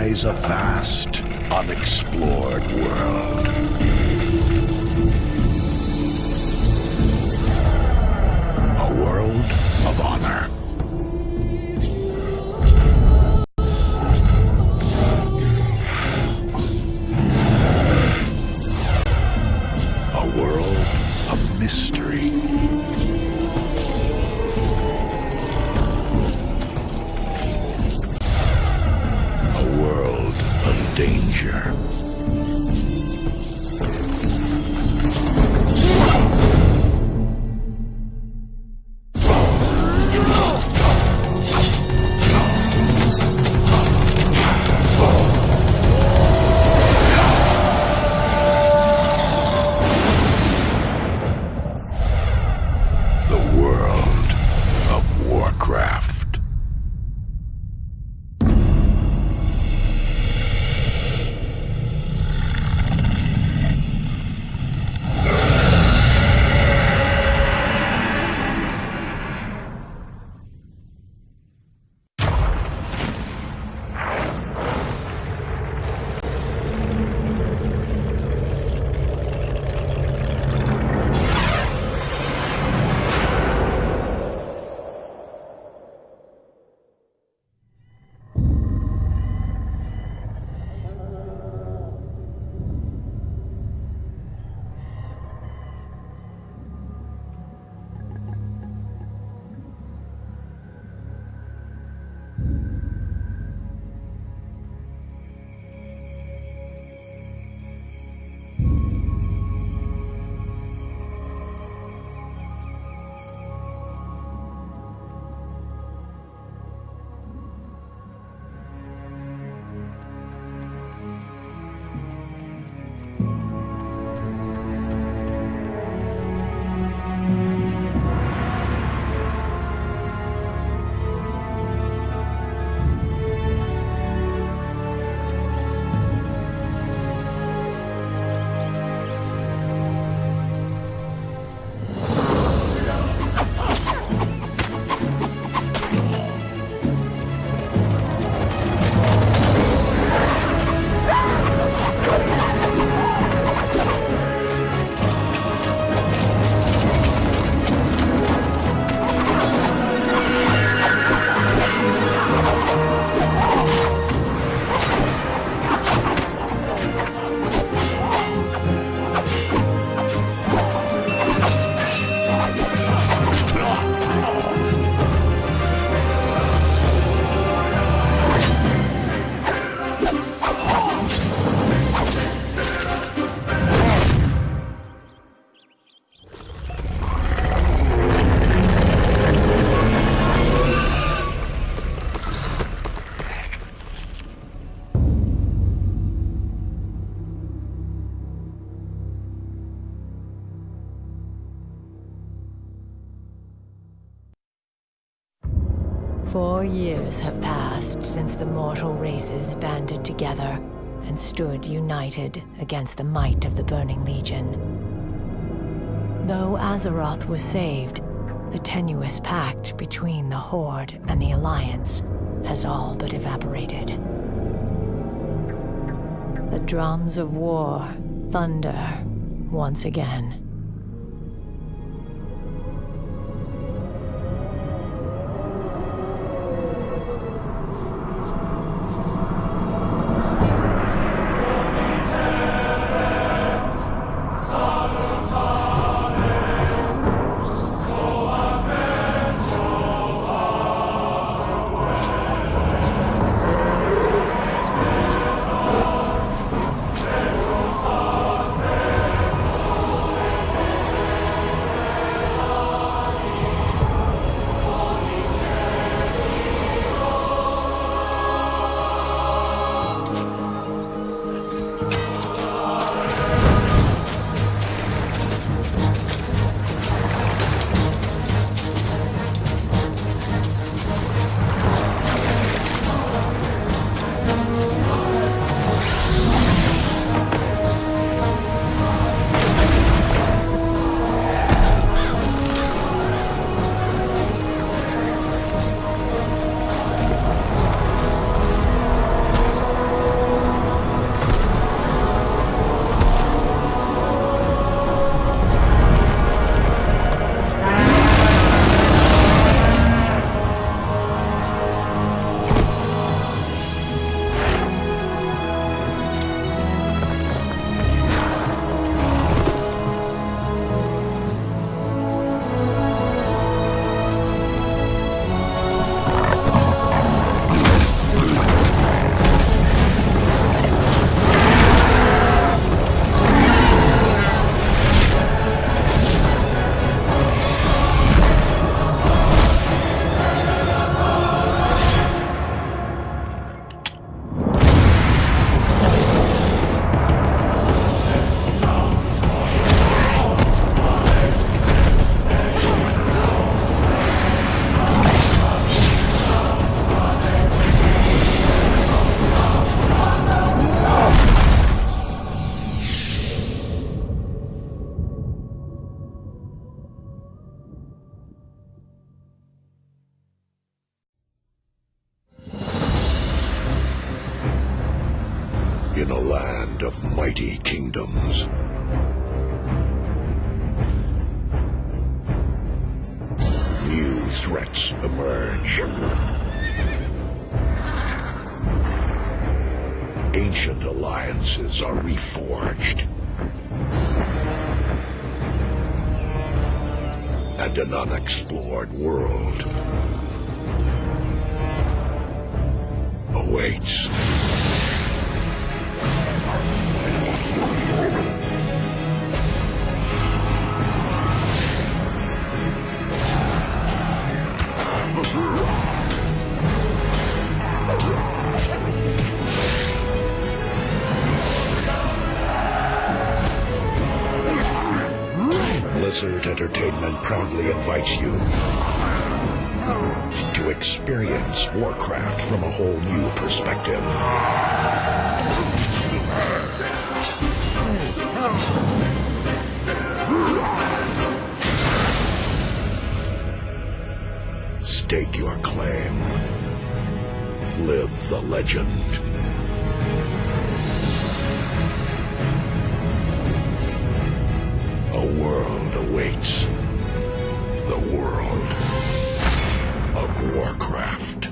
lies a vast, unexplored world. A world of honor. A world of mystery. A world of danger. Warcraft. 4 years have passed since the mortal races banded together and stood united against the might of the Burning Legion. Though Azeroth was saved, the tenuous pact between the Horde and the Alliance has all but evaporated. The drums of war thunder once again. In a land of mighty kingdoms, new threats emerge. Ancient alliances are reforged. And an unexplored world awaits. Blizzard Entertainment proudly invites you to experience Warcraft from a whole new perspective. Stake your claim. Live the legend. A world awaits. The world of Warcraft.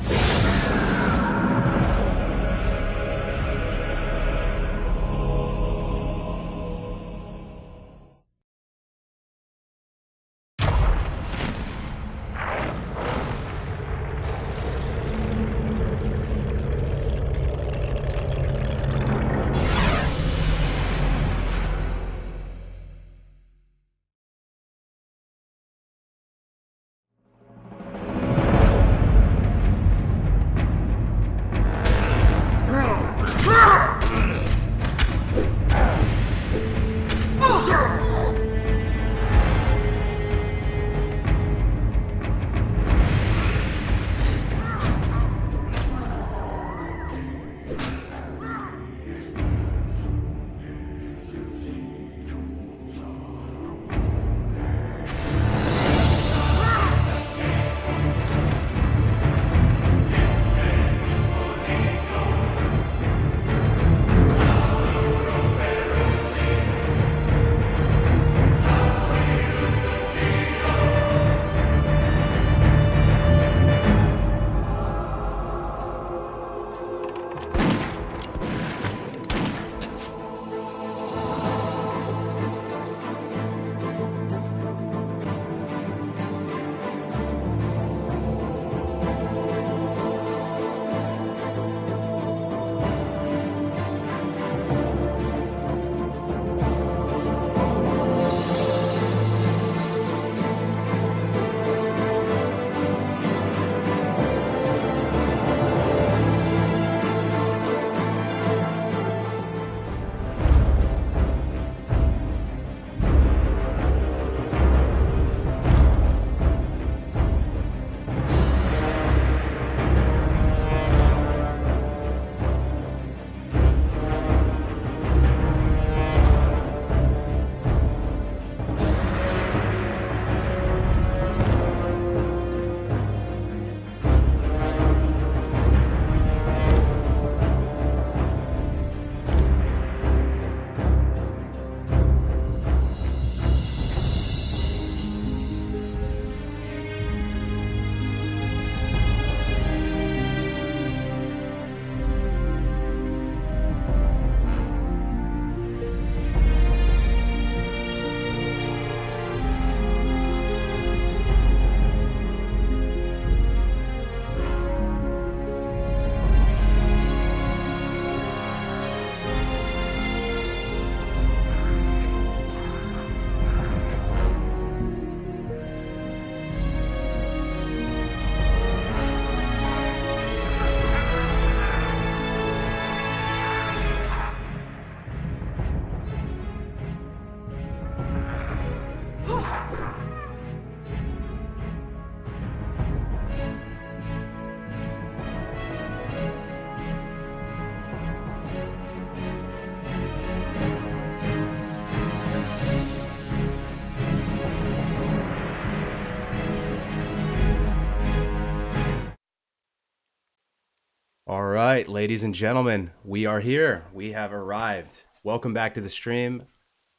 All right, ladies and gentlemen, we are here. We have arrived. Welcome back to the stream.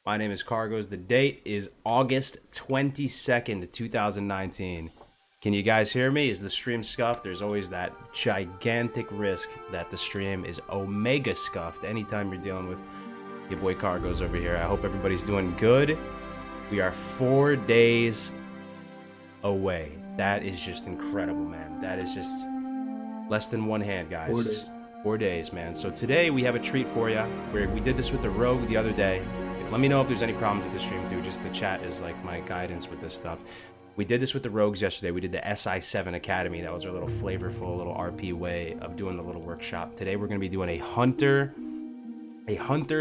My name is Cargos. The date is August 22nd, 2019. Can you guys hear me? Is the stream scuffed? There's always that gigantic risk that the stream is omega scuffed anytime you're dealing with your boy Cargos over here. I hope everybody's doing good. We are 4 days away. That is just incredible, man. That is just less than one hand, guys. 4 days, man. So today we have a treat for you. We did this with the Rogue the other day. Let me know if there's any problems with the stream, too. Just the chat is like my guidance with this stuff. We did this with the Rogues yesterday. We did the SI7 Academy. That was our little flavorful, little RP way of doing the little workshop. Today we're going to be doing a hunter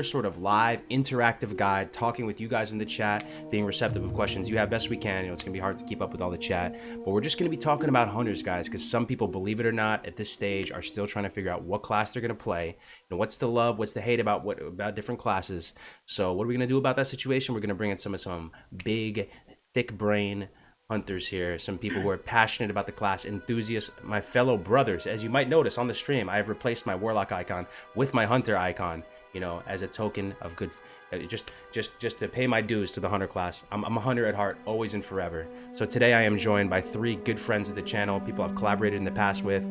sort of live interactive guide, talking with you guys in the chat, being receptive of questions you have best we can. It's gonna be hard to keep up with all the chat, but we're just gonna be talking about hunters, guys, because some people, believe it or not, at this stage are still trying to figure out what class they're gonna play and what's the love, what's the hate about different classes. So what are we gonna do about that situation? We're gonna bring in some big thick brain hunters here, some people who are passionate about the class, enthusiasts, my fellow brothers. As you might notice on the stream, I have replaced my warlock icon with my hunter icon, as a token of good, just to pay my dues to the hunter class. I'm a hunter at heart, always and forever. So today I am joined by 3 good friends of the channel, people I've collaborated in the past with,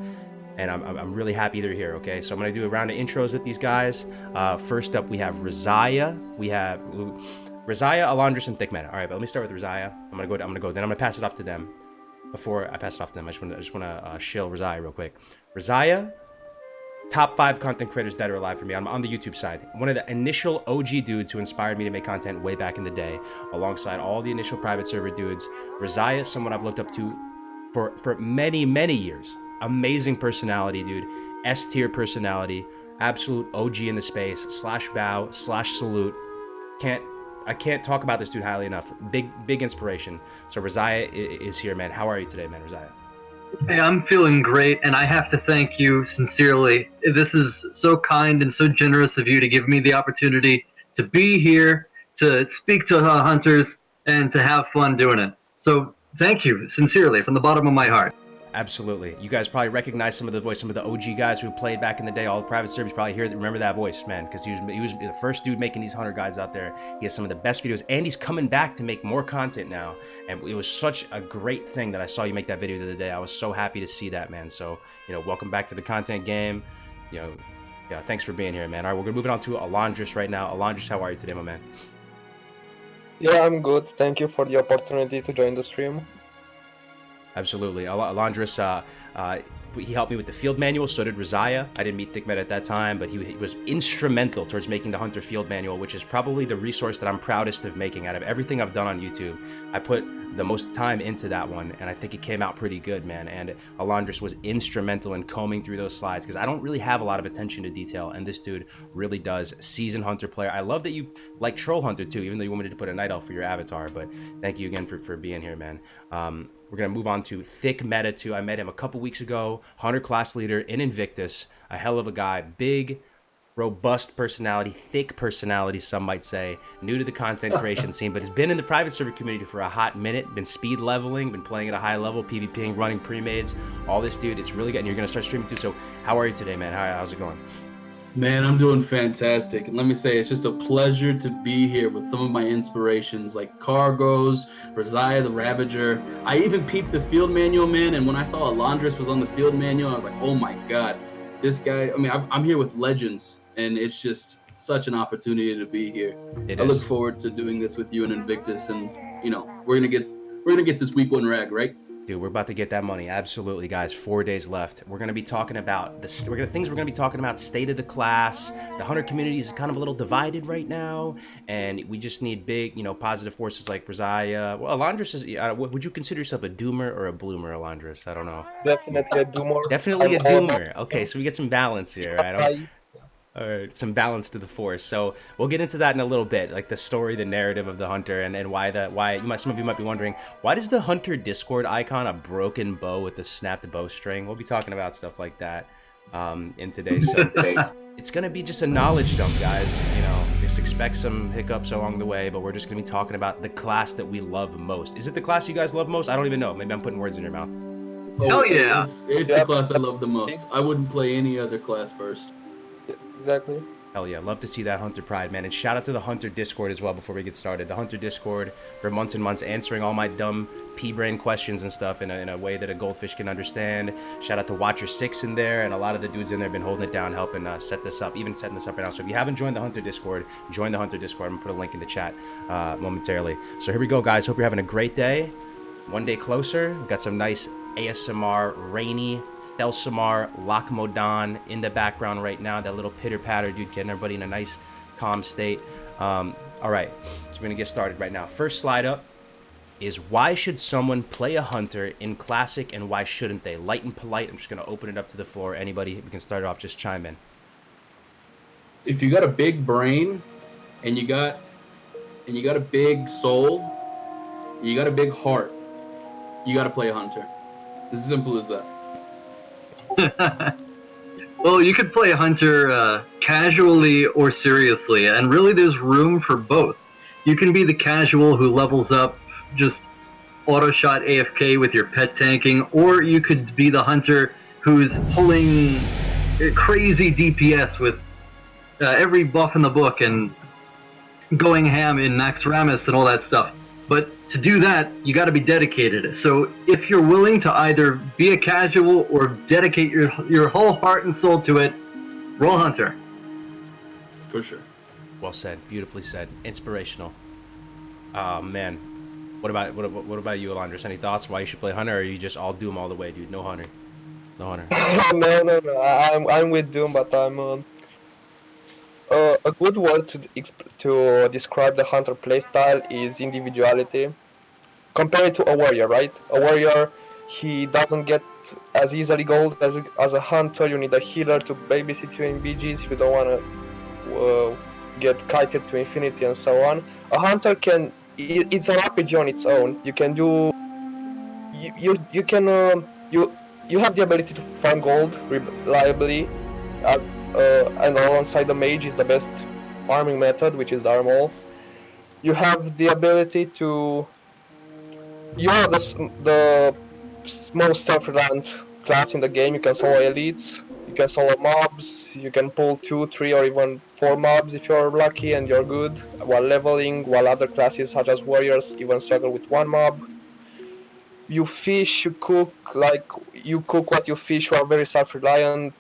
and I'm really happy they're here, okay? So I'm gonna do a round of intros with these guys. First up, we have Rizaya. We have Rizaya, Alondris, and Thick Meta. All right, but let me start with Rizaya. I'm gonna go, then I'm gonna pass it off to them. Before I pass it off to them, I just wanna shill Rizaya real quick. Rizaya, top 5 content creators dead or alive for me. I'm on the YouTube side. One of the initial OG dudes who inspired me to make content way back in the day, alongside all the initial private server dudes. Rizaya is someone I've looked up to for many, many years. Amazing personality, dude. S-tier personality. Absolute OG in the space. /bow/salute. I can't talk about this dude highly enough. Big inspiration. So Rizaya is here, man. How are you today, man, Rizaya? Hey, I'm feeling great, and I have to thank you sincerely. This is so kind and so generous of you to give me the opportunity to be here, to speak to hunters, and to have fun doing it. So thank you, sincerely, from the bottom of my heart. Absolutely. You guys probably recognize some of the voice, some of the OG guys who played back in the day. All the private servers probably remember that voice, man, because he was the first dude making these hunter guides out there. He has some of the best videos, and he's coming back to make more content now. And it was such a great thing that I saw you make that video the other day. I was so happy to see that, man. So, welcome back to the content game. Yeah, thanks for being here, man. All right, we're gonna move it on to Alondris right now. Alondris, how are you today, my man? Yeah, I'm good. Thank you for the opportunity to join the stream. Absolutely. Alondris, he helped me with the field manual, so did Rizaya. I didn't meet Thick Meta at that time, but he was instrumental towards making the Hunter field manual, which is probably the resource that I'm proudest of making. Out of everything I've done on YouTube, I put the most time into that one, and I think it came out pretty good, man. And Alondris was instrumental in combing through those slides, because I don't really have a lot of attention to detail, and this dude really does. Seasoned Hunter player. I love that you like Troll Hunter too, even though you wanted to put a Night Elf for your avatar, but thank you again for being here, man. We're going to move on to Thick Meta 2. I met him a couple weeks ago. Hunter class leader in Invictus. A hell of a guy. Big, robust personality. Thick personality, some might say. New to the content creation scene, but has been in the private server community for a hot minute. Been speed leveling. Been playing at a high level. PvPing, running pre-mades. All this, dude. It's really good. And you're going to start streaming too. So how are you today, man? How's it going? Man, I'm doing fantastic. And let me say, it's just a pleasure to be here with some of my inspirations like Cargos, Rizaya the Ravager. I even peeped the field manual, man, and when I saw Alondris was on the field manual, I was like, oh my God, this guy, I mean, I'm here with legends, and it's just such an opportunity to be here. I look forward to doing this with you and Invictus, and, we're gonna get this week 1 rag, right? Dude, we're about to get that money. Absolutely, guys. 4 days left. We're going to be talking about state of the class. The hunter community is kind of a little divided right now, and we just need big, positive forces like Rizaya. Well, Alondris is. Would you consider yourself a doomer or a bloomer, Alondris? I don't know. Definitely a doomer. Definitely a doomer. Okay, so we get some balance here, right? All right, some balance to the force. So we'll get into that in a little bit, like the story, the narrative of the hunter, and why some of you might be wondering, why does the hunter Discord icon a broken bow with the snapped bowstring? We'll be talking about stuff like that in today's. So it's gonna be just a knowledge dump, guys. Just expect some hiccups along the way, but we're just gonna be talking about the class that we love most. Is it the class you guys love most? I don't even know. Maybe I'm putting words in your mouth. Hell yeah. It's Yeah. the class I love the most. I wouldn't play any other class first. Exactly. Hell yeah, love to see that Hunter pride, man. And shout out to the Hunter Discord as well before we get started. The Hunter Discord for months and months answering all my dumb pea-brain questions and stuff in a way that a goldfish can understand. Shout out to Watcher6 in there, and a lot of the dudes in there have been holding it down, helping set this up, even setting this up right now. So if you haven't joined the Hunter Discord, join the Hunter Discord. I'm going to put a link in the chat momentarily. So here we go, guys. Hope you're having a great day. One day closer. We've got some nice ASMR, rainy Thelsamar Lochmodan in the background right now. That little pitter patter, dude, getting everybody in a nice calm state. All right, so we're gonna get started right now. First slide up is why should someone play a hunter in classic and why shouldn't they? Light and polite. I'm just gonna open it up to the floor. Anybody, we can start it off. Just chime in. If you got a big brain, and you got a big soul, you got a big heart, you got to play a hunter. As simple as that. Well, you could play a hunter casually or seriously, and really there's room for both. You can be the casual who levels up, just auto shot AFK with your pet tanking, or you could be the hunter who's pulling crazy DPS with every buff in the book and going ham in Naxxramas and all that stuff. But to do that, you got to be dedicated. So if you're willing to either be a casual or dedicate your whole heart and soul to it, roll hunter. For sure. Well said. Beautifully said. Inspirational. Oh man. What about you, Alondris? Any thoughts why you should play hunter, or you just all Doom all the way, dude? No hunter. No hunter. No. I'm with Doom, but I'm a good word to describe the hunter playstyle is individuality. Compare it to a warrior, right? A warrior, he doesn't get as easily gold as a hunter. You need a healer to babysit you in BGs if you don't want to get kited to infinity and so on. A hunter it's an RPG on its own. You can do you have the ability to farm gold reliably and alongside the mage is the best farming method, which is the Armor. You have the ability to... You are the most self-reliant class in the game. You can solo elites, you can solo mobs, you can pull 2, 3 or even 4 mobs if you're lucky and you're good while leveling, while other classes such as warriors even struggle with 1 mob. You fish, you cook what you fish. You are very self-reliant.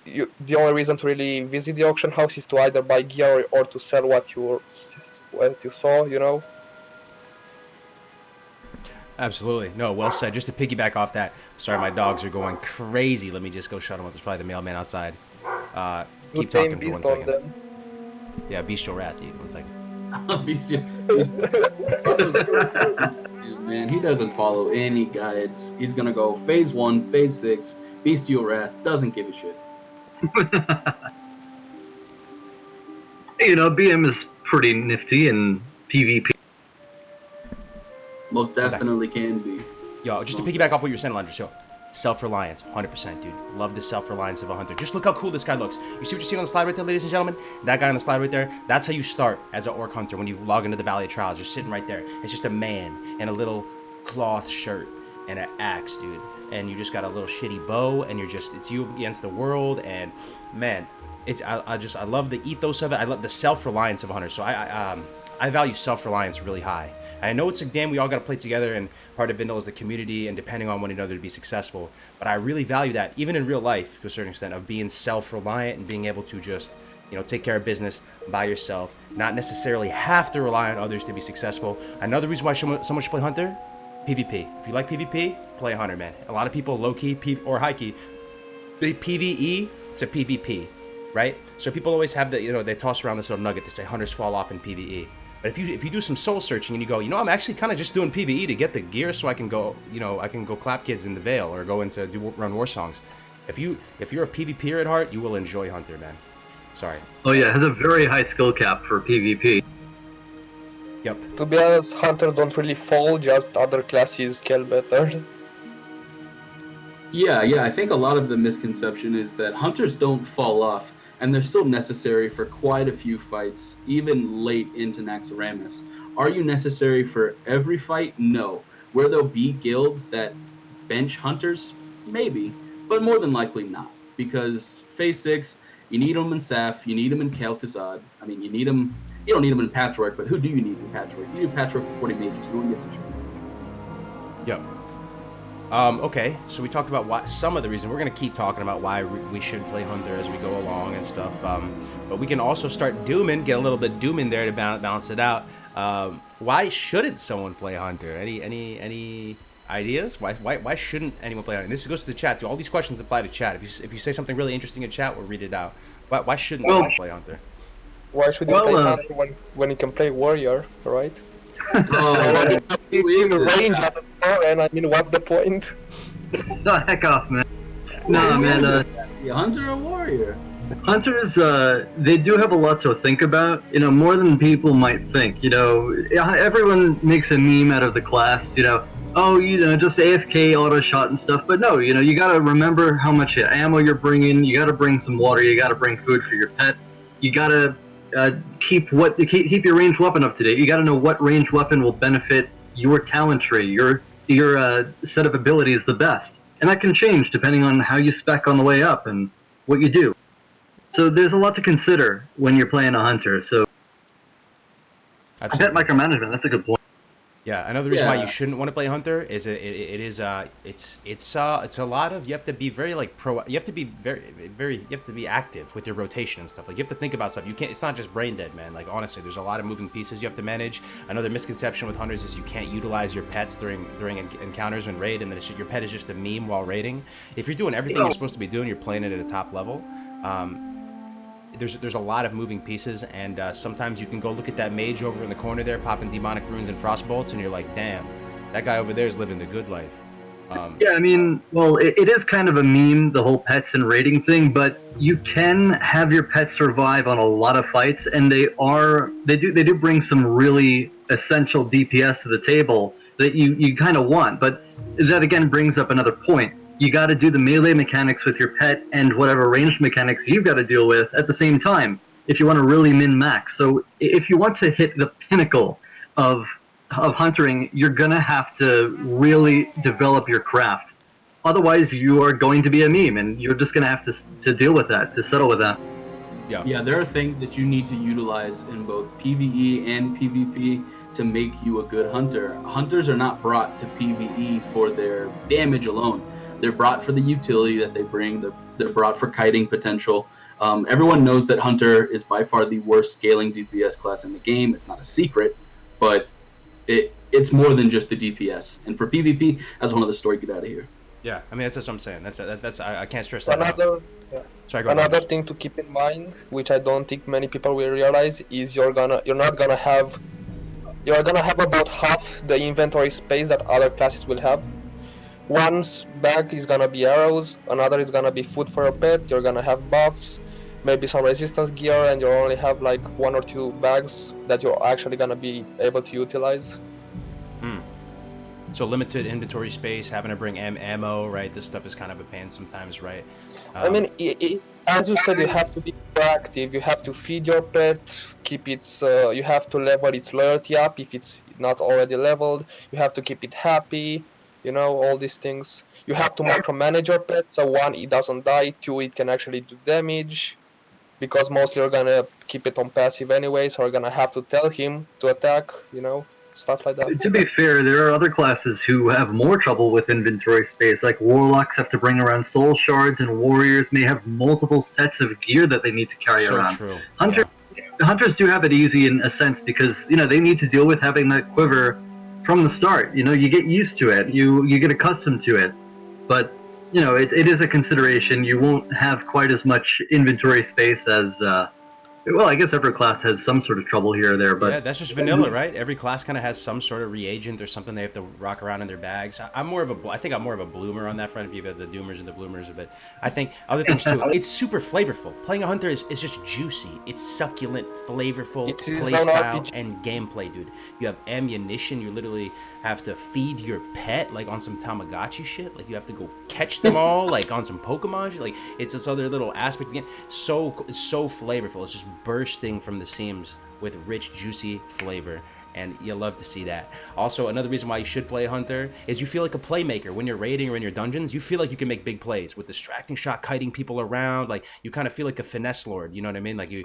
The only reason to really visit the auction house is to either buy gear or to sell what you saw, you know? Absolutely. No, well said. Just to piggyback off that, sorry, my dogs are going crazy. Let me just go shut them up. There's probably the mailman outside. Keep talking for 1 second. Yeah, bestial rat, dude. 1 second. Bestial. Man, he doesn't follow any guides. He's gonna go phase 1, phase 6, bestial wrath, doesn't give a shit. You know, BM is pretty nifty in PvP. Most definitely can be. Yo, just to piggyback off what you were saying, Alondris, yo, self-reliance, 100%, dude. Love the self-reliance of a hunter. Just look how cool this guy looks. You see what you're seeing on the slide right there, ladies and gentlemen? That guy on the slide right there, that's how you start as an orc hunter when you log into the Valley of Trials. You're sitting right there. It's just a man in a little cloth shirt and an axe, dude. And you just got a little shitty bow, and it's you against the world, and man, I love the ethos of it. I love the self-reliance of a hunter. So I value self-reliance really high. I know it's a game we all got to play together, and part of Vindel is the community and depending on one another to be successful. But I really value that, even in real life, to a certain extent, of being self-reliant and being able to just, take care of business by yourself, not necessarily have to rely on others to be successful. Another reason why someone should play Hunter, PvP. If you like PvP, play Hunter, man. A lot of people, low-key or high-key, they PvE to PvP, right? So people always have they toss around this little nugget to say hunters fall off in PvE. But if you do some soul searching and you go, I'm actually kind of just doing PvE to get the gear so I can go, I can go clap kids in the Vale or go into run war songs. If you're a PvPer at heart, you will enjoy Hunter, man. Sorry. Oh yeah, it has a very high skill cap for PvP. Yep. To be honest, hunters don't really fall, just other classes scale better. Yeah, I think a lot of the misconception is that hunters don't fall off, and they're still necessary for quite a few fights, even late into Naxxramas. Are you necessary for every fight? No. Where there'll be guilds that bench hunters? Maybe, but more than likely not, because phase 6, you need them in Saf, you need them in Kale Facade. I mean, you don't need them in Patchwork, but who do you need in Patchwork? You need Patchwork for 40 mages. You don't get to Yep. Okay, so we talked about some of the reason. We're going to keep talking about why we should play Hunter as we go along and stuff. But we can also start dooming, get a little bit doom in there to balance it out. Why shouldn't someone play Hunter? Any ideas? Why shouldn't anyone play Hunter? And this goes to the chat too. All these questions apply to chat. If you say something really interesting in chat, we'll read it out. Why shouldn't someone play Hunter? Why should you play Hunter when you can play Warrior, right? Oh, in range as a thrower, and I mean, what's the point? The heck off, man. No, man. Hunter or Warrior? Hunters, they do have a lot to think about, more than people might think. Everyone makes a meme out of the class, just AFK, auto shot and stuff. But no, you gotta remember how much ammo you're bringing. You gotta bring some water. You gotta bring food for your pet. You gotta keep your ranged weapon up to date. You gotta know what ranged weapon will benefit your talent tree, your set of abilities the best. And that can change depending on how you spec on the way up and what you do. So there's a lot to consider when you're playing a hunter. So Absolutely. I bet micromanagement, that's a good point. Yeah, another reason why you shouldn't want to play Hunter is it's a lot of, you have to be very you have to be you have to be active with your rotation and stuff. Like, you have to think about stuff. You can't, it's not just brain dead, man. Like, honestly, there's a lot of moving pieces you have to manage. Another misconception with Hunters is you can't utilize your pets during encounters when raid, and then your pet is just a meme while raiding. If you're doing everything you're supposed to be doing, you're playing it at a top level. There's a lot of moving pieces, and sometimes you can go look at that mage over in the corner there popping demonic runes and frostbolts, and you're like, damn, that guy over there is living the good life. Yeah, I mean, well, it is kind of a meme, the whole pets and raiding thing, but you can have your pets survive on a lot of fights, and they do bring some really essential DPS to the table that you kind of want. But that again brings up another point. You got to do the melee mechanics with your pet and whatever ranged mechanics you've got to deal with at the same time if you want to really min-max. So if you want to hit the pinnacle of huntering, you're going to have to really develop your craft. Otherwise, you are going to be a meme, and you're just going to have to deal with that, to settle with that. Yeah, there are things that you need to utilize in both PvE and PvP to make you a good hunter. Hunters are not brought to PvE for their damage alone. They're brought for the utility that they bring. They're brought for kiting potential. Everyone knows that Hunter is by far the worst scaling DPS class in the game. It's not a secret, but it's more than just the DPS. And for PvP, that's one of the story. Get out of here. Yeah, I mean, that's what I'm saying. That's I can't stress that enough. Sorry, go Another ahead. thing to keep in mind, which I don't think many people will realize, is you're gonna have about half the inventory space that other classes will have. One's bag is gonna be arrows, another is gonna be food for a pet, you're gonna have buffs, maybe some resistance gear, and you only have like 1 or 2 bags that you're actually gonna be able to utilize. So limited inventory space, having to bring ammo, right? This stuff is kind of a pain sometimes, right? I mean, as you said, you have to be proactive, you have to feed your pet, keep its, you have to level its loyalty up if it's not already leveled, you have to keep it happy. All these things. You have to micromanage your pet, so 1, it doesn't die, 2, it can actually do damage, because mostly you're gonna keep it on passive anyway, so you're gonna have to tell him to attack, stuff like that. To be fair, there are other classes who have more trouble with inventory space, like Warlocks have to bring around soul shards, and Warriors may have multiple sets of gear that they need to carry around. True. Hunters do have it easy in a sense, because, they need to deal with having that quiver from the start. You get used to it, you get accustomed to it, but it is a consideration. You won't have quite as much inventory space as I guess every class has some sort of trouble here or there, but yeah, that's just vanilla, right? Every class kind of has some sort of reagent or something they have to rock around in their bags. I think I'm more of a bloomer on that front, if you've got the doomers and the bloomers, but I think other things too. It's super flavorful. Playing a hunter is just juicy. It's succulent, flavorful playstyle and gameplay, dude. You have ammunition. You literally have to feed your pet like on some Tamagotchi shit. Like, you have to go catch them all like on some Pokemon shit. Like, it's this other little aspect again. It's so flavorful. It's just bursting from the seams with rich, juicy flavor. and you love to see that. Also, another reason why you should play Hunter is you feel like a playmaker. When you're raiding or in your dungeons, you feel like you can make big plays with distracting shot, kiting people around. Like, you kind of feel like a finesse lord, you know what I mean? Like, you're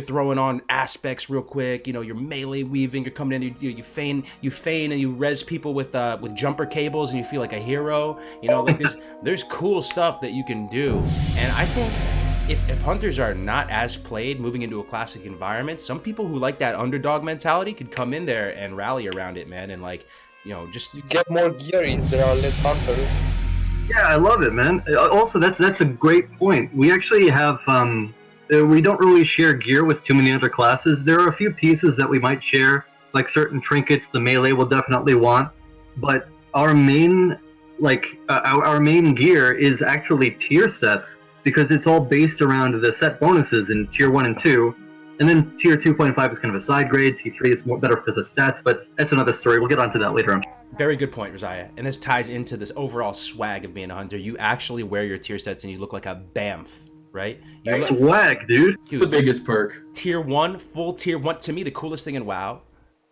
throwing on aspects real quick, you know, you're melee weaving, you're coming in, you feign and you res people with jumper cables, and you feel like a hero, you know, like there's cool stuff that you can do. And I think if hunters are not as played moving into a classic environment, some people who like that underdog mentality could come in there and rally around it, man, and like, you know, just You get more gear if there are less hunters. Yeah, I love it, man. Also, that's a great point. We actually have we don't really share gear with too many other classes. There are a few pieces that we might share, like certain trinkets the melee will definitely want, but our main our main gear is actually tier sets, because it's all based around the set bonuses in tier 1 and 2, and then tier 2.5 is kind of a side grade, tier 3 is more better because of stats, but that's another story. We'll get onto that later on. Very good point, Rosiah. And this ties into this overall swag of being a hunter. You actually wear your tier sets and you look like a bamf, right? Swag, dude. It's the biggest perk. Tier 1, full tier 1. To me, the coolest thing in WoW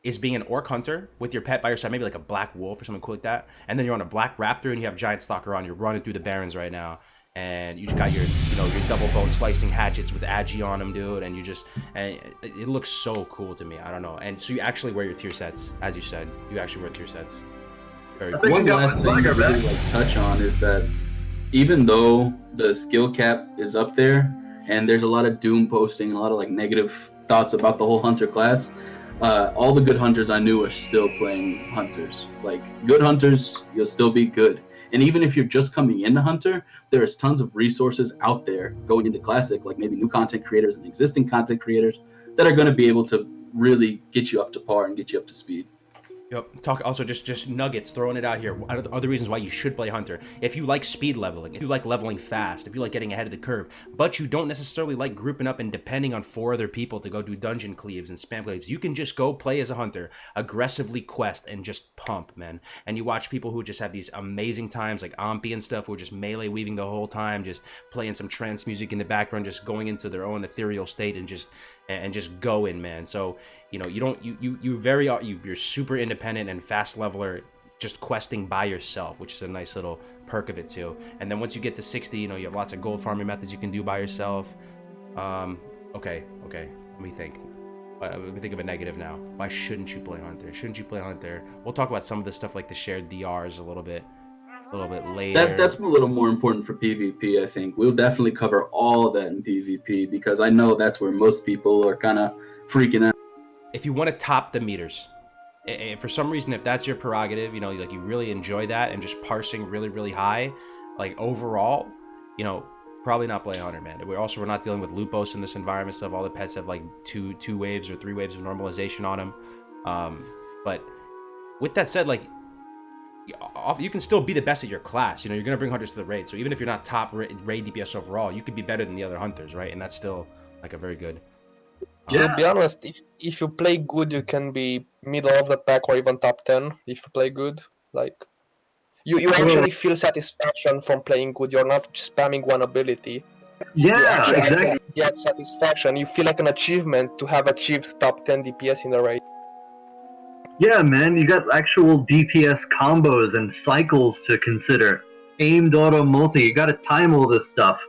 is being an orc hunter with your pet by your side, maybe like a black wolf or something cool like that. And then you're on a black raptor and you have giant stalker on. You're running through the barrens right now. And you just got your, you know, your double bone slicing hatchets with agi on them, dude, and it looks so cool to me. I don't know. And so you actually wear your tier sets, as you said. You actually wear tier sets. Very cool. One last thing to really touch on is that even though the skill cap is up there, and there's a lot of doom posting and a lot of like negative thoughts about the whole hunter class, all the good hunters I knew are still playing hunters. Like, good hunters, you'll still be good. And even if you're just coming into Hunter, there's tons of resources out there going into Classic, like maybe new content creators and existing content creators that are going to be able to really get you up to par and get you up to speed. Yep. Talk also just nuggets, throwing it out here. Other reasons why you should play Hunter. If you like speed leveling, if you like leveling fast, if you like getting ahead of the curve, but you don't necessarily like grouping up and depending on 4 other people to go do dungeon cleaves and spam cleaves, you can just go play as a Hunter, aggressively quest, and just pump, man. And you watch people who just have these amazing times, like Ampi and stuff, who are just melee weaving the whole time, just playing some trance music in the background, just going into their own ethereal state and just going, man. So, you know, you're super independent and fast leveler, just questing by yourself, which is a nice little perk of it too. And then once you get to 60, you know, you have lots of gold farming methods you can do by yourself. Okay. Let me think of a negative now. Why shouldn't you play Hunter? Shouldn't you play Hunter? We'll talk about some of the stuff like the shared DRs a little bit later. That's a little more important for PvP, I think. We'll definitely cover all of that in PvP, because I know that's where most people are kind of freaking out. If you want to top the meters, and for some reason, if that's your prerogative, you know, like you really enjoy that and just parsing really, really high, like overall, you know, probably not play Hunter, man. We're not dealing with Lupos in this environment stuff. All the pets have like two waves or 3 waves of normalization on them. But with that said, like, you can still be the best at your class. You know, you're going to bring Hunters to the raid. So even if you're not top raid DPS overall, you could be better than the other Hunters, right? And that's still like a very good... To be honest, if you play good, you can be middle of the pack or even top 10 if you play good. Like, you actually feel satisfaction from playing good. You're not spamming one ability. Yeah, exactly. Get satisfaction. You feel like an achievement to have achieved top 10 DPS in the raid. Yeah, man, you got actual DPS combos and cycles to consider. Aimed auto multi, you gotta time all this stuff.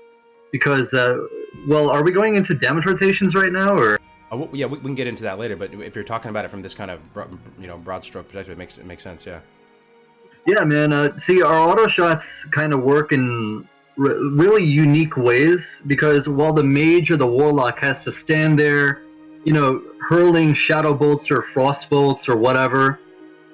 Because, well, are we going into damage rotations right now, or...? Yeah, we can get into that later, but if you're talking about it from this kind of, you know, broad stroke perspective, it makes sense, yeah. Yeah, man, see, our auto shots kind of work in really unique ways, because while the mage or the warlock has to stand there, you know, hurling shadow bolts or frost bolts or whatever,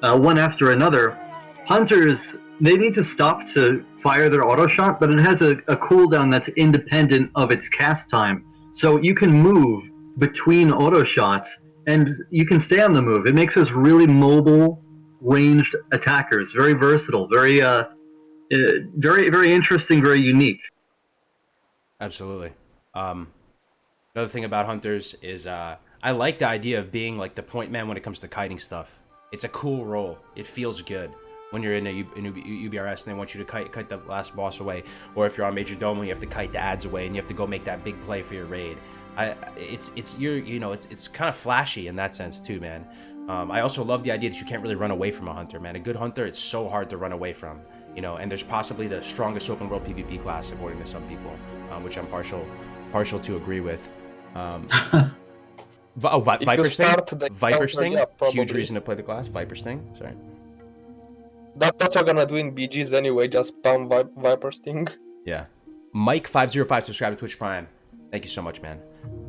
one after another, hunters, they need to stop to fire their auto shot, but it has a cooldown that's independent of its cast time. So you can move between auto shots, and you can stay on the move. It makes us really mobile, ranged attackers. Very versatile, very very interesting, very unique. Absolutely. Another thing about Hunters is I like the idea of being like the point man when it comes to kiting stuff. It's a cool role. It feels good when you're in a UBRS and they want you to kite the last boss away, or if you're on Major Domo, you have to kite the ads away and you have to go make that big play for your raid. It's kind of flashy in that sense too, man. I also love the idea that you can't really run away from a hunter, man. A good hunter, it's so hard to run away from, you know, and there's possibly the strongest open world PvP class according to some people, which I'm partial to agree with. Viper Sting? Viper Sting? Yeah, Huge reason to play the class. Viper Sting? Sorry. That's what you're gonna do in BGs anyway, just spam Viper Sting. Yeah. Mike505 subscribe to Twitch Prime. Thank you so much, man.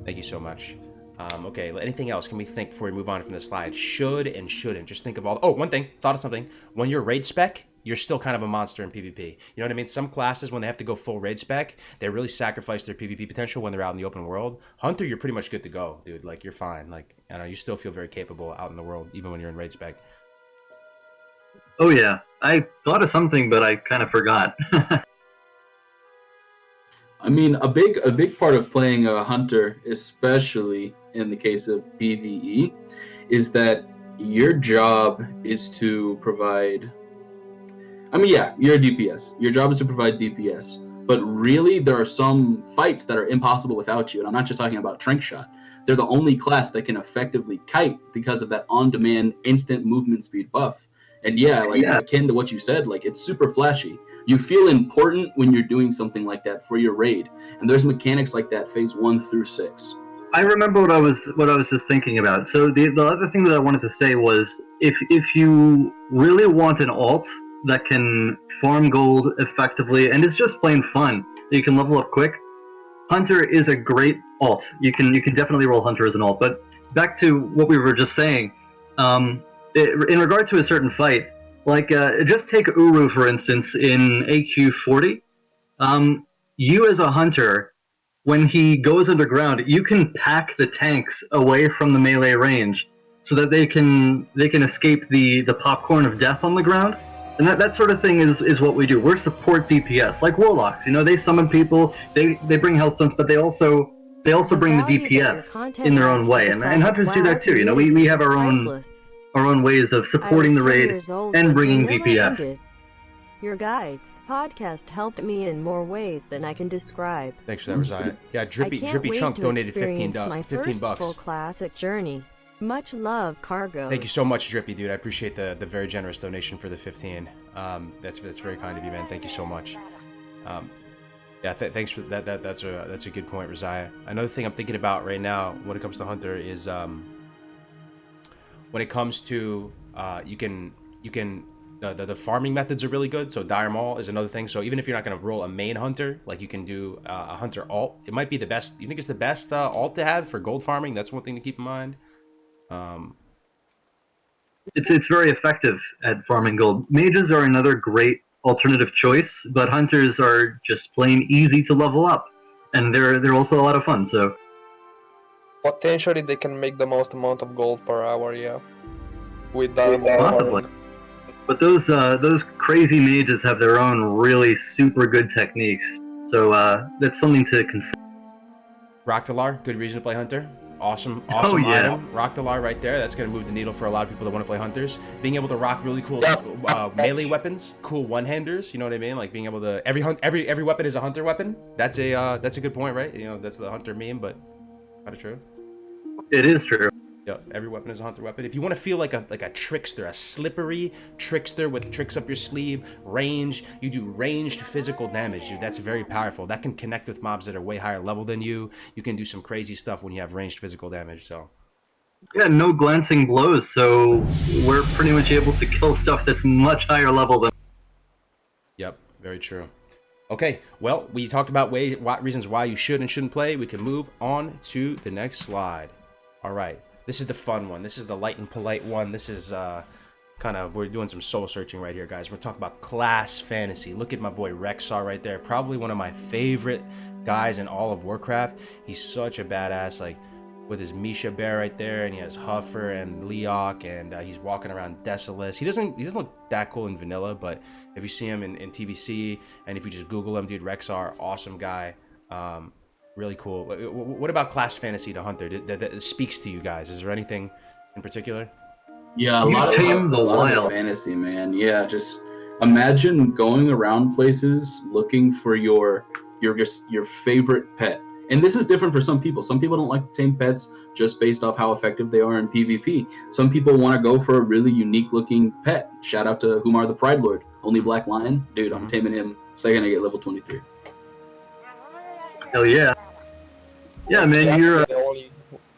Thank you so much. Okay, anything else can we think before we move on from this slide? Should and shouldn't. Just think of all... Oh, one thing. Thought of something. When you're raid spec, you're still kind of a monster in PvP. You know what I mean? Some classes, when they have to go full raid spec, they really sacrifice their PvP potential when they're out in the open world. Hunter, you're pretty much good to go, dude. Like, you're fine. Like, I don't know, you still feel very capable out in the world, even when you're in raid spec. Oh yeah, I thought of something, but I kind of forgot. I mean, a big part of playing a hunter, especially in the case of PvE, is that your job is to provide... I mean, yeah, you're a DPS. Your job is to provide DPS. But really, there are some fights that are impossible without you. And I'm not just talking about Trink Shot. They're the only class that can effectively kite because of that on-demand instant movement speed buff. And yeah, akin to what you said, like, it's super flashy. You feel important when you're doing something like that for your raid. And there's mechanics like that phase 1 through 6. I remember what I was just thinking about. So the other thing that I wanted to say was if you really want an alt that can farm gold effectively and is just plain fun, you can level up quick, Hunter is a great alt. You can definitely roll Hunter as an alt. But back to what we were just saying, in regard to a certain fight, like just take Uru for instance in AQ40. You as a hunter, when he goes underground, you can pack the tanks away from the melee range so that they can escape the popcorn of death on the ground. And that sort of thing is what we do. We're support DPS, like Warlocks. You know, they summon people, they bring Hellstones, but they also bring the DPS in their own way. And hunters do that too. You know, we have our own ways of supporting the raid and bringing DPS. Your guides podcast helped me in more ways than I can describe. Thanks for that, Rosiah. Yeah, Drippy Chunk donated $15 bucks. Full classic journey. Much love, Cargo. Thank you so much, Drippy, dude. I appreciate the very generous donation for the 15. That's very kind of you, man. Thank you so much. Yeah, thanks for that. That's a good point, Rosiah. Another thing I'm thinking about right now when it comes to Hunter is when it comes to the farming methods are really good. So Dire Maul is another thing. So even if you're not going to roll a main hunter, like you can do a hunter alt, it might be the best. You think it's the best alt to have for gold farming? That's one thing to keep in mind. It's very effective at farming gold. Mages are another great alternative choice, but hunters are just plain easy to level up, and they're also a lot of fun. So potentially they can make the most amount of gold per hour, yeah. With that, possibly. But those crazy mages have their own really super good techniques. So that's something to consider. Roctalar, good reason to play hunter. Awesome yeah. Item. Roctalar right there. That's going to move the needle for a lot of people that want to play hunters. Being able to rock really cool melee weapons, cool one-handers. You know what I mean? Like being able to every weapon is a hunter weapon. That's a good point, right? You know, that's the hunter meme, but kind of true. It is true. Yeah, every weapon is a hunter weapon. If you want to feel like a trickster, a slippery trickster with tricks up your sleeve, range, you do ranged physical damage, dude. That's very powerful. That can connect with mobs that are way higher level than you. You can do some crazy stuff when you have ranged physical damage. So yeah, no glancing blows, so we're pretty much able to kill stuff that's much higher level than. Yep, very true. Okay, well, we talked about reasons why you should and shouldn't play. We can move on to the next slide. All right. This is the fun one. This is the light and polite one. This is we're doing some soul searching right here, guys. We're talking about class fantasy. Look at my boy Rexar right there. Probably one of my favorite guys in all of Warcraft. He's such a badass, like with his Misha bear right there, and he has Huffer and Leok, and he's walking around Desolus. He doesn't look that cool in vanilla, but if you see him in TBC, and if you just Google him, dude, Rexar, awesome guy. Really cool. What about class fantasy to hunter that speaks to you guys? Is there anything in particular? Yeah, a lot of fantasy, man. Yeah, just imagine going around places looking for your favorite pet, And this is different for some people. Some people don't like to tame pets just based off how effective they are in PvP. Some people want to go for a really unique looking pet. Shout out to Humar the Pride Lord, only black lion. Dude, I'm taming him second I get level 23. Hell yeah. Yeah, man, you're...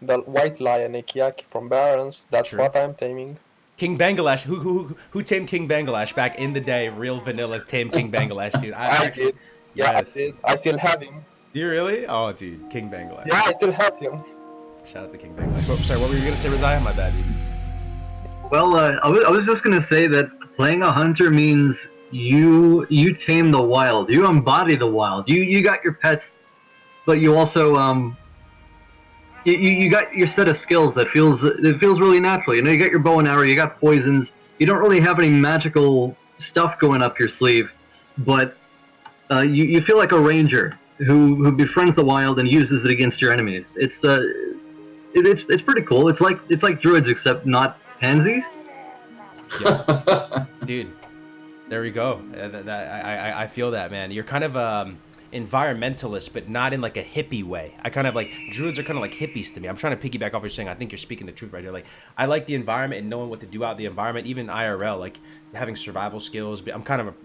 The white lion, Ikiaki from Barons. That's True. what I'm taming. King Bangladesh. Who tamed King Bangladesh back in the day? Real vanilla tamed King Bangladesh, dude. I did. Yeah, Yes. I did. I still have him. Do you really? Oh, dude, King Bangladesh. Yeah, I still have him. Shout out to King Bangladesh. Oh, sorry, what were you gonna say, Razia? My bad, dude. Well, I was just gonna say that playing a hunter means you tame the wild. You embody the wild. You got your pets, but you also you got your set of skills that feels really natural. You know, you got your bow and arrow, you got poisons. You don't really have any magical stuff going up your sleeve, but you feel like a ranger who befriends the wild and uses it against your enemies. It's pretty cool. It's like druids except not pansies. Yeah. Dude, there we go. I feel that, man. You're kind of environmentalist, but not in like a hippie way. I kind of like, druids are kind of like hippies to me. I'm trying to piggyback off what you're saying. I think you're speaking the truth right here. Like, I like the environment and knowing what to do out in the environment, even IRL, like having survival skills. I'm kind of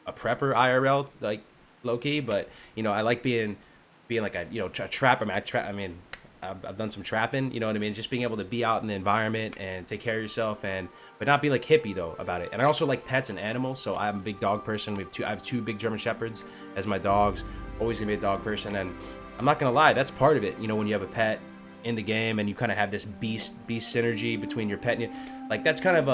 a prepper IRL, like low key, but I like being like a trapper. I've done some trapping, you know what I mean? Just being able to be out in the environment and take care of yourself, but not be like hippie though about it. And I also like pets and animals, so I'm a big dog person. I have two big German Shepherds as my dogs. Always gonna be a dog person, and I'm not gonna lie, that's part of it. When you have a pet in the game and you kind of have this beast synergy between your pet and you, like that's kind of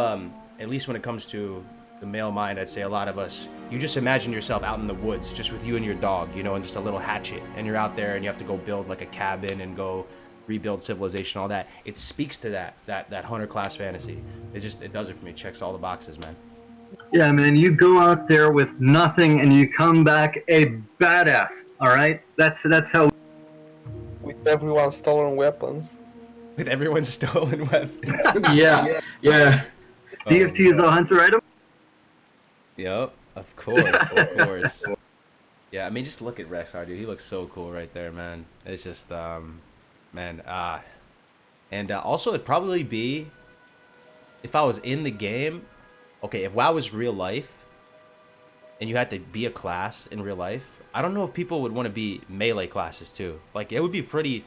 at least when it comes to the male mind, I'd say a lot of us, you just imagine yourself out in the woods just with you and your dog, and just a little hatchet, and you're out there and you have to go build like a cabin and go rebuild civilization, all that. It speaks to that hunter class fantasy. It does it for me. It checks all the boxes, man. Yeah, man, you go out there with nothing and you come back a badass. All right, that's how. With everyone's stolen weapons. With everyone's stolen weapons. yeah. DFT is a hunter item. Yep, of course. Yeah, I mean, just look at Rexar, dude. He looks so cool right there, man. It's just, man, and also it'd probably be, if I was in the game, okay, if WoW was real life, and you had to be a class in real life, I don't know if people would want to be melee classes too. Like, it would be pretty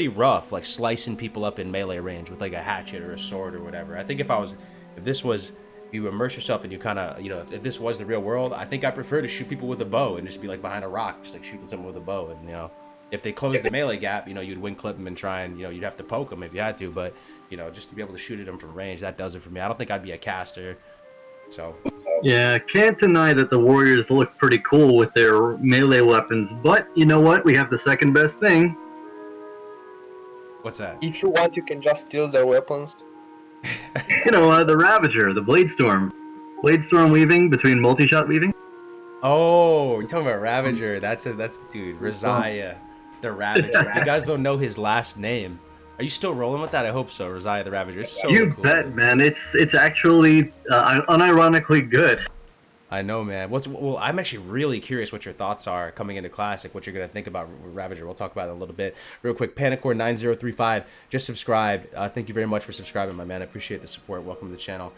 rough, like slicing people up in melee range with like a hatchet or a sword or whatever. I think if this was, you immerse yourself and you kind of, if this was the real world, I think I prefer to shoot people with a bow and just be like behind a rock, just like shooting someone with a bow. And, if they closed the melee gap, you'd wing clip them and try and, you'd have to poke them if you had to. But, just to be able to shoot at them from range, that does it for me. I don't think I'd be a caster. So. Yeah, can't deny that the warriors look pretty cool with their melee weapons. But you know what? We have the second best thing. What's that? If you want, you can just steal their weapons. The Ravager, the Bladestorm. Bladestorm weaving between multi-shot weaving. Oh, you're talking about Ravager. That's dude, Razia, the Ravager. If you guys don't know his last name, are you still rolling with that? I hope so. Razia the Ravager. It's so you cool. bet, man. It's actually unironically good. I know, man. Well, I'm actually really curious what your thoughts are coming into Classic, what you're going to think about Ravager. We'll talk about it in a little bit. Real quick, Panicore9035, just subscribed. Thank you very much for subscribing, my man. I appreciate the support. Welcome to the channel.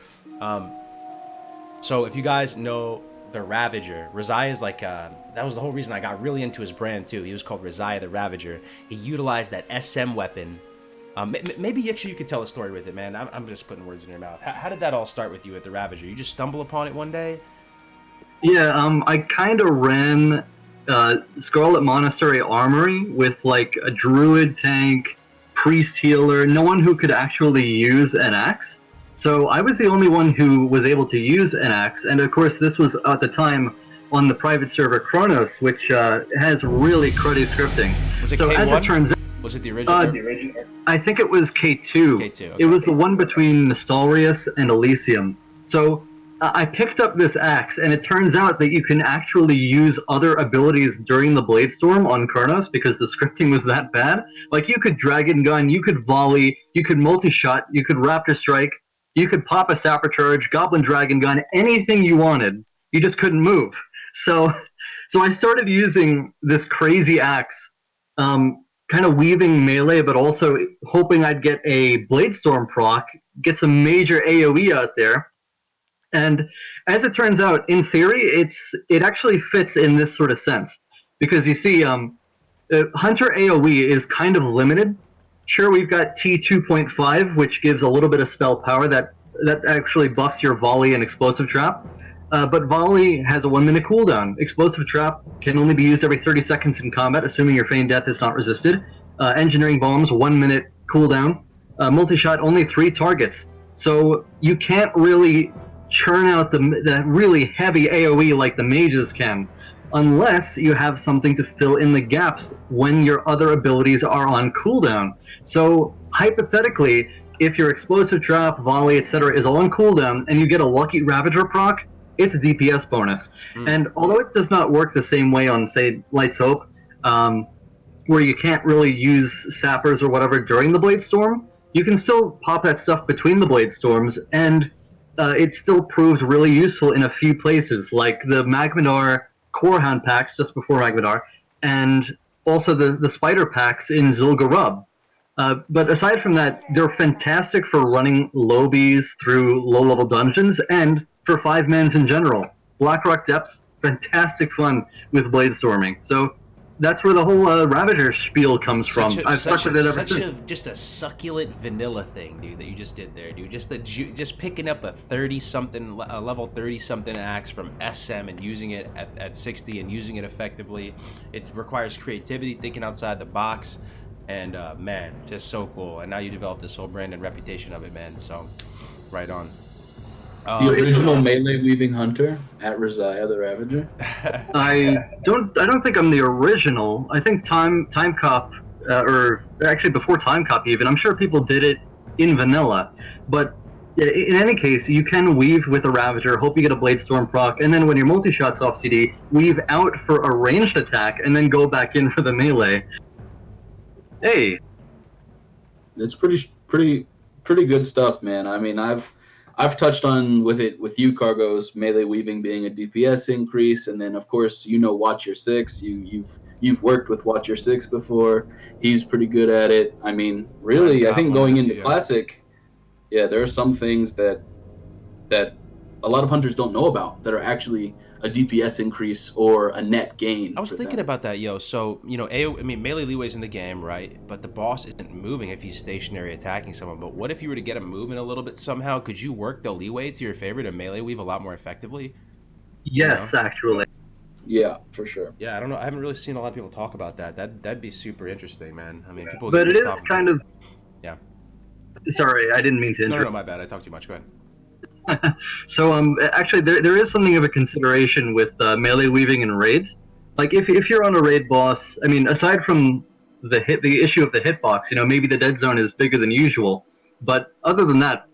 So if you guys know the Ravager, Razia is like, that was the whole reason I got really into his brand too. He was called Razia the Ravager. He utilized that SM weapon. Maybe actually you could tell a story with it, man. I'm just putting words in your mouth. How did that all start with you at the Ravager? You just stumble upon it one day? Yeah, I kind of ran Scarlet Monastery Armory with like a druid tank, priest healer, no one who could actually use an axe. So I was the only one who was able to use an axe, and of course this was at the time on the private server Chronos, which has really cruddy scripting. Was it so K1? As it turns out, was it the original? I think it was K2. K2. Okay. It was the one between Nostalrius and Elysium. So I picked up this axe, and it turns out that you can actually use other abilities during the Bladestorm on Chronos because the scripting was that bad. Like, you could Dragon Gun, you could Volley, you could Multi-Shot, you could Raptor Strike, you could pop a Sapper Charge, Goblin Dragon Gun, anything you wanted. You just couldn't move. So I started using this crazy axe kind of weaving melee, but also hoping I'd get a Bladestorm proc, get some major AoE out there. And as it turns out, in theory, it actually fits in this sort of sense. Because you see, Hunter AoE is kind of limited. Sure, we've got T2.5, which gives a little bit of spell power that actually buffs your volley and explosive trap. But volley has a 1-minute cooldown. Explosive trap can only be used every 30 seconds in combat, assuming your feigned death is not resisted. Engineering bombs, 1-minute cooldown. Multi-shot, only 3 targets. So you can't really churn out the really heavy AoE like the mages can, unless you have something to fill in the gaps when your other abilities are on cooldown. So hypothetically, if your explosive trap, volley, etc. is all on cooldown, and you get a lucky Ravager proc, it's a DPS bonus. And although it does not work the same way on, say, Light's Hope, where you can't really use sappers or whatever during the Bladestorm, you can still pop that stuff between the Bladestorms, and it still proved really useful in a few places, like the Magmadar Corehound packs just before Magmadar, and also the Spider packs in Zul'Gurub. But aside from that, they're fantastic for running lobbies through low-level dungeons, and for 5-mans in general. Blackrock Depths, fantastic fun with Bladestorming. So that's where the whole Ravager spiel comes from. I've stuck with it ever since. Just a succulent vanilla thing, dude, that you just did there, dude. Just picking up a 30-something, a level 30-something axe from SM and using it at 60 and using it effectively. It requires creativity, thinking outside the box, and man, just so cool. And now you developed this whole brand and reputation of it, man. So, right on. The original melee weaving hunter at Resiah the Ravager. I don't think I'm the original. I think Time Cop, or actually before Time Cop even, I'm sure people did it in vanilla. But in any case, you can weave with a Ravager, hope you get a Bladestorm proc, and then when your multi-shot's off CD, weave out for a ranged attack, and then go back in for the melee. Hey, It's pretty good stuff, man. I mean, I've touched on with you, Cargos, melee weaving being a DPS increase, and then of course Watch Your Six. You've worked with Watch Your Six before. He's pretty good at it. I mean, really, I think going into Classic, yeah, there are some things that a lot of hunters don't know about that are actually a DPS increase or a net gain. I was thinking about that, yo. So, melee leeway's in the game, right? But the boss isn't moving if he's stationary attacking someone. But what if you were to get him moving a little bit somehow? Could you work the leeway to your favor to melee weave a lot more effectively? yes, actually. Yeah, for sure. Yeah, I don't know. I haven't really seen a lot of people talk about that. That'd be super interesting, man. I mean, people. But it is kind of... Yeah. Sorry, I didn't mean to interrupt. No, my bad. I talked too much. Go ahead. So actually there is something of a consideration with melee weaving and raids. Like if you're on a raid boss, I mean, aside from the issue of the hitbox, maybe the dead zone is bigger than usual. But other than that,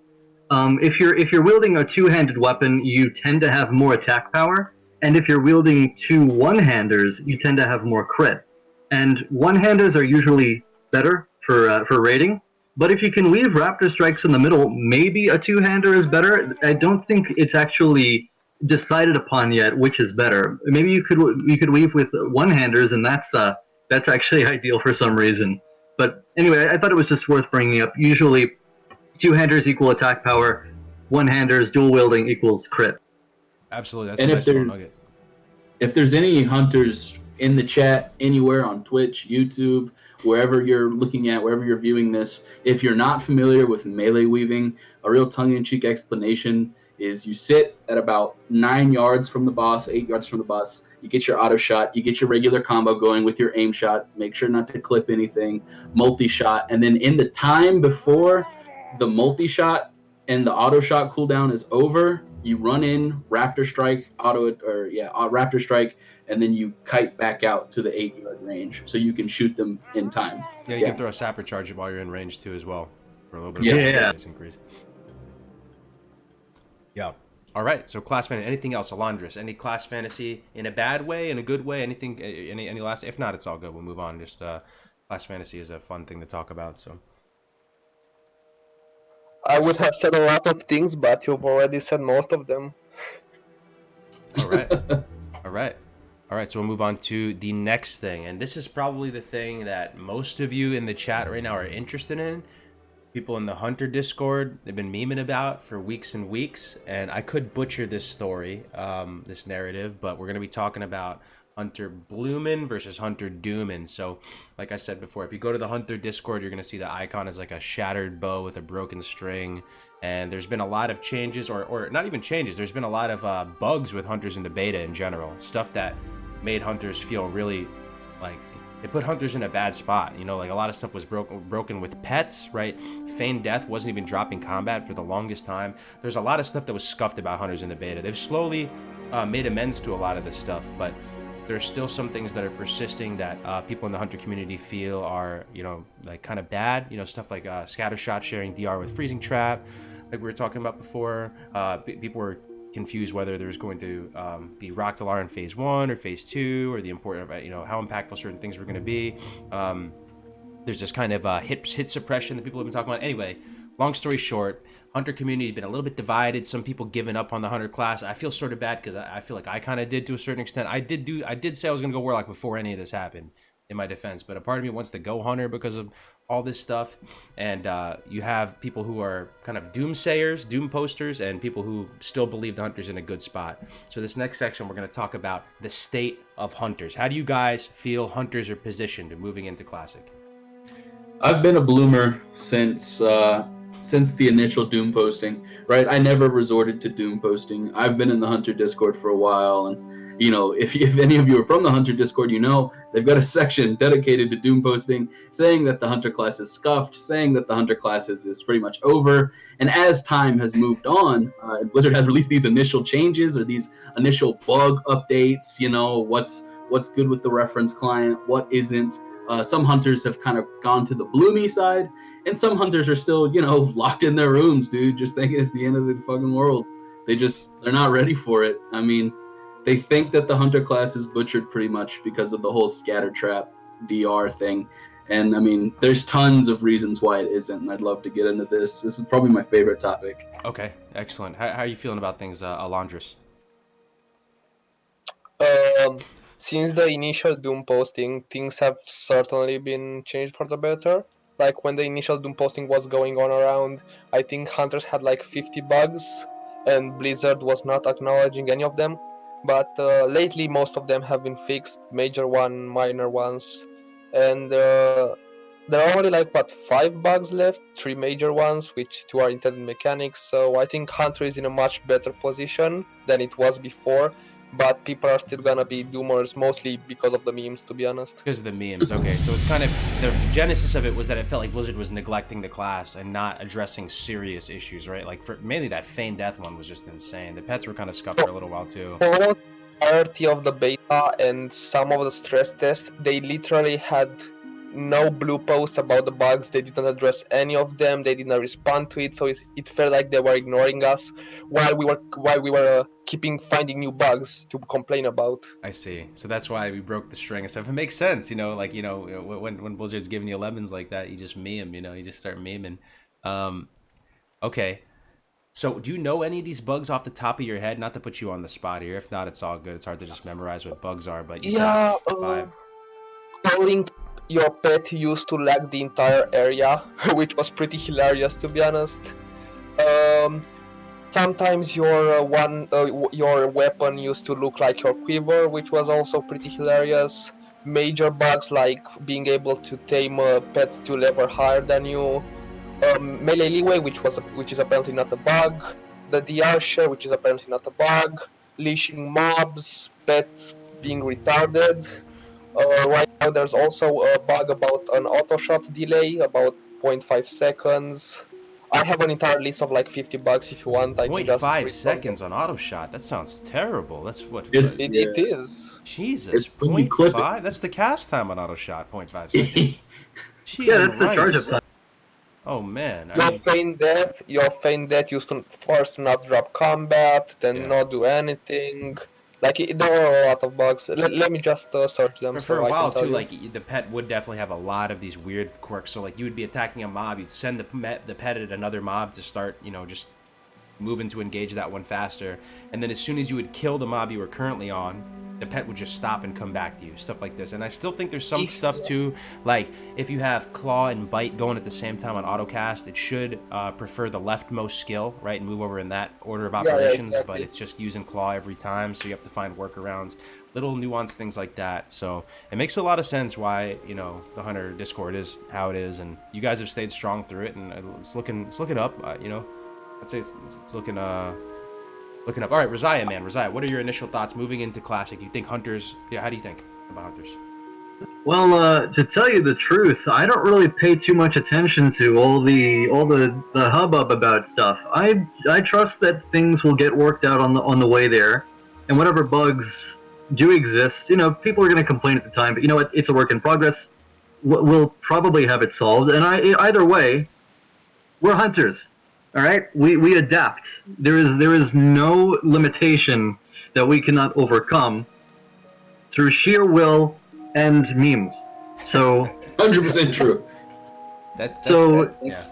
if you're wielding a two-handed weapon, you tend to have more attack power, and if you're wielding 2 one-handers, you tend to have more crit. And one-handers are usually better for raiding. But if you can weave Raptor Strikes in the middle, maybe a 2-hander is better. I don't think it's actually decided upon yet which is better. Maybe you could weave with one-handers, and that's actually ideal for some reason. But anyway, I thought it was just worth bringing up. Usually, 2-handers equal attack power, one-handers dual wielding equals crit. Absolutely, that's a nice little nugget. If there's any hunters in the chat anywhere on Twitch, YouTube, wherever you're looking at, wherever you're viewing this, if you're not familiar with melee weaving, a real tongue-in-cheek explanation is you sit at about 9 yards from the boss, 8 yards from the boss, you get your auto shot, you get your regular combo going with your aim shot, make sure not to clip anything, multi-shot, and then in the time before the multi-shot and the auto shot cooldown is over, you run in, Raptor Strike, Raptor Strike, and then you kite back out to the 8-yard range, so you can shoot them in time. Yeah, you can throw a sapper charge while you're in range too, as well, for a little bit of increase. Yeah. All right. So class fantasy. Anything else, Alondris? Any class fantasy in a bad way, in a good way? Anything? Any last? If not, it's all good. We'll move on. Just class fantasy is a fun thing to talk about. So. I would have said a lot of things, but you've already said most of them. All right. All right. All right, so we'll move on to the next thing. And this is probably the thing that most of you in the chat right now are interested in. People in the Hunter Discord, they've been memeing about for weeks and weeks. And I could butcher this story, this narrative, but we're going to be talking about Hunter Bloomin versus Hunter Doomin. So, like I said before, if you go to the Hunter Discord, you're going to see the icon is like a shattered bow with a broken string. And there's been a lot of changes, or not even changes. There's been a lot of bugs with Hunters in the beta in general. Stuff that made Hunters feel really like it put Hunters in a bad spot. You know, like a lot of stuff was broken with pets, right? Feigned death wasn't even dropping combat for the longest time. There's a lot of stuff that was scuffed about Hunters in the beta. They've slowly made amends to a lot of this stuff, but there's still some things that are persisting that people in the Hunter community feel are, you know, like kind of bad. You know, stuff like scattershot sharing DR with freezing trap, like we were talking about before. People were confused whether there's going to be Rocktalar in phase 1 or phase 2, or the important, you know, how impactful certain things were going to be. There's this kind of hit suppression that people have been talking about. Anyway, long story short, Hunter community has been a little bit divided. Some people giving up on the Hunter class. I feel sort of bad because I feel like I kind of did to a certain extent. I did say I was going to go Warlock before any of this happened, in my defense, but a part of me wants to go Hunter because of all this stuff. And you have people who are kind of doomsayers, doom posters, and people who still believe the Hunter's in a good spot. So this next section, we're going to talk about the state of Hunters. How do you guys feel Hunters are positioned moving into Classic? I've been a bloomer since the initial Doom posting, right? I never resorted to Doom posting. I've been in the Hunter Discord for a while, and you know, if any of you are from the Hunter Discord, you know they've got a section dedicated to Doom posting, saying that the Hunter class is scuffed, saying that the Hunter class is pretty much over. And as time has moved on, Blizzard has released these initial changes or these initial bug updates. You know, what's good with the reference client, what isn't. Some Hunters have kind of gone to the bloomy side, and some Hunters are still, you know, locked in their rooms, dude, just thinking it's the end of the fucking world. They're not ready for it. I mean, they think that the Hunter class is butchered pretty much because of the whole scatter trap DR thing. And I mean, there's tons of reasons why it isn't, and I'd love to get into this. This is probably my favorite topic. Okay, excellent. How are you feeling about things, Alondris? Since the initial Doom posting, things have certainly been changed for the better. Like when the initial Doom posting was going on around, I think Hunters had like 50 bugs, and Blizzard was not acknowledging any of them. But lately, most of them have been fixed, major one, minor ones, and there are only like 5 bugs left, 3 major ones, which 2 are intended mechanics. So I think Hunter is in a much better position than it was before. But people are still gonna be doomers, mostly because of the memes, to be honest. Because of the memes, okay. So it's kind of, the genesis of it was that it felt like Blizzard was neglecting the class and not addressing serious issues, right? Like, for mainly that Feigned Death one was just insane. The pets were kind of scuffed for a little while, too. For the entirety of the beta and some of the stress tests, they literally had no blue posts about the bugs. They didn't address any of them. They didn't respond to it, so it felt like they were ignoring us while we were keeping finding new bugs to complain about. I see. So that's why we broke the string and stuff. It makes sense, you know, like, you know, when Blizzard's giving you lemons like that, you just meme, you know, you just start memeing. Okay. So do you know any of these bugs off the top of your head? Not to put you on the spot here. If not, it's all good. It's hard to just memorize what bugs are, but you said 5. Calling your pet used to lag the entire area, which was pretty hilarious, to be honest. Sometimes your weapon used to look like your quiver, which was also pretty hilarious. Major bugs like being able to tame pets to level higher than you. Melee leeway, which is apparently not a bug. The DR share, which is apparently not a bug. Leashing mobs, pets being retarded. Right now there's also a bug about an auto shot delay, about 0.5 seconds. I have an entire list of like 50 bugs if you want. I can just 0.5 seconds on auto shot. That sounds terrible. That's what it is. Jesus, 0.5? That's the cast time on auto shot, 0.5 seconds. Yeah, that's the charge up time. Oh man. Your feign death used to first not drop combat, then not do anything. Like, there are a lot of bugs. Let me just search them. For a while, too, like, the pet would definitely have a lot of these weird quirks. So, like, you would be attacking a mob, you'd send the pet at another mob to start, you know, just moving to engage that one faster. And then as soon as you would kill the mob you were currently on, the pet would just stop and come back to you, stuff like this. And I still think there's some stuff too, like if you have claw and bite going at the same time on autocast, it should prefer the leftmost skill, right, and move over in that order of operations. Exactly. But it's just using claw every time, so you have to find workarounds, little nuanced things like that. So it makes a lot of sense why, you know, the Hunter Discord is how it is, and you guys have stayed strong through it, and it's looking up. You know, I'd say it's looking up. All right, Rosiah, man. Rosiah, what are your initial thoughts moving into Classic? You think Hunters... Yeah, how do you think about Hunters? Well, to tell you the truth, I don't really pay too much attention to all the hubbub about stuff. I trust that things will get worked out on the way there, and whatever bugs do exist, you know, people are going to complain at the time, but you know what? It's a work in progress. We'll probably have it solved, and either way, we're Hunters. All right, we adapt. There is no limitation that we cannot overcome through sheer will and memes. So 100% true. That's so yeah.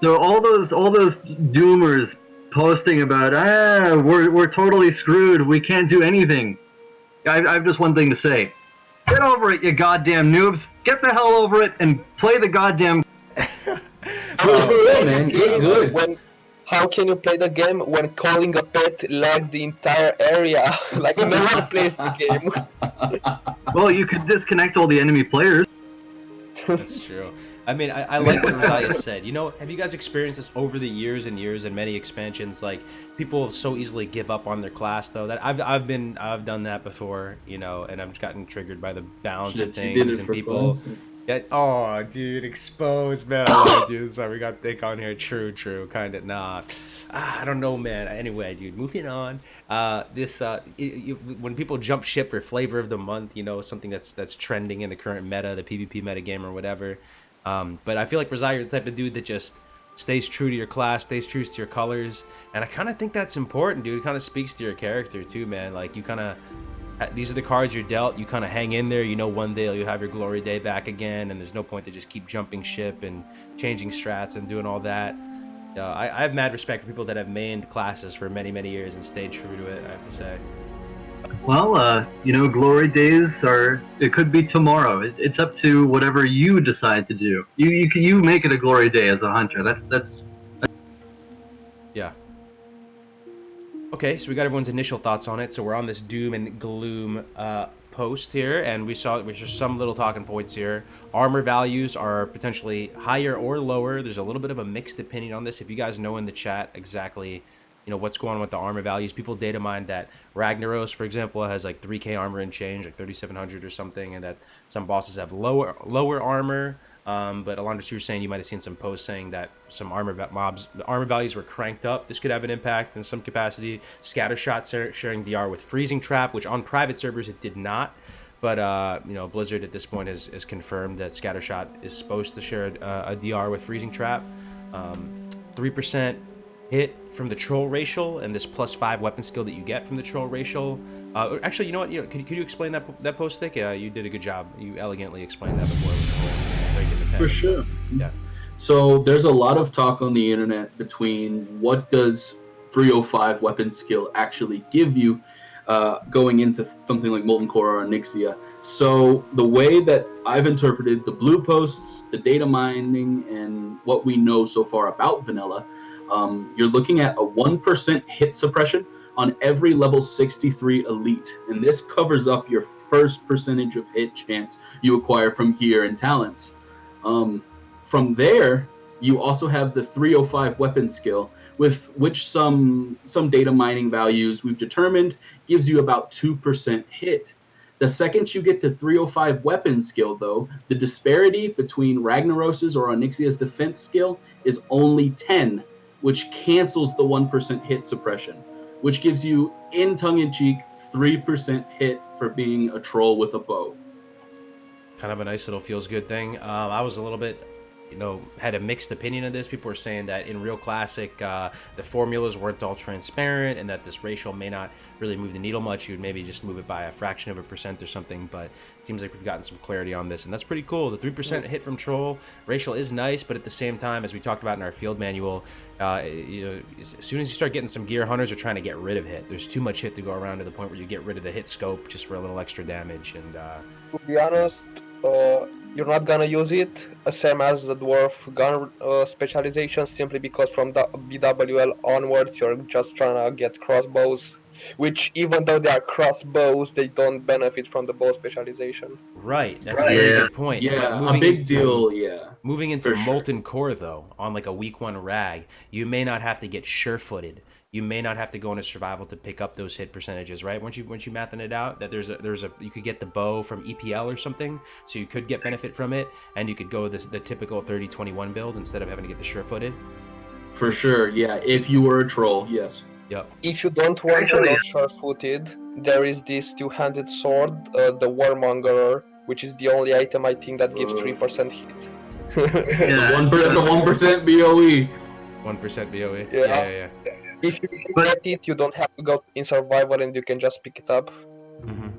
So all those doomers posting about we're totally screwed. We can't do anything. I have just one thing to say: get over it, you goddamn noobs. Get the hell over it and play the goddamn. Man, get good. How can you play the game when calling a pet lags the entire area? Like, no one plays the game. Well, you could disconnect all the enemy players. That's true. I mean, I like what Rosiah said. You know, have you guys experienced this over the years and years and many expansions? Like, people so easily give up on their class, though. That I've done that before, you know, and I've gotten triggered by the balance of things and people. Yeah, oh, dude, exposed, man. I love you. Sorry, we got thick on here. True, kind of. Nah, I don't know, man. Anyway, dude, moving on. When people jump ship for flavor of the month, you know, something that's trending in the current meta, the PvP metagame or whatever. But I feel like Rosiah, you're the type of dude that just stays true to your class, stays true to your colors, and I kind of think that's important, dude. It kind of speaks to your character too, man. Like, you kind of. These are the cards you're dealt. You kind of hang in there. You know, one day you'll have your glory day back again, and there's no point to just keep jumping ship and changing strats and doing all that. I have mad respect for people that have mained classes for many, many years and stayed true to it, I have to say. Well, you know, glory days it could be tomorrow. It's up to whatever you decide to do. You make it a glory day as a hunter. That's. Yeah. Okay, so we got everyone's initial thoughts on it. So we're on this doom and gloom post here, and we saw some little talking points here. Armor values are potentially higher or lower. There's a little bit of a mixed opinion on this. If you guys know in the chat exactly, you know, what's going on with the armor values, people data mine that Ragnaros, for example, has like 3k armor and change, like 3,700 or something, and that some bosses have lower armor. But Alondra, you were saying you might have seen some posts saying that some armor values were cranked up. This could have an impact in some capacity. Scattershot sharing DR with freezing trap, which on private servers it did not. But you know, Blizzard at this point has confirmed that Scattershot is supposed to share a DR with freezing trap. 3% hit from the troll racial, and this +5 weapon skill that you get from the troll racial. Actually, you know what? Could you explain that post, Thick? You did a good job. You elegantly explained that before. For sure. Yeah. So there's a lot of talk on the internet between what does 305 weapon skill actually give you going into something like Molten Core or Onyxia. So the way that I've interpreted the blue posts, the data mining, and what we know so far about vanilla, you're looking at a 1% hit suppression on every level 63 elite. And this covers up your first percentage of hit chance you acquire from gear and talents. From there, you also have the 305 weapon skill, with which some data mining values we've determined gives you about 2% hit. The second you get to 305 weapon skill, though, the disparity between Ragnaros's or Onyxia's defense skill is only 10, which cancels the 1% hit suppression, which gives you, in tongue-in-cheek, 3% hit for being a troll with a bow. Kind of a nice little feels good thing. I was a little bit had a mixed opinion of this. People were saying that in Real Classic, the formulas weren't all transparent, and that this racial may not really move the needle much. You would maybe just move it by a fraction of a percent or something. But it seems like we've gotten some clarity on this, and that's pretty cool. The 3% hit from troll racial is nice, but at the same time, as we talked about in our field manual, as soon as you start getting some gear, hunters are trying to get rid of hit. There's too much hit to go around to the point where you get rid of the hit scope just for a little extra damage. And to be honest, you're not gonna use it, same as the dwarf gun specialization, simply because from the BWL onwards you're just trying to get crossbows, which even though they are crossbows, they don't benefit from the bow specialization. Right, that's a very good point. Yeah, But a big deal, yeah. Moving into For Molten Core, though, on like a week 1 rag, you may not have to get sure-footed. You may not have to go into survival to pick up those hit percentages, right? Once you mathing it out, that there's a you could get the bow from EPL or something, so you could get benefit from it, and you could go the typical 30-21 build instead of having to get the sure-footed. For sure, yeah. If you were a troll, yes. Yep. If you don't want to go sure-footed, there is this two-handed sword, the Warmonger, which is the only item I think that gives 3% hit. That's a 1% BOE. 1% BOE. Yeah. Yeah. If you get it, you don't have to go in survival and you can just pick it up. Mm-hmm.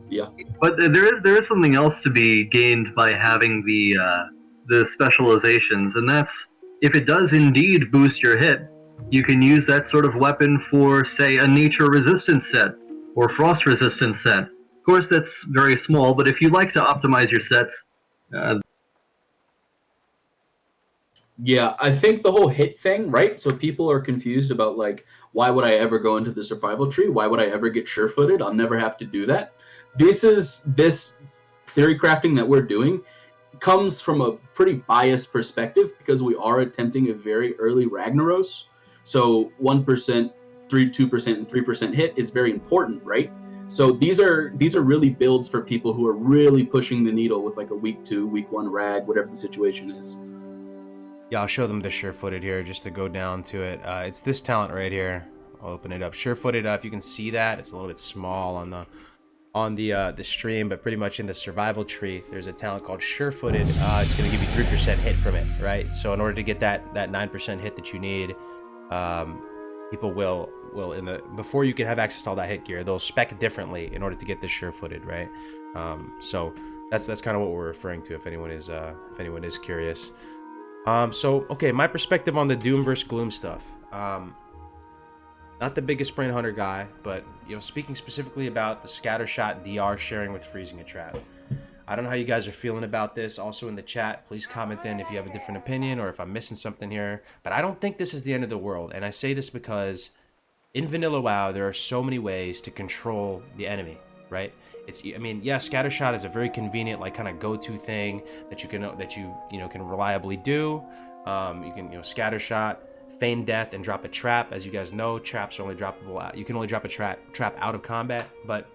Yeah. But there is something else to be gained by having the specializations, and that's if it does indeed boost your hit, you can use that sort of weapon for, say, a nature resistance set or frost resistance set. Of course, that's very small, but if you like to optimize your sets, Yeah, I think the whole hit thing, right? So people are confused about, like, why would I ever go into the survival tree? Why would I ever get sure-footed? I'll never have to do that. This theory crafting that we're doing comes from a pretty biased perspective because we are attempting a very early Ragnaros. So 1%, 2%, and 3% hit is very important, right? So these are really builds for people who are really pushing the needle with like a week 2, week 1 rag, whatever the situation is. Yeah, I'll show them the sure-footed here just to go down to it. It's this talent right here. I'll open it up. Sure-footed. If you can see that, it's a little bit small on the stream, but pretty much in the survival tree, there's a talent called sure-footed. It's going to give you 3% hit from it, right? So in order to get that 9% hit that you need, people will before you can have access to all that hit gear, they'll spec differently in order to get this sure-footed, right? So that's kind of what we're referring to if anyone is curious. So okay, my perspective on the Doom vs Gloom stuff. Not the biggest brain hunter guy, but speaking specifically about the scattershot DR sharing with freezing a trap. I don't know how you guys are feeling about this. Also in the chat, please comment in if you have a different opinion or if I'm missing something here. But I don't think this is the end of the world, and I say this because in vanilla WoW there are so many ways to control the enemy, right? Scattershot is a very convenient, like, kind of go-to thing that you can reliably do. You can scattershot, feign death, and drop a trap. As you guys know, traps are only droppable out. You can only drop a trap out of combat, but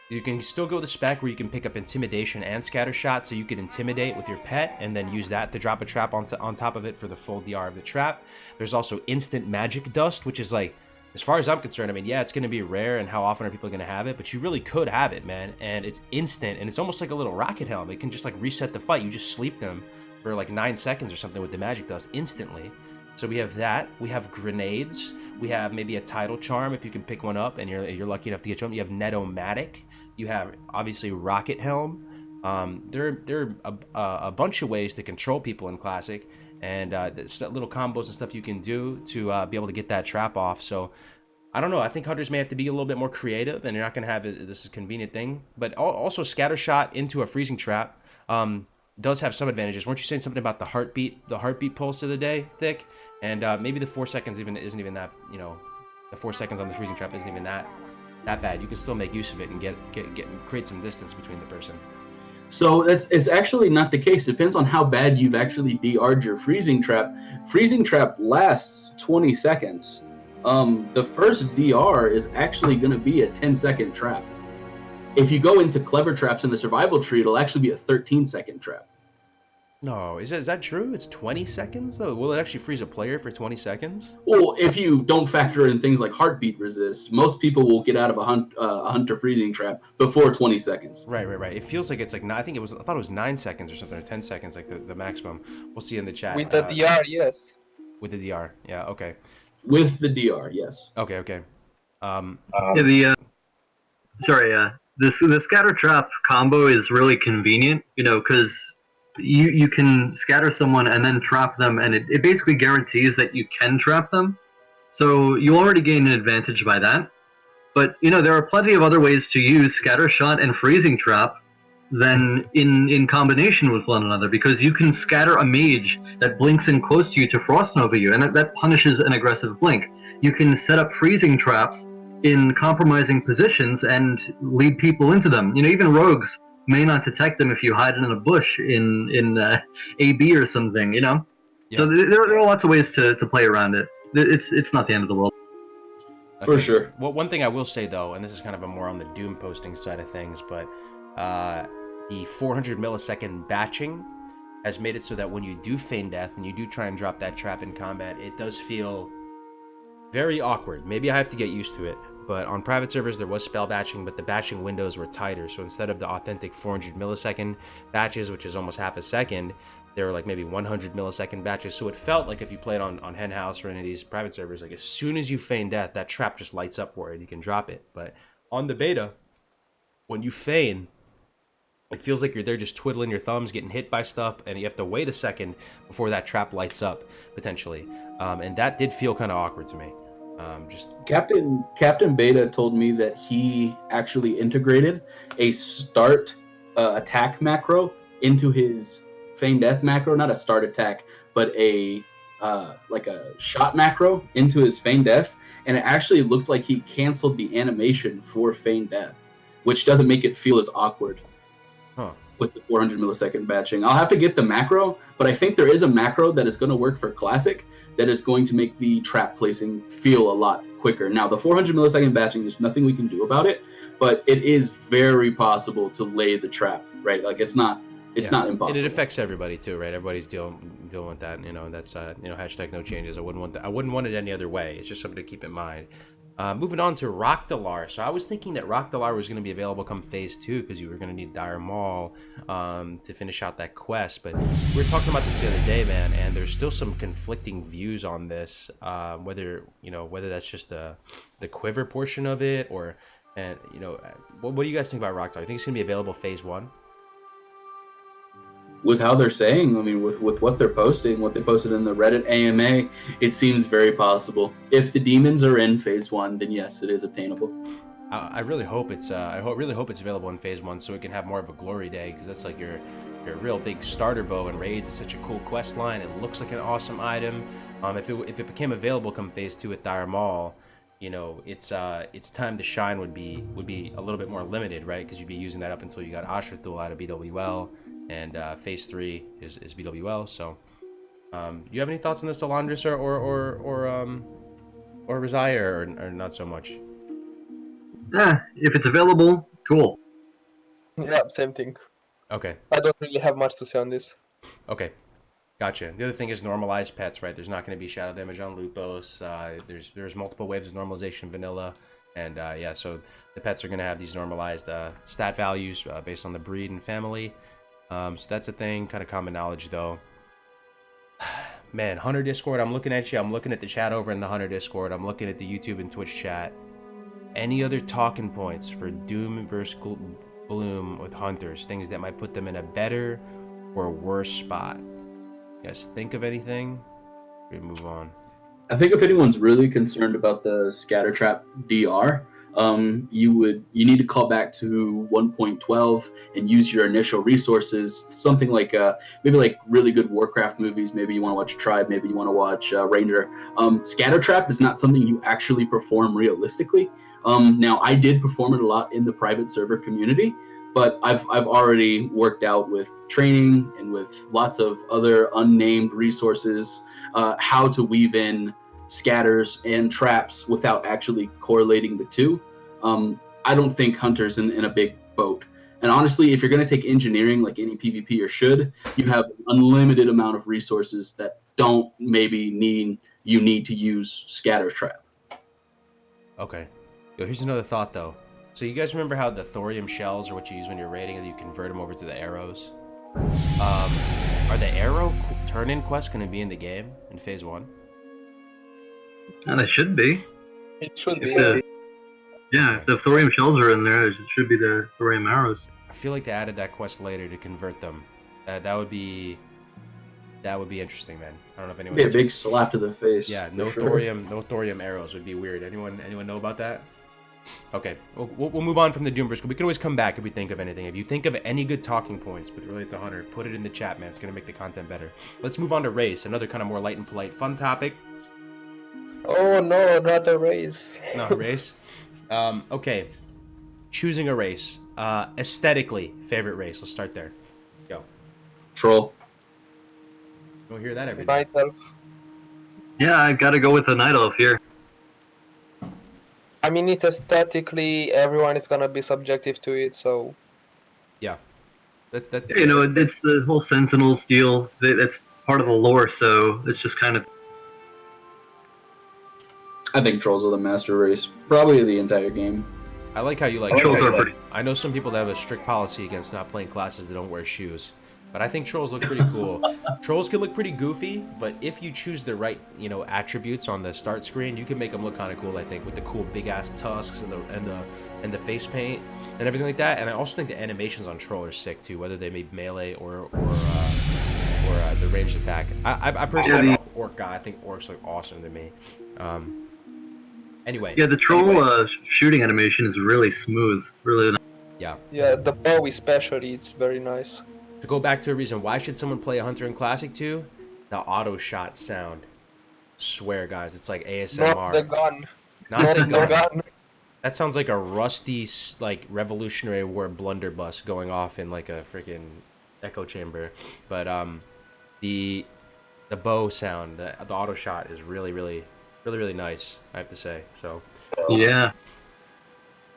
you can still go the spec where you can pick up intimidation and scattershot, so you can intimidate with your pet and then use that to drop a trap on top of it for the full DR of the trap. There's also instant magic dust, which is like, as far as I'm concerned, it's going to be rare, and how often are people going to have it? But you really could have it, man. And it's instant, and it's almost like a little rocket helm. It can just like reset the fight. You just sleep them for like 9 seconds or something with the magic dust instantly. So we have that. We have grenades. We have maybe a tidal charm if you can pick one up and you're lucky enough to get one. You have Netomatic. You have obviously rocket helm. There are a bunch of ways to control people in Classic. And little combos and stuff you can do to be able to get that trap off. So I don't know. I think hunters may have to be a little bit more creative, and you're not going to have this convenient thing. But also scattershot into a freezing trap does have some advantages. Weren't you saying something about the heartbeat pulse of the day, Thick? And maybe the 4 seconds isn't even that. The 4 seconds on the freezing trap isn't even that bad. You can still make use of it and create some distance between the person. So it's actually not the case. Depends on how bad you've actually DR'd your freezing trap. Freezing trap lasts 20 seconds. The first DR is actually going to be a 10-second trap. If you go into clever traps in the survival tree, it'll actually be a 13-second trap. No, is that true? It's 20 seconds though. Will it actually freeze a player for 20 seconds? Well, if you don't factor in things like heartbeat resist, most people will get out of a hunter freezing trap before 20 seconds. Right. It feels like it's like I thought it was 9 seconds or something, or 10 seconds, like the maximum. We'll see in the chat. With the DR, yes. With the DR, yeah, okay. With the DR, yes. Okay. The scatter trap combo is really convenient, because you can scatter someone and then trap them, and it basically guarantees that you can trap them. So you already gain an advantage by that. But there are plenty of other ways to use scatter shot and freezing trap than in combination with one another, because you can scatter a mage that blinks in close to you to frost nova you, and that punishes an aggressive blink. You can set up freezing traps in compromising positions and lead people into them. Even rogues may not detect them if you hide in a bush in AB or something. Yeah. So there are lots of ways to play around it. It's not the end of the world. Okay. For sure. Well, one thing I will say though, and this is kind of a more on the Doom posting side of things, but the 400 millisecond batching has made it so that when you do feign death and you do try and drop that trap in combat, it does feel very awkward. Maybe I have to get used to it, but on private servers there was spell batching, but the batching windows were tighter. So instead of the authentic 400 millisecond batches, which is almost half a second, there were like maybe 100 millisecond batches. So it felt like if you played on Henhouse or any of these private servers, like as soon as you feign death, that trap just lights up for it. You can drop it. But on the beta, when you feign, it feels like you're there just twiddling your thumbs, getting hit by stuff, and you have to wait a second before that trap lights up, potentially. And that did feel kind of awkward to me. Captain Beta told me that he actually integrated a start attack macro into his feign death macro, not a start attack, but a shot macro into his feign death, and it actually looked like he canceled the animation for feign death, which doesn't make it feel as awkward. With the 400 millisecond batching. I'll have to get the macro, but I think there is a macro that is going to work for Classic that is going to make the trap placing feel a lot quicker. Now, the 400 millisecond batching, there's nothing we can do about it, but it is very possible to lay the trap, right? Like, it's not impossible. And it affects everybody too, right? Everybody's dealing with that. That's hashtag no changes. I wouldn't want it any other way. It's just something to keep in mind. Moving on to Rockdalar. So I was thinking that Rockdalar was going to be available come phase 2 because you were going to need Dire Maul to finish out that quest. But we were talking about this the other day, man, and there's still some conflicting views on this. Whether that's just the quiver portion of it, or what do you guys think about Rockdalar? I think it's going to be available phase 1. With how they're saying, I mean, with what they're posting, what they posted in the Reddit AMA, it seems very possible. If the demons are in phase 1, then yes, it is obtainable. I really hope it's really hope it's available in phase 1 so it can have more of a glory day, because that's like your real big starter bow in raids. It's such a cool quest line. It looks like an awesome item. If it became available come phase 2 at Dire Maul, its time to shine would be a little bit more limited, right? Because you'd be using that up until you got Ashrathul out of BWL. And phase 3 is BWL. So, you have any thoughts on this, Delandris or Rizaya, or not so much? If it's available, cool. Yeah, same thing. Okay. I don't really have much to say on this. Okay, gotcha. The other thing is normalized pets, right? There's not going to be shadow damage on Lupos. There's multiple waves of normalization vanilla, and so the pets are going to have these normalized stat values based on the breed and family. So that's a thing, kind of common knowledge though. Man, Hunter Discord, I'm looking at you. I'm looking at the chat over in the Hunter Discord. I'm looking at the YouTube and Twitch chat. Any other talking points for Doom vs. Bloom with Hunters? Things that might put them in a better or worse spot? You guys think of anything? We move on. I think if anyone's really concerned about the scatter trap DR, you need to call back to 1.12 and use your initial resources. Something like maybe like really good Warcraft movies. Maybe you want to watch Tribe. Maybe you want to watch Ranger. Scatter trap is not something you actually perform realistically. Now I did perform it a lot in the private server community, but I've already worked out with training and with lots of other unnamed resources how to weave in scatters and traps without actually correlating the two. I don't think Hunter's in a big boat. And honestly, if you're going to take engineering like any PvP or should, you have an unlimited amount of resources that don't maybe need to use scatter trap. Okay. Yo, here's another thought though. So you guys remember how the thorium shells are what you use when you're raiding, and you convert them over to the arrows? Are the arrow turn-in quests going to be in the game in Phase 1? And it should be. It should be. Yeah, if the thorium shells are in there, it should be the thorium arrows. I feel like they added that quest later to convert them. That would be interesting, man. I don't know if anyone. It'd be a big slap to the face. Yeah, no thorium arrows would be weird. Anyone know about that? Okay, we'll move on from the Doombers. We can always come back if we think of anything. If you think of any good talking points with Relate to Hunter, put it in the chat, man. It's gonna make the content better. Let's move on to race, another kind of more light and polite, fun topic. Oh no, not a race. Not a race. Okay, choosing a race. Aesthetically, favorite race. Let's start there. Go. Troll. Don't hear that every day. Night Elf. Yeah, I gotta go with the Night Elf here. I mean, it's aesthetically, everyone is gonna be subjective to it, so... Yeah. That's You know, it's the whole Sentinels deal. That's part of the lore, so it's just kind of... I think trolls are the master race. Probably the entire game. I like how you like Trolls are pretty... I know some people that have a strict policy against not playing classes that don't wear shoes, but I think trolls look pretty cool. Trolls can look pretty goofy, but if you choose the right, attributes on the start screen, you can make them look kind of cool. I think with the cool big ass tusks and the face paint and everything like that. And I also think the animations on troll are sick too, whether they made melee or the ranged attack. I personally am an orc guy. I think orcs look awesome to me. Anyway. Yeah, the troll shooting animation is really smooth. Really nice. Yeah. Yeah, the bow especially, it's very nice. To go back to a reason, why should someone play a Hunter in Classic 2? The auto shot sound. Swear, guys, it's like ASMR. Not the gun. Not the gun. That sounds like a rusty, like, Revolutionary War blunderbuss going off in like a freaking echo chamber. But the bow sound, the auto shot is really nice, I have to say. So Yeah.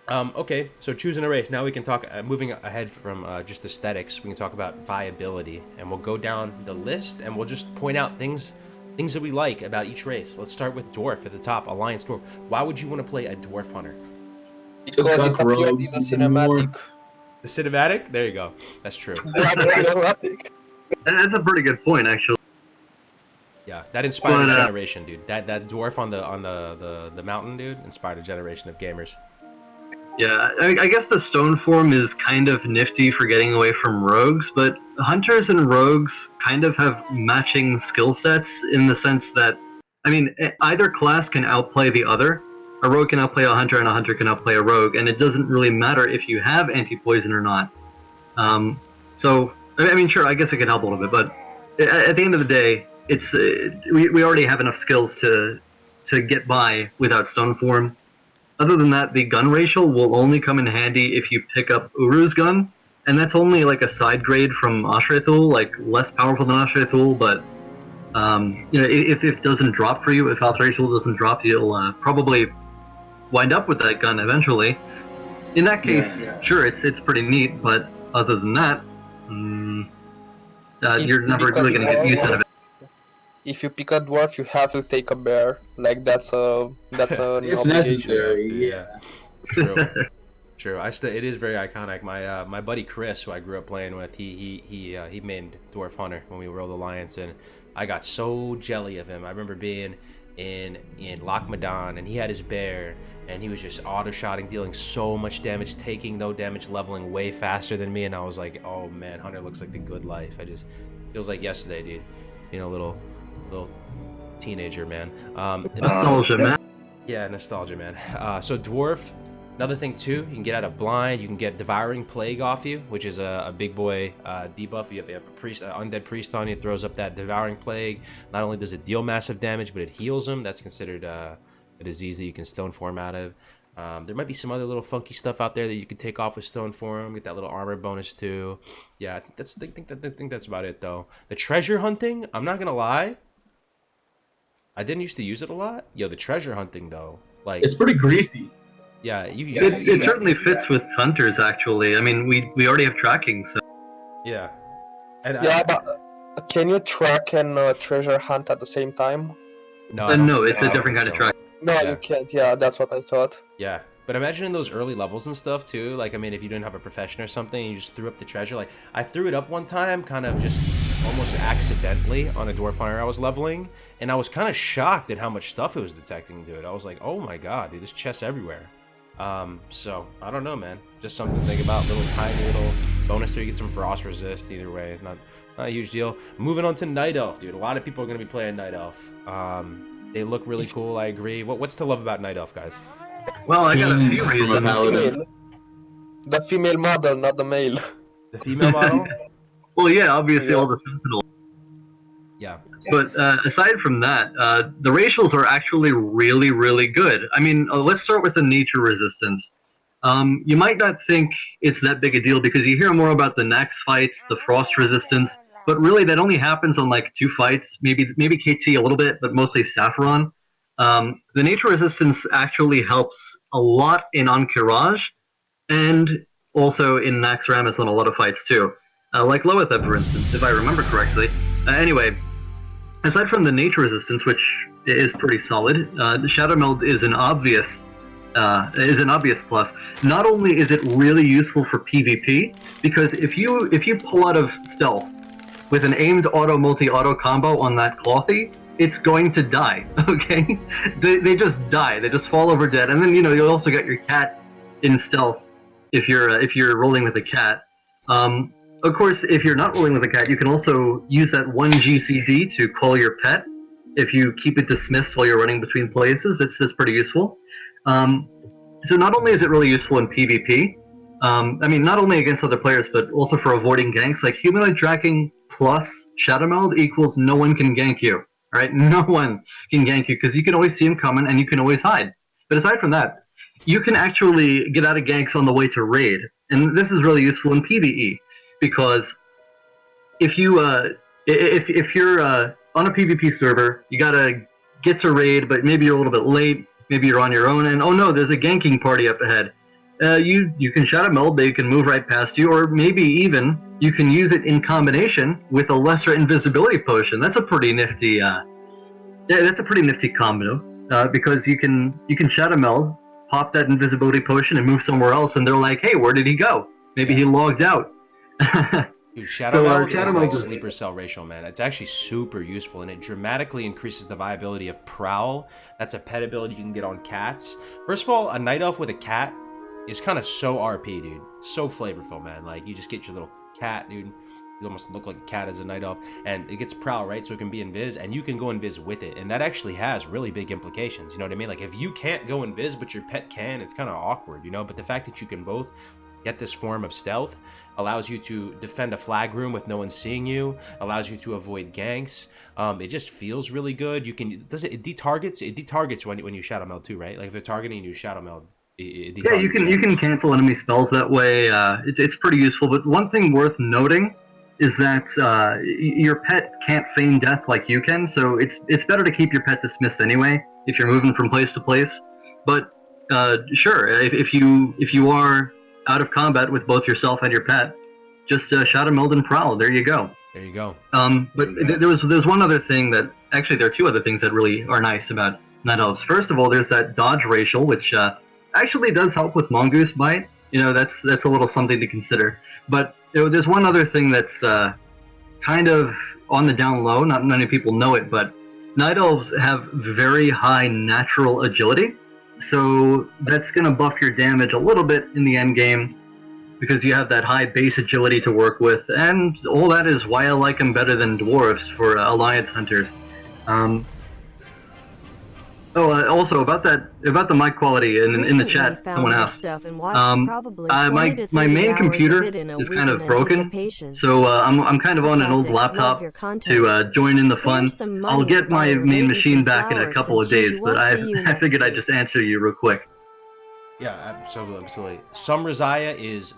okay, so choosing a race. Now we can talk, moving ahead from just aesthetics, we can talk about viability, and we'll go down the list, and we'll just point out things that we like about each race. Let's start with Dwarf at the top, Alliance Dwarf. Why would you want to play a Dwarf Hunter? Because it appeared in the cinematic. The cinematic? There you go. That's true. Yeah, the cinematic. That's a pretty good point, actually. Yeah, that inspired a generation, dude. That dwarf on the mountain, dude, inspired a generation of gamers. Yeah, I guess the stone form is kind of nifty for getting away from rogues, but hunters and rogues kind of have matching skill sets in the sense that, I mean, either class can outplay the other. A rogue can outplay a hunter, and a hunter can outplay a rogue, and it doesn't really matter if you have anti-poison or not. So, I mean, sure, I guess it can help a little bit, but at the end of the day, it's we already have enough skills to get by without stone form. Other than that, the gun ratio will only come in handy if you pick up Uru's gun, and that's only like a side grade from Ashrethul, like less powerful than Ashrethul, but if it doesn't drop for you, if Ashrethul doesn't drop, you'll probably wind up with that gun eventually. In that case, sure, it's pretty neat, but other than that, you're never really going to get use out of it. If you pick a dwarf, you have to take a bear. Like that's an it's obligation. necessary. Yeah. True. It is very iconic. My buddy Chris, who I grew up playing with, he made Dwarf Hunter when we rolled Alliance, and I got so jelly of him. I remember being in Loch Madan, and he had his bear, and he was just auto-shotting, dealing so much damage, taking no damage, leveling way faster than me, and I was like, oh man, Hunter looks like the good life. Feels like yesterday, dude. Little teenager, man. Nostalgia, man. Yeah, nostalgia, man. So Dwarf, another thing too, you can get out of blind, you can get Devouring Plague off you, which is a big boy debuff. You have a priest, undead priest on you, it throws up that Devouring Plague. Not only does it deal massive damage, but it heals them. That's considered a disease that you can stone form out of. There might be some other little funky stuff out there that you could take off with stone form. Get that little armor bonus too. Yeah, I think that's about it though. The treasure hunting, I'm not gonna lie, I didn't used to use it a lot. Yo, the treasure hunting though, like it's pretty greasy. Yeah, It certainly fits with hunters, actually. I mean, we already have tracking, so... Yeah. And Yeah, but can you track and treasure hunt at the same time? no, I don't no, think- it's I a don't different think kind of so. track. No, Yeah. you can't. Yeah, that's what I thought. Yeah, but imagine in those early levels and stuff too. Like, I mean, if you didn't have a profession or something, and you just threw up the treasure. Like, I threw it up one time, kind of just almost accidentally on a dwarf hunter I was leveling, and I was kind of shocked at how much stuff it was detecting, dude. I was like, oh my god, dude, there's chests everywhere. So I don't know, man. Just something to think about. Little tiny little bonus there. You get some frost resist. Either way, not a huge deal. Moving on to Night Elf, dude. A lot of people are gonna be playing Night Elf. They look really cool. I agree. What's to love about Night Elf, guys? Well, I got a Kings few from a reasons. paladin. Female. The female model, not the male. The female model? Well, yeah, obviously all the sentinels. Yeah. But aside from that, the racials are actually really, really good. I mean, let's start with the nature resistance. You might not think it's that big a deal because you hear more about the Nax fights, the frost resistance, but really that only happens on like 2 fights, maybe KT a little bit, but mostly Saffron. The nature resistance actually helps a lot in Ankiraj, and also in Nax Ramus on a lot of fights too. Like Loetheb, for instance, if I remember correctly. Anyway, aside from the nature resistance, which is pretty solid, the Shadow Meld is an obvious plus. Not only is it really useful for PvP, because if you pull out of stealth with an aimed multi-auto combo on that Clothy, it's going to die. Okay, they just die. They just fall over dead. And then you'll also get your cat in stealth if you're rolling with a cat. Of course, if you're not rolling with a cat, you can also use that 1 GCD to call your pet. If you keep it dismissed while you're running between places, that's pretty useful. So not only is it really useful in PvP, I mean, not only against other players, but also for avoiding ganks. Like, humanoid tracking plus Shadow Meld equals no one can gank you. All right, no one can gank you because you can always see him coming and you can always hide. But aside from that, you can actually get out of ganks on the way to raid, and this is really useful in PvE because if you're on a PvP server, you gotta get to raid, but maybe you're a little bit late. Maybe you're on your own, and oh no, there's a ganking party up ahead. You can Shadow Meld, they can move right past you, or maybe even you can use it in combination with a lesser invisibility potion. That's a pretty nifty. That's a pretty nifty combo because you can Shadow Meld, pop that invisibility potion, and move somewhere else, and they're like, hey, where did he go? Maybe he logged out. Dude, Shadow Meld is like is- sleeper cell ratio, man. It's actually super useful, and it dramatically increases the viability of Prowl. That's a pet ability you can get on cats. First of all, a Night Elf with a cat is kind of so RP, dude. So flavorful, man. Like, you just get your little cat, dude. You almost look like a cat as a Night Elf, and it gets Prowl, right? So it can be invis, and you can go invis with it, and that actually has really big implications. You know what I mean? Like, if you can't go invis, but your pet can, it's kind of awkward, you know? But the fact that you can both get this form of stealth allows you to defend a flag room with no one seeing you, allows you to avoid ganks. It just feels really good. You can it detargets when you Shadow Meld too, right? Like if they're targeting you, Shadow Meld. Yeah, you can cancel enemy spells that way. It's pretty useful. But one thing worth noting is that your pet can't feign death like you can, so it's better to keep your pet dismissed anyway if you're moving from place to place. But sure, if you are out of combat with both yourself and your pet, just Shadow Meld and Prowl. There you go. There you go. But there's one other thing that actually there are 2 other things that really are nice about Night Elves. First of all, there's that dodge racial, which actually does help with Mongoose Bite. That's a little something to consider. But there's one other thing that's kind of on the down low. Not many people know it, but Night Elves have very high natural agility. So that's going to buff your damage a little bit in the end game because you have that high base agility to work with, and all that is why I like them better than dwarves for Alliance hunters. Also about the mic quality in the chat, someone asked. My main computer is kind of broken, so I'm kind of on an old laptop to join in the fun. I'll get my main machine back in a couple of days, but I figured I'd just answer you real quick. Yeah, absolutely. Some Resiah is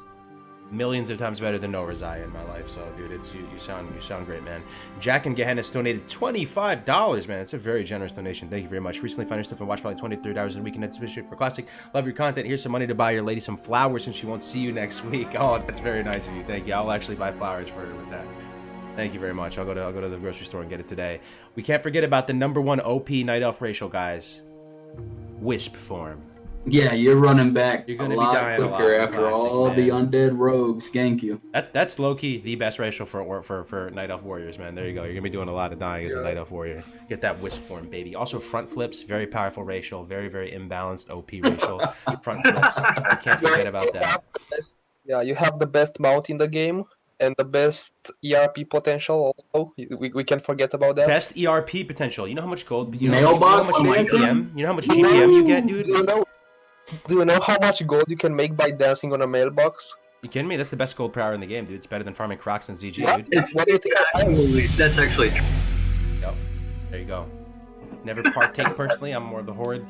millions of times better than no Resiah in my life. So, dude, it's you sound great, man. Jack and Gehennis donated $25, man. It's a very generous donation. Thank you very much. Recently found yourself and watched probably 23 hours a week, and especially for classic. Love your content. Here's some money to buy your lady some flowers since she won't see you next week. Oh, that's very nice of you. Thank you. I'll actually buy flowers for her with that. Thank you very much. I'll go to the grocery store and get it today. We can't forget about the #1 OP Night Elf racial, guys. Wisp form. Yeah, you're running back You're a gonna be lot dying a quicker lot, after classic, all man. the undead rogues gank you. That's low-key the best racial for Night Elf warriors, man. There you go. You're gonna be doing a lot of dying as a Night Elf warrior. Get that wisp form, baby. Also front flips, very powerful racial, very, very imbalanced OP racial. Front flips. You can't forget about that. Yeah, you have the best mount in the game and the best ERP potential also. We can forget about that. Best ERP potential. You know how much gold? Mailbox how much dancing? GPM? You know how much GPM you get, dude? Do you know how much gold you can make by dancing on a mailbox? You kidding me? That's the best gold per hour in the game, dude. It's better than farming Crocs and ZG, Yeah, dude. what do you think? That's actually true. Yep. There you go. Never partake personally. I'm more of the horde,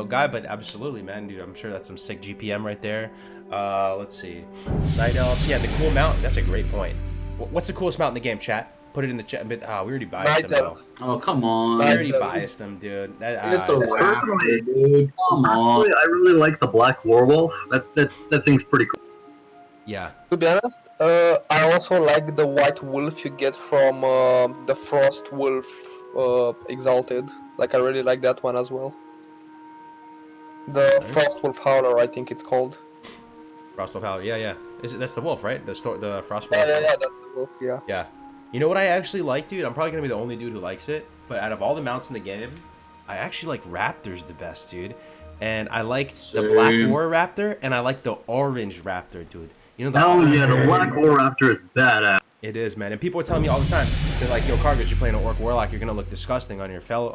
guy, but absolutely, man, dude. I'm sure that's some sick GPM right there. Let's see. Night Elves. Yeah, the cool mount. That's a great point. What's the coolest mount in the game, chat? Put it in the chat. But we already biased them, though. Oh, come on. We already biased them, dude. It's a Just- personally, dude. Come on. Actually, I really like the Black Warwolf. That thing's pretty cool. Yeah. To be honest, I also like the white wolf you get from the Frost Wolf Exalted. Like, I really like that one as well. The Frost Wolf Howler, I think it's called. Frostwolf Howler. Yeah. That's the wolf, right? The Frostwolf. Yeah, that's the wolf, yeah. Yeah. You know what I actually like, dude? I'm probably gonna be the only dude who likes it, but out of all the mounts in the game, I actually like Raptors the best, dude. And I like the Black War Raptor, and I like the Orange Raptor, dude. You know the the Black War Raptor is badass. It is, man. And people are telling me all the time, they're like, "Yo, Cargos, you're playing an Orc Warlock, you're gonna look disgusting on your fell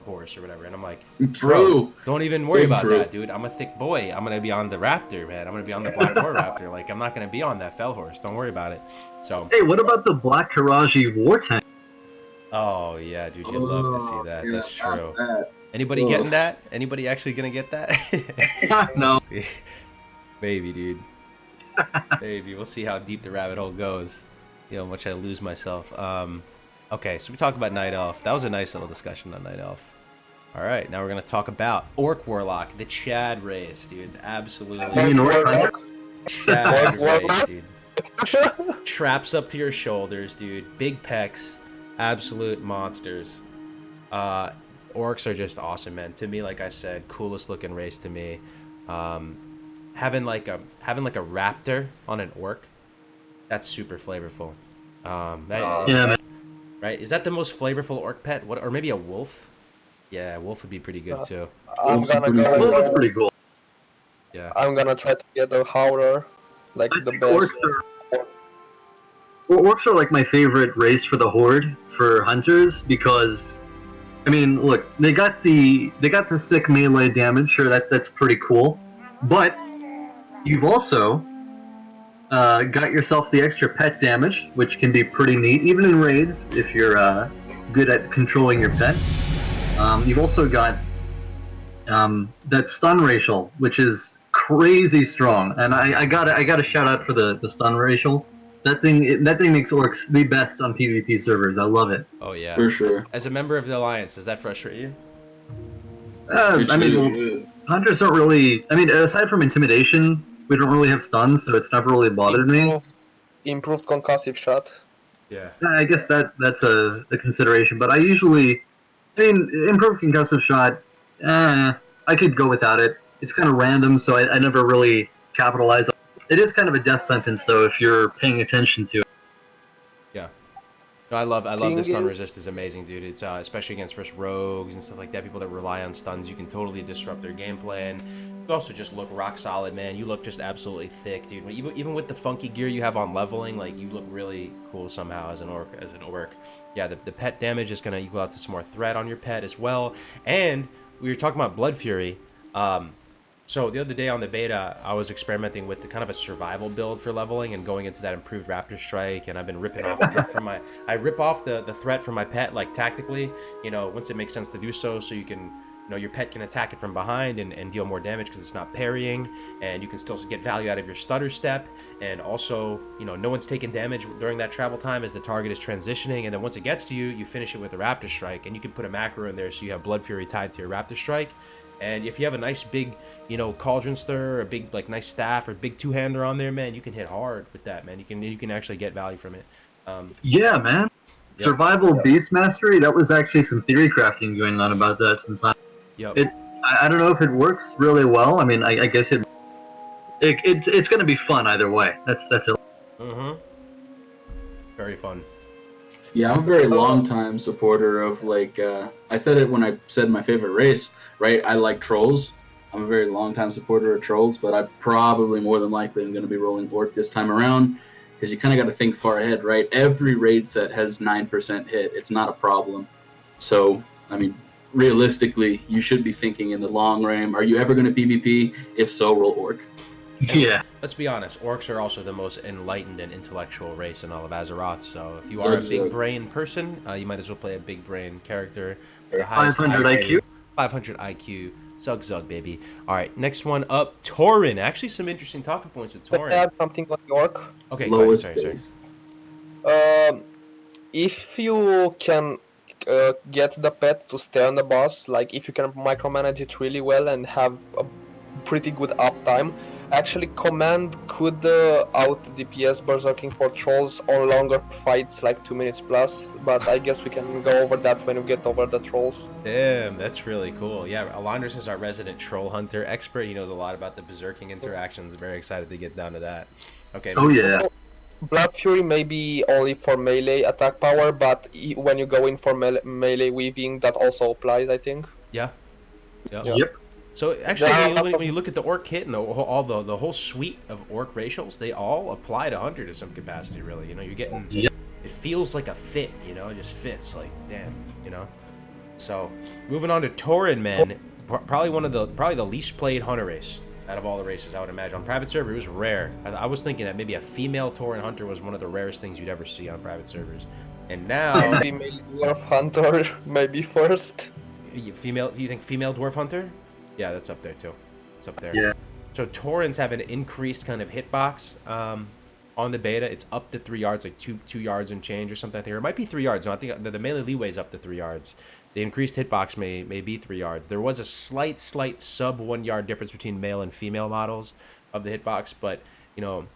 horse or whatever." And I'm like, True. don't even worry Big about true. that, dude. I'm a thick boy. I'm gonna be on the Raptor, man. I'm gonna be on the Black War Raptor. Like, I'm not gonna be on that fell horse. Don't worry about it. So, Hey, what about the Black Karaji War Tank? oh yeah, dude, you'd love to see that. Yeah, That's true. that. Anybody Ugh. getting that? Anybody actually gonna get that? No. Let's see. Maybe, dude. Maybe. We'll see how deep the rabbit hole goes. How much I lose myself. Okay, so we talked about Night Elf. That was a nice little discussion on Night Elf. All right, now we're gonna talk about Orc Warlock, the Chad race, dude. Absolutely. You mean Orc Hunter? Chad race, Warlock? dude. Traps up to your shoulders, dude. Big pecs. Absolute monsters. Orcs are just awesome, man. To me, like I said, coolest looking race to me. Having like a raptor on an orc, that's super flavorful. Yeah, man. Right? Is that the most flavorful orc pet? What, or maybe a wolf? Yeah, wolf would be pretty good too. I'm gonna Well, that's go. pretty cool. Yeah. I'm gonna try to get a Howler, like I the think best. Orcs are like my favorite race for the Horde for hunters because, I mean, look, they got the sick melee damage. Sure, that's pretty cool, but you've also got yourself the extra pet damage, which can be pretty neat, even in raids if you're good at controlling your pet. You've also got that stun racial, which is crazy strong, and I gotta shout out for the stun racial. That thing makes orcs the best on PvP servers. I love it. Oh yeah. For sure. As a member of the Alliance, does that frustrate you? I mean, well, hunters don't really. I mean, aside from intimidation, we don't really have stuns, so it's never really bothered me. Improved concussive shot. Yeah. I guess that's a consideration, but I usually, improved concussive shot. I could go without it. It's kind of random, so I never really capitalize on it. It is kind of a death sentence, though, if you're paying attention to it. Yeah. No, I love Thing the stun is- resist is amazing, dude. It's especially against first rogues and stuff like that. People that rely on stuns, you can totally disrupt their gameplay, and you also just look rock solid, man. You look just absolutely thick, dude. Even with the funky gear you have on leveling, like you look really cool somehow as an orc. Yeah, the pet damage is gonna equal out to some more threat on your pet as well. And we were talking about Blood Fury. So the other day on the beta, I was experimenting with the kind of a survival build for leveling and going into that improved Raptor Strike, and I've been ripping off I rip off the threat from my pet, like tactically, once it makes sense to do so you can you know, your pet can attack it from behind and deal more damage because it's not parrying, and you can still get value out of your stutter step, and also, you know, no one's taking damage during that travel time as the target is transitioning, and then once it gets to you, you finish it with a Raptor Strike, and you can put a macro in there so you have Blood Fury tied to your Raptor Strike. And if you have a nice big, you know, Cauldron Stir, a big, like, nice staff, or big two-hander on there, man, you can hit hard with that, man. You can actually get value from it. Yeah, man. Yep. Survival Beast Mastery, that was actually some theory crafting going on about that sometimes. Yep. I don't know if it works really well. I mean, I guess it's going to be fun either way. That's it. Mm-hmm. Very fun. Yeah, I'm a very long time supporter of, like, I said it when I said my favorite race, right? I like trolls. I'm a very long time supporter of trolls, but I probably more than likely am going to be rolling Orc this time around, because you kind of got to think far ahead, right? Every raid set has 9% hit. It's not a problem. So, I mean, realistically, you should be thinking in the long range, are you ever going to PvP? If so, roll Orc. Yeah. Let's be honest, orcs are also the most enlightened and intellectual race in all of Azeroth, so if you are a big brain person, you might as well play a big brain character. The highest 500 IQ? 500 IQ. Zug, baby. Alright, next one up, Tauren. Actually, some interesting talking points with But I Tauren. have something on York. Okay, go ahead. Sorry. If you can get the pet to stay on the boss, like if you can micromanage it really well and have a pretty good uptime, actually command could out DPS berserking for trolls on longer fights, like 2 minutes plus, but I guess we can go over that when we get over the trolls. Damn, that's really cool. Yeah, Alondris is our resident troll hunter expert. He knows a lot about the berserking interactions. Very excited to get down to that. Okay. Oh, yeah. Also, Blood Fury may be only for melee attack power, but when you go in for melee weaving, that also applies, I think. Yeah. Yep. So actually, when you look at the orc kit and the whole suite of orc racials, they all apply to hunter to some capacity. Really, you know, you're getting. Yep. It feels like a fit, you know, it just fits. Like, damn, you know. So moving on to Tauren, man, probably the least played hunter race out of all the races, I would imagine. On private server, it was rare. I was thinking that maybe a female Tauren hunter was one of the rarest things you'd ever see on private servers, and now Female dwarf hunter maybe first. You think female dwarf hunter? Yeah, that's up there too. It's up there. Yeah. So Taurens have an increased kind of hitbox on the beta. It's up to 3 yards, like two yards and change or something. I think, or it might be 3 yards. No, I think the melee leeway is up to 3 yards. The increased hitbox may be 3 yards. There was a slight sub 1 yard difference between male and female models of the hitbox, but you know,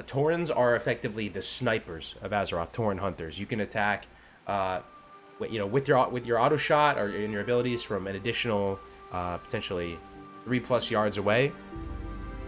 Taurens are effectively the snipers of Azeroth. Tauren hunters. You can attack, you know, with your auto shot or in your abilities from an additional. Potentially 3+ yards away,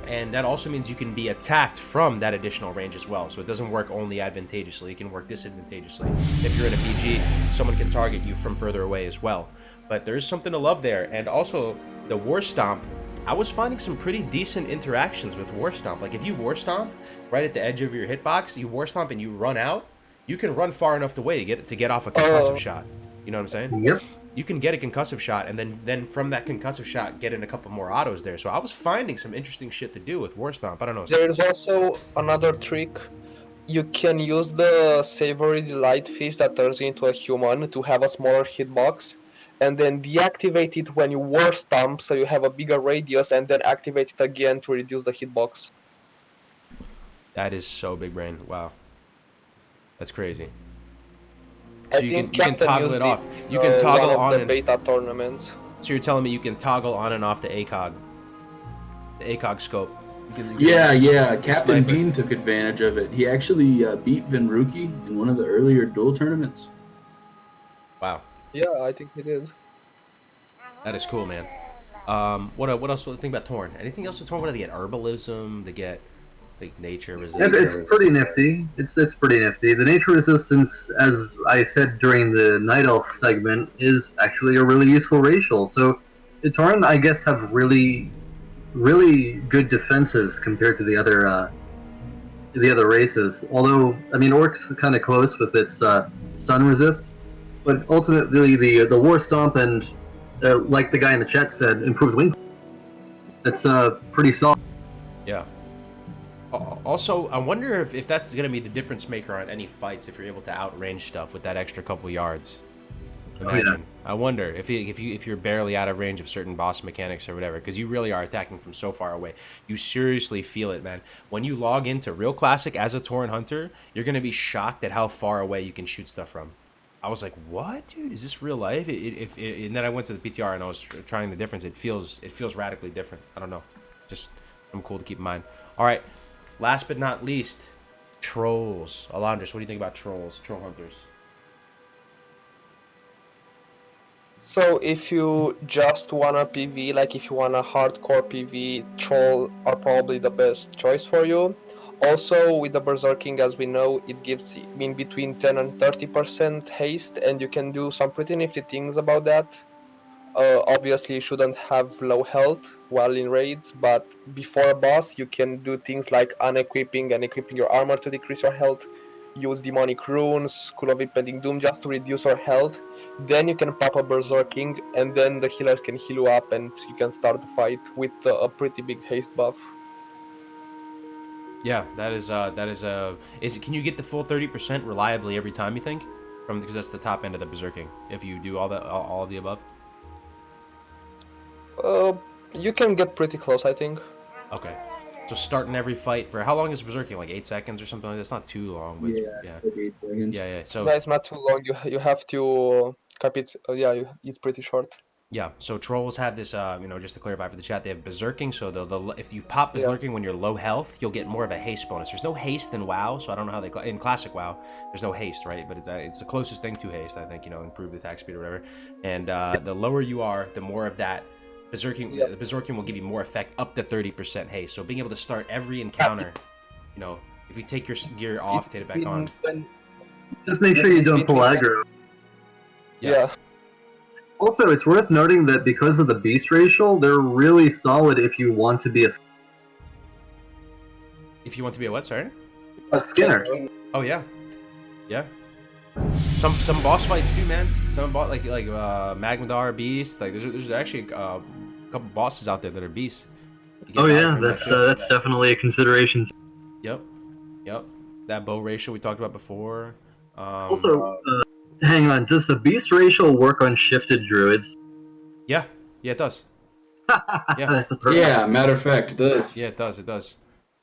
and that also means you can be attacked from that additional range as well. So it doesn't work only advantageously; it can work disadvantageously. If you're in a PG, someone can target you from further away as well. But there's something to love there, and also the War Stomp. I was finding some pretty decent interactions with War Stomp. Like if you War Stomp right at the edge of your hitbox, you War Stomp and you run out, you can run far enough away to get off a concussive shot. You know what I'm saying? Yep. You can get a concussive shot, and then from that concussive shot, get in a couple more autos there. So I was finding some interesting shit to do with War Stomp. I don't know. There's also another trick. You can use the Savory Delight Fish that turns you into a human to have a smaller hitbox, and then deactivate it when you War Stomp, so you have a bigger radius, and then activate it again to reduce the hitbox. That is so big brain. Wow. That's crazy. So I you think can toggle used it off. You can toggle one of on the and beta tournaments. so you're telling me you can toggle on and off the ACOG. The ACOG scope. Yeah. Captain Bean took advantage of it. He actually beat Vinruki in one of the earlier duel tournaments. Wow. Yeah, I think he did. That is cool, man. What else do you think about Tauren? Anything else to Tauren? What do they get? Herbalism? They get like nature resistance? It's pretty nifty. It's pretty nifty. The nature resistance, as I said during the Night Elf segment, is actually a really useful racial. So the Tauren, I guess, have really good defenses compared to the other races. Although, I mean, Orc's kind of close with its stun resist, but ultimately the War Stomp and like the guy in the chat said, improved wing. That's pretty solid. Yeah. Also, I wonder if that's going to be the difference maker on any fights, if you're able to outrange stuff with that extra couple yards. Imagine. I wonder if you're barely out of range of certain boss mechanics or whatever, because you really are attacking from so far away. You seriously feel it, man. When you log into Real Classic as a Tauren Hunter, you're gonna be shocked at how far away you can shoot stuff from. I was like, what, dude? Is this real life? And then I went to the PTR and I was trying the difference. It feels radically different. I don't know. Just I'm cool to keep in mind. All right. Last but not least, trolls. Alondris, what do you think about trolls? Troll hunters. So if you just wanna PV, like if you wanna hardcore PV, troll are probably the best choice for you. Also, with the berserking, as we know, it gives in between 10 and 30% haste, and you can do some pretty nifty things about that. Obviously, you shouldn't have low health while in raids, but before a boss, you can do things like unequipping and equipping your armor to decrease your health, use demonic runes, School of Impending Doom just to reduce your health. Then you can pop a berserking, and then the healers can heal you up, and you can start the fight with a pretty big haste buff. Yeah, can you get the full 30% reliably every time, you think? Because that's the top end of the berserking. If you do all of the above. You can get pretty close, I think. Okay. So starting every fight for how long is berserking? Like 8 seconds or something like that? It's not too long, but yeah. Like 8 seconds. Yeah. So Yeah, it's not too long. You have to cap it. It's pretty short. yeah. So trolls have this. Just to clarify for the chat, they have berserking. So if you pop berserking when you're low health, you'll get more of a haste bonus. There's no haste in WoW, so I don't know how they in classic WoW. There's no haste, right? But it's the closest thing to haste, I think. Improved attack speed or whatever. And the lower you are, the more of that. Berserking, the berserking will give you more effect up to 30% haste. So being able to start every encounter, if you take your gear off, take it back on. Just make sure you don't pull aggro. Yeah. Also, it's worth noting that because of the beast racial, they're really solid if you want to be If you want to be a what, sorry? a skinner. Oh yeah. Some boss fights too, man. Some boss like Magmadar Beast. Like there's actually a couple bosses out there that are beasts. Oh yeah, that's definitely a consideration. Yep. That bow ratio we talked about before. Also, hang on. Does the beast racial work on shifted druids? Yeah, it does. Yeah. That's a perfect. Yeah, matter of fact, it does. Yeah, it does.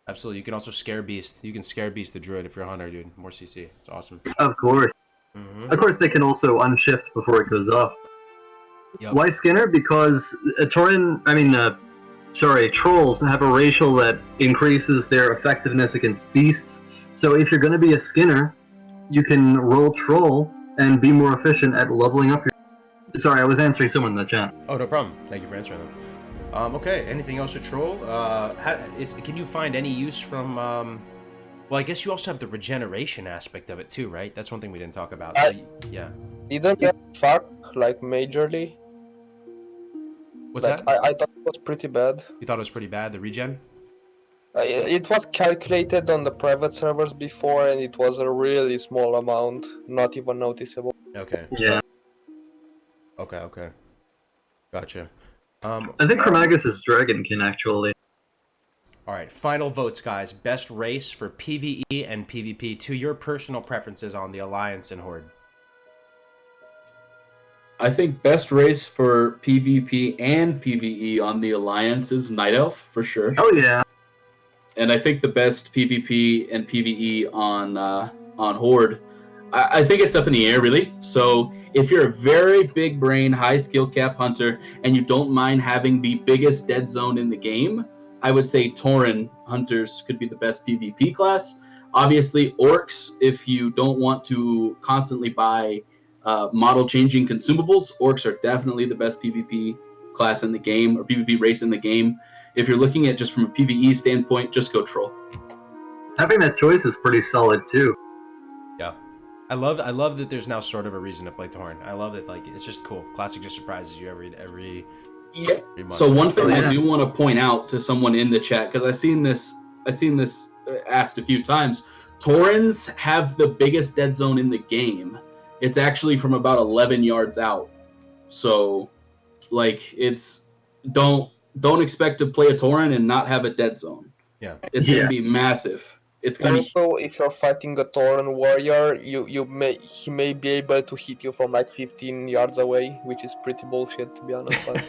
Absolutely. You can also scare beast. You can scare beast the druid if you're a hunter, dude. More CC. It's awesome. Of course. Mm-hmm. Of course, they can also unshift before it goes off. Yep. Why Skinner? Because trolls have a racial that increases their effectiveness against beasts. So if you're going to be a Skinner, you can roll troll and be more efficient at leveling up your... Sorry, I was answering someone in the chat. Oh, no problem. Thank you for answering them. Okay, anything else to troll? Can you find any use from... Well, I guess you also have the regeneration aspect of it too, right? That's one thing we didn't talk about. So, yeah. Didn't get suck like majorly. What's that? I thought it was pretty bad. You thought it was pretty bad, the regen? It was calculated on the private servers before, and it was a really small amount, not even noticeable. Okay. Yeah. Okay. Gotcha. I think Chromagus' dragon can actually... All right, final votes, guys. Best race for PvE and PvP to your personal preferences on the Alliance and Horde. I think best race for PvP and PvE on the Alliance is Night Elf, for sure. Oh yeah. And I think the best PvP and PvE on Horde, I think it's up in the air, really. So if you're a very big brain, high skill cap hunter, and you don't mind having the biggest dead zone in the game, I would say Tauren hunters could be the best PvP class. Obviously, orcs, if you don't want to constantly buy model changing consumables, orcs are definitely the best PvP class in the game, or PvP race in the game. If you're looking at just from a PvE standpoint, just go troll. Having that choice is pretty solid too. Yeah. I love that there's now sort of a reason to play Tauren. I love it. Like, it's just cool. Classic just surprises you every month. So one thing I do want to point out to someone in the chat, because I've seen this asked a few times. Taurens have the biggest dead zone in the game. It's actually from about 11 yards out. So, like, don't expect to play a Tauren and not have a dead zone. Yeah. It's gonna be massive. It's gonna be. Also, if you're fighting a Tauren warrior, he may be able to hit you from like 15 yards away, which is pretty bullshit to be honest. But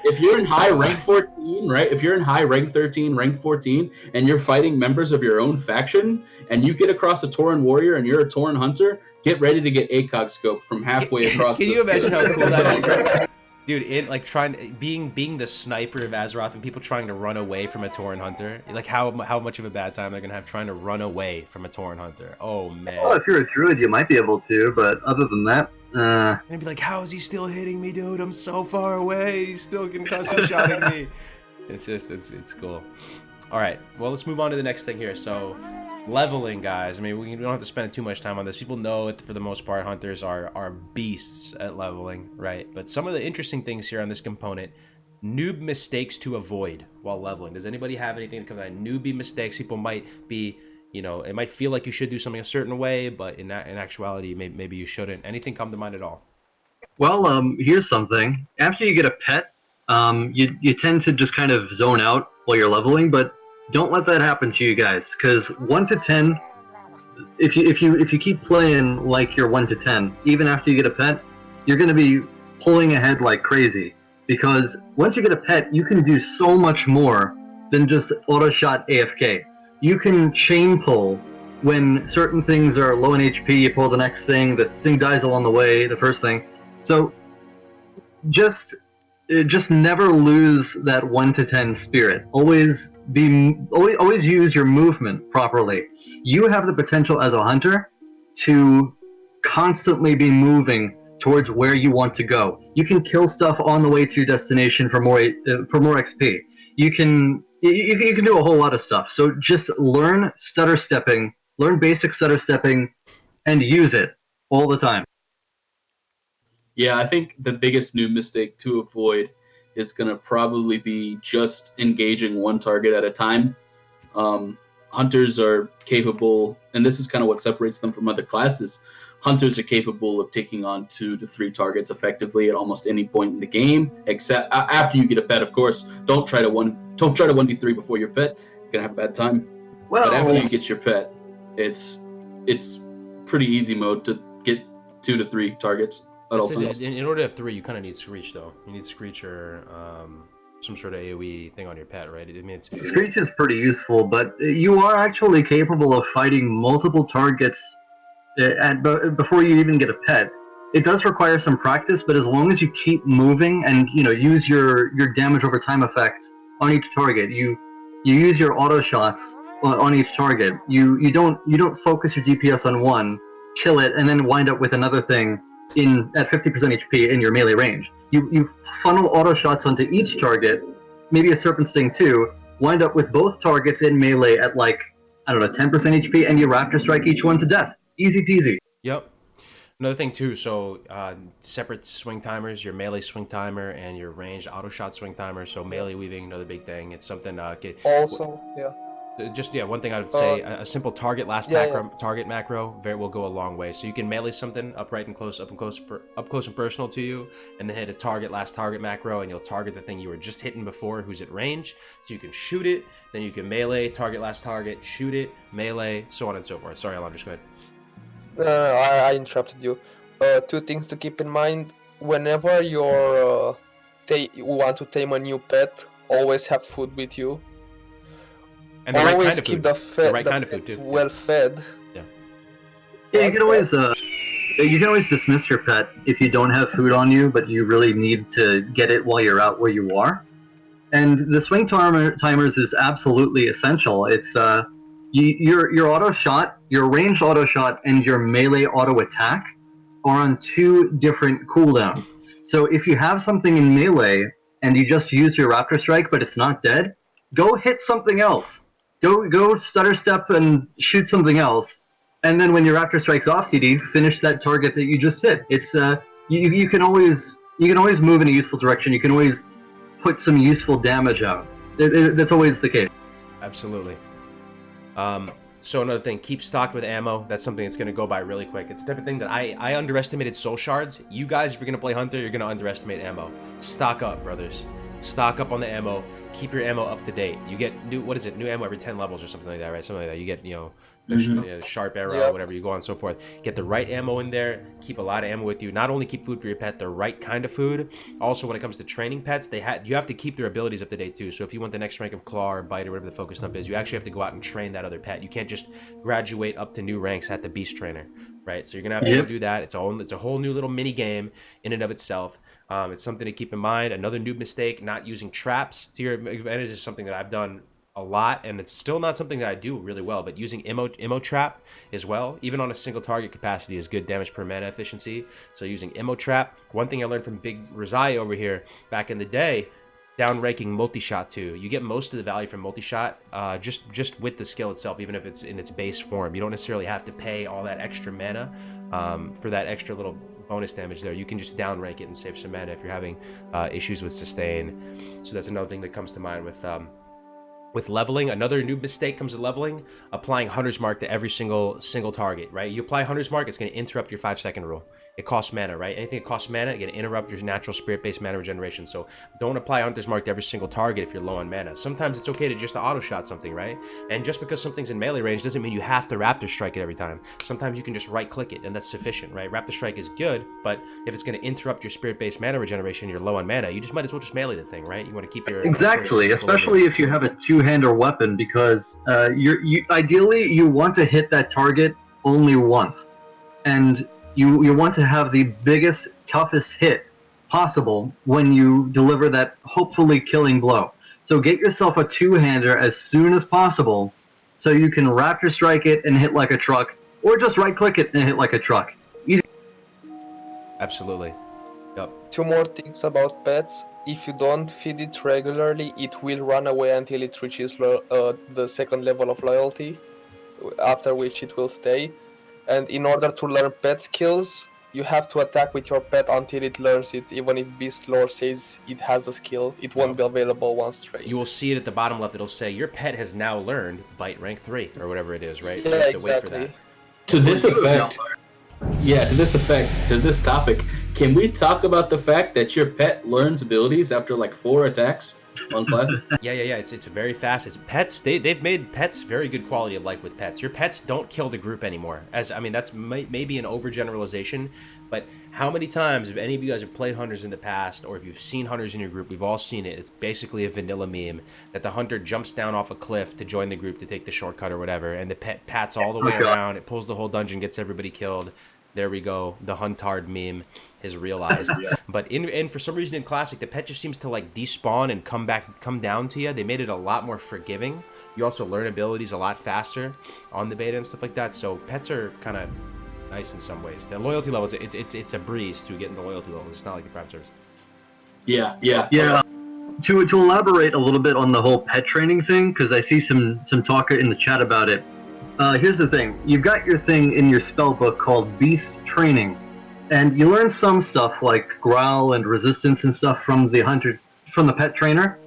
If you're in high rank 14, right? If you're in high rank 13, rank 14, and you're fighting members of your own faction, and you get across a Tauren warrior and you're a Tauren hunter, get ready to get ACOG scoped from halfway across. Can you imagine how cool that is? Dude, it like being the sniper of Azeroth and people trying to run away from a Tauren hunter, like how much of a bad time they're gonna have trying to run away from a Tauren hunter. Oh man. Well, if you're a druid, you might be able to, but other than that, And be like, how is he still hitting me, dude? I'm so far away. He's still concussive shotting me. It's just it's cool. All right, well let's move on to the next thing here. So leveling, guys. I mean, we don't have to spend too much time on this. People know it for the most part. Hunters are beasts at leveling, right? But some of the interesting things here on this component: noob mistakes to avoid while leveling. Does anybody have anything to come out? Newbie mistakes. People might be, you know, it might feel like you should do something a certain way, but in actuality, maybe you shouldn't. Anything come to mind at all? well, here's something. After you get a pet, you tend to just kind of zone out while you're leveling, but don't let that happen to you guys, because 1 to 10, if you keep playing like you're 1 to 10, even after you get a pet, you're going to be pulling ahead like crazy. Because once you get a pet, you can do so much more than just auto shot AFK. You can chain pull when certain things are low in HP. You pull the next thing, the thing dies along the way, the first thing. So just never lose that 1 to 10 spirit. Always use your movement properly. You have the potential as a hunter to constantly be moving towards where you want to go. You can kill stuff on the way to your destination for more XP. You can do a whole lot of stuff. So just learn stutter stepping, learn basic stutter stepping, and use it all the time. Yeah, I think the biggest new mistake to avoid is going to probably be just engaging one target at a time. Hunters are capable, and this is kind of what separates them from other classes. Hunters are capable of taking on 2 to 3 targets effectively at almost any point in the game, except after you get a pet, of course. Don't try to 1v3 before your pet. You're gonna have a bad time. Well, But after you get your pet, it's pretty easy mode to get 2 to 3 targets at all times. In order to have 3, you kind of need Screech, though. You need Screech or some sort of AoE thing on your pet, right? I mean, Screech is pretty useful, but you are actually capable of fighting multiple targets before you even get a pet. It does require some practice, but as long as you keep moving and use your damage over time effect on each target, you use your auto shots on each target. You don't focus your DPS on one, kill it, and then wind up with another thing at 50% HP in your melee range. You funnel auto shots onto each target, maybe a Serpent Sting too, wind up with both targets in melee at 10% HP, and you Raptor Strike each one to death. Easy peasy. Yep. Another thing too, so separate swing timers, your melee swing timer and your ranged auto shot swing timer. So melee weaving, another big thing. It's something one thing I would say, a simple target target macro will go a long way. So you can melee something up close and personal to you, and then hit a last target macro, and you'll target the thing you were just hitting before who's at range. So you can shoot it, then you can melee, last target, shoot it, melee, so on and so forth. Sorry, Alon, just go ahead. I interrupted you. 2 things to keep in mind. Whenever you want to tame a new pet, always have food with you. And the always right kind of keep food. The right the kind of food too. well fed. Yeah, you can always dismiss your pet if you don't have food on you, but you really need to get it while you're out where you are. And the swing timers is absolutely essential. It's your auto shot, your ranged auto shot, and your melee auto attack are on 2 different cooldowns. So if you have something in melee and you just use your Raptor Strike but it's not dead, go hit something else. Go stutter step and shoot something else, and then when your Raptor Strike's off CD, finish that target that you just hit. It's you can always move in a useful direction. You can always put some useful damage out. That's always the case. Absolutely. So another thing, keep stocked with ammo. That's something that's going to go by really quick. It's the type of thing that I underestimated soul shards. You guys, if you're going to play Hunter, you're going to underestimate ammo. Stock up, brothers. stock up on the ammo, keep your ammo up to date. You get new ammo every 10 levels or something like that, right? Something like that. You get, the sharp arrow, Yep. whatever, you go on and so forth. Get the right ammo in there, keep a lot of ammo with you. Not only keep food for your pet, the right kind of food. Also, when it comes to training pets, you have to keep their abilities up to date too. So if you want the next rank of claw or bite or whatever the focus stump is, you actually have to go out and train that other pet. You can't just graduate up to new ranks at the beast trainer, right? So you're gonna have to go do that. It's a whole new little mini game in and of itself. It's something to keep in mind. Another noob mistake, not using traps to your advantage, is something that I've done a lot, and it's still not something that I do really well, but using immo trap as well, even on a single target capacity, is good damage per mana efficiency. So using immo trap. One thing I learned from Big Rizai over here back in the day, down ranking multi-shot too. You get most of the value from multi-shot just with the skill itself, even if it's in its base form. You don't necessarily have to pay all that extra mana for that extra little bonus damage there. You can just down rank it and save some mana if you're having issues with sustain. So that's another thing that comes to mind with leveling. Another new mistake comes with leveling, applying Hunter's Mark to every single target, right? You apply Hunter's Mark, it's going to interrupt your 5-second rule. It costs mana, right? Anything that costs mana, it's going to interrupt your natural spirit-based mana regeneration. So don't apply Hunter's Mark to every single target if you're low on mana. Sometimes it's okay to just auto-shot something, right? And just because something's in melee range doesn't mean you have to Raptor Strike it every time. Sometimes you can just right-click it, and that's sufficient, right? Raptor Strike is good, but if it's going to interrupt your spirit-based mana regeneration, you're low on mana, you just might as well just melee the thing, right? You want to keep your... Exactly, especially if you have a two-hander weapon, because ideally you want to hit that target only once, and you want to have the biggest, toughest hit possible when you deliver that hopefully killing blow. So get yourself a two-hander as soon as possible, so you can Raptor Strike it and hit like a truck, or just right-click it and hit like a truck. Easy. Absolutely. Yep. Two more things about pets. If you don't feed it regularly, it will run away until it reaches the second level of loyalty, after which it will stay. And in order to learn pet skills, you have to attack with your pet until it learns it. Even if Beast Lore says it has the skill, it won't be available once trained. You will see it at the bottom left. It'll say your pet has now learned Bite rank 3 or whatever it is, right? Yeah, So you have to exactly. wait for that. To this topic, can we talk about the fact that your pet learns abilities after like 4 attacks on classic? Yeah. It's very fast. It's pets. They've made pets very good quality of life with pets. Your pets don't kill the group anymore. That's maybe an overgeneralization, but how many times, if any of you guys have played hunters in the past, or if you've seen hunters in your group, we've all seen it. It's basically a vanilla meme that the hunter jumps down off a cliff to join the group to take the shortcut or whatever, and the pet pats all the way around. It pulls the whole dungeon, gets everybody killed. There we go. The Huntard meme is realized. But for some reason in Classic, the pet just seems to like despawn and come down to you. They made it a lot more forgiving. You also learn abilities a lot faster on the beta and stuff like that. So pets are kind of nice in some ways. The loyalty levels, it's a breeze to get into loyalty levels. It's not like the Prime Service. Yeah. To elaborate a little bit on the whole pet training thing, because I see some talk in the chat about it. Here's the thing. You've got your thing in your spell book called Beast Training, and you learn some stuff like Growl and Resistance and stuff from the pet trainer,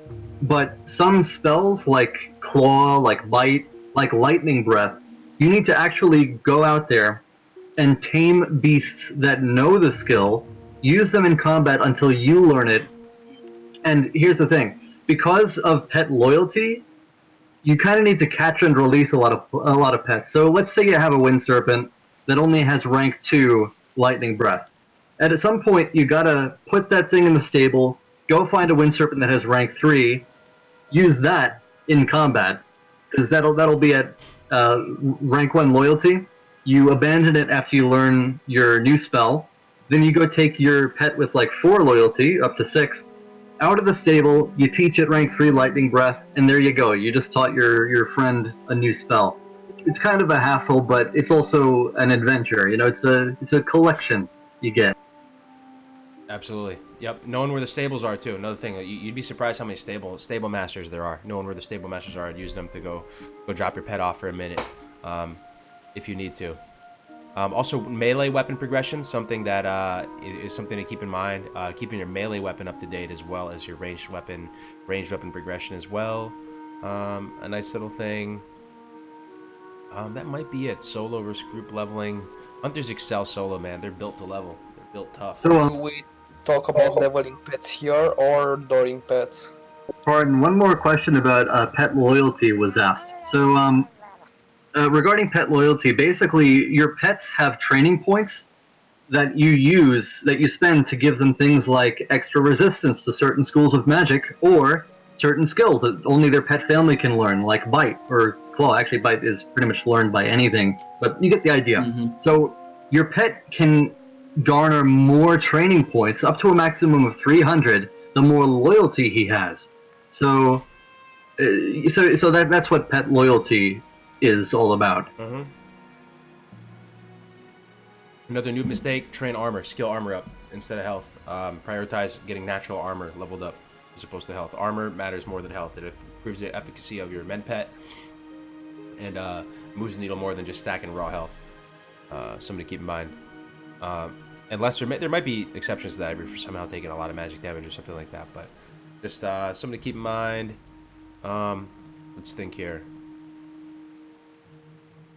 but some spells like Claw, like Bite, like Lightning Breath, you need to actually go out there and tame beasts that know the skill, use them in combat until you learn it. And here's the thing. Because of pet loyalty, you kind of need to catch and release a lot of pets. So let's say you have a Wind Serpent that only has rank 2 Lightning Breath. And at some point, you gotta put that thing in the stable, go find a Wind Serpent that has rank 3, use that in combat, because that'll be at rank 1 loyalty. You abandon it after you learn your new spell. Then you go take your pet with like 4 loyalty, up to 6, out of the stable, you teach it rank 3 Lightning Breath, and there you go. You just taught your friend a new spell. It's kind of a hassle, but it's also an adventure. You know, it's a collection you get. Absolutely. Yep. Knowing where the stables are too. Another thing, you'd be surprised how many stable masters there are. Knowing where the stable masters are, and use them to go drop your pet off for a minute, if you need to. Also, melee weapon progression, something that is something to keep in mind. Keeping your melee weapon up to date as well as your ranged weapon progression as well. A nice little thing. That might be it. Solo versus group leveling. Hunters excel solo, man. They're built to level. They're built tough. So talk about leveling pets here or during pets? Pardon, one more question about pet loyalty was asked. So, regarding pet loyalty, basically, your pets have training points that you spend to give them things like extra resistance to certain schools of magic or certain skills that only their pet family can learn, like bite or claw. Actually, bite is pretty much learned by anything, but you get the idea. Mm-hmm. So, your pet can garner more training points, up to a maximum of 300, the more loyalty he has. So that's what pet loyalty is all about. Mm-hmm. Another new mistake: train armor, skill armor up instead of health. Prioritize getting natural armor leveled up as opposed to health. Armor matters more than health. It improves the efficacy of your men pet and moves the needle more than just stacking raw health. Something to keep in mind. Unless there might be exceptions to that if you're somehow taking a lot of magic damage or something like that, but just something to keep in mind. Let's think here.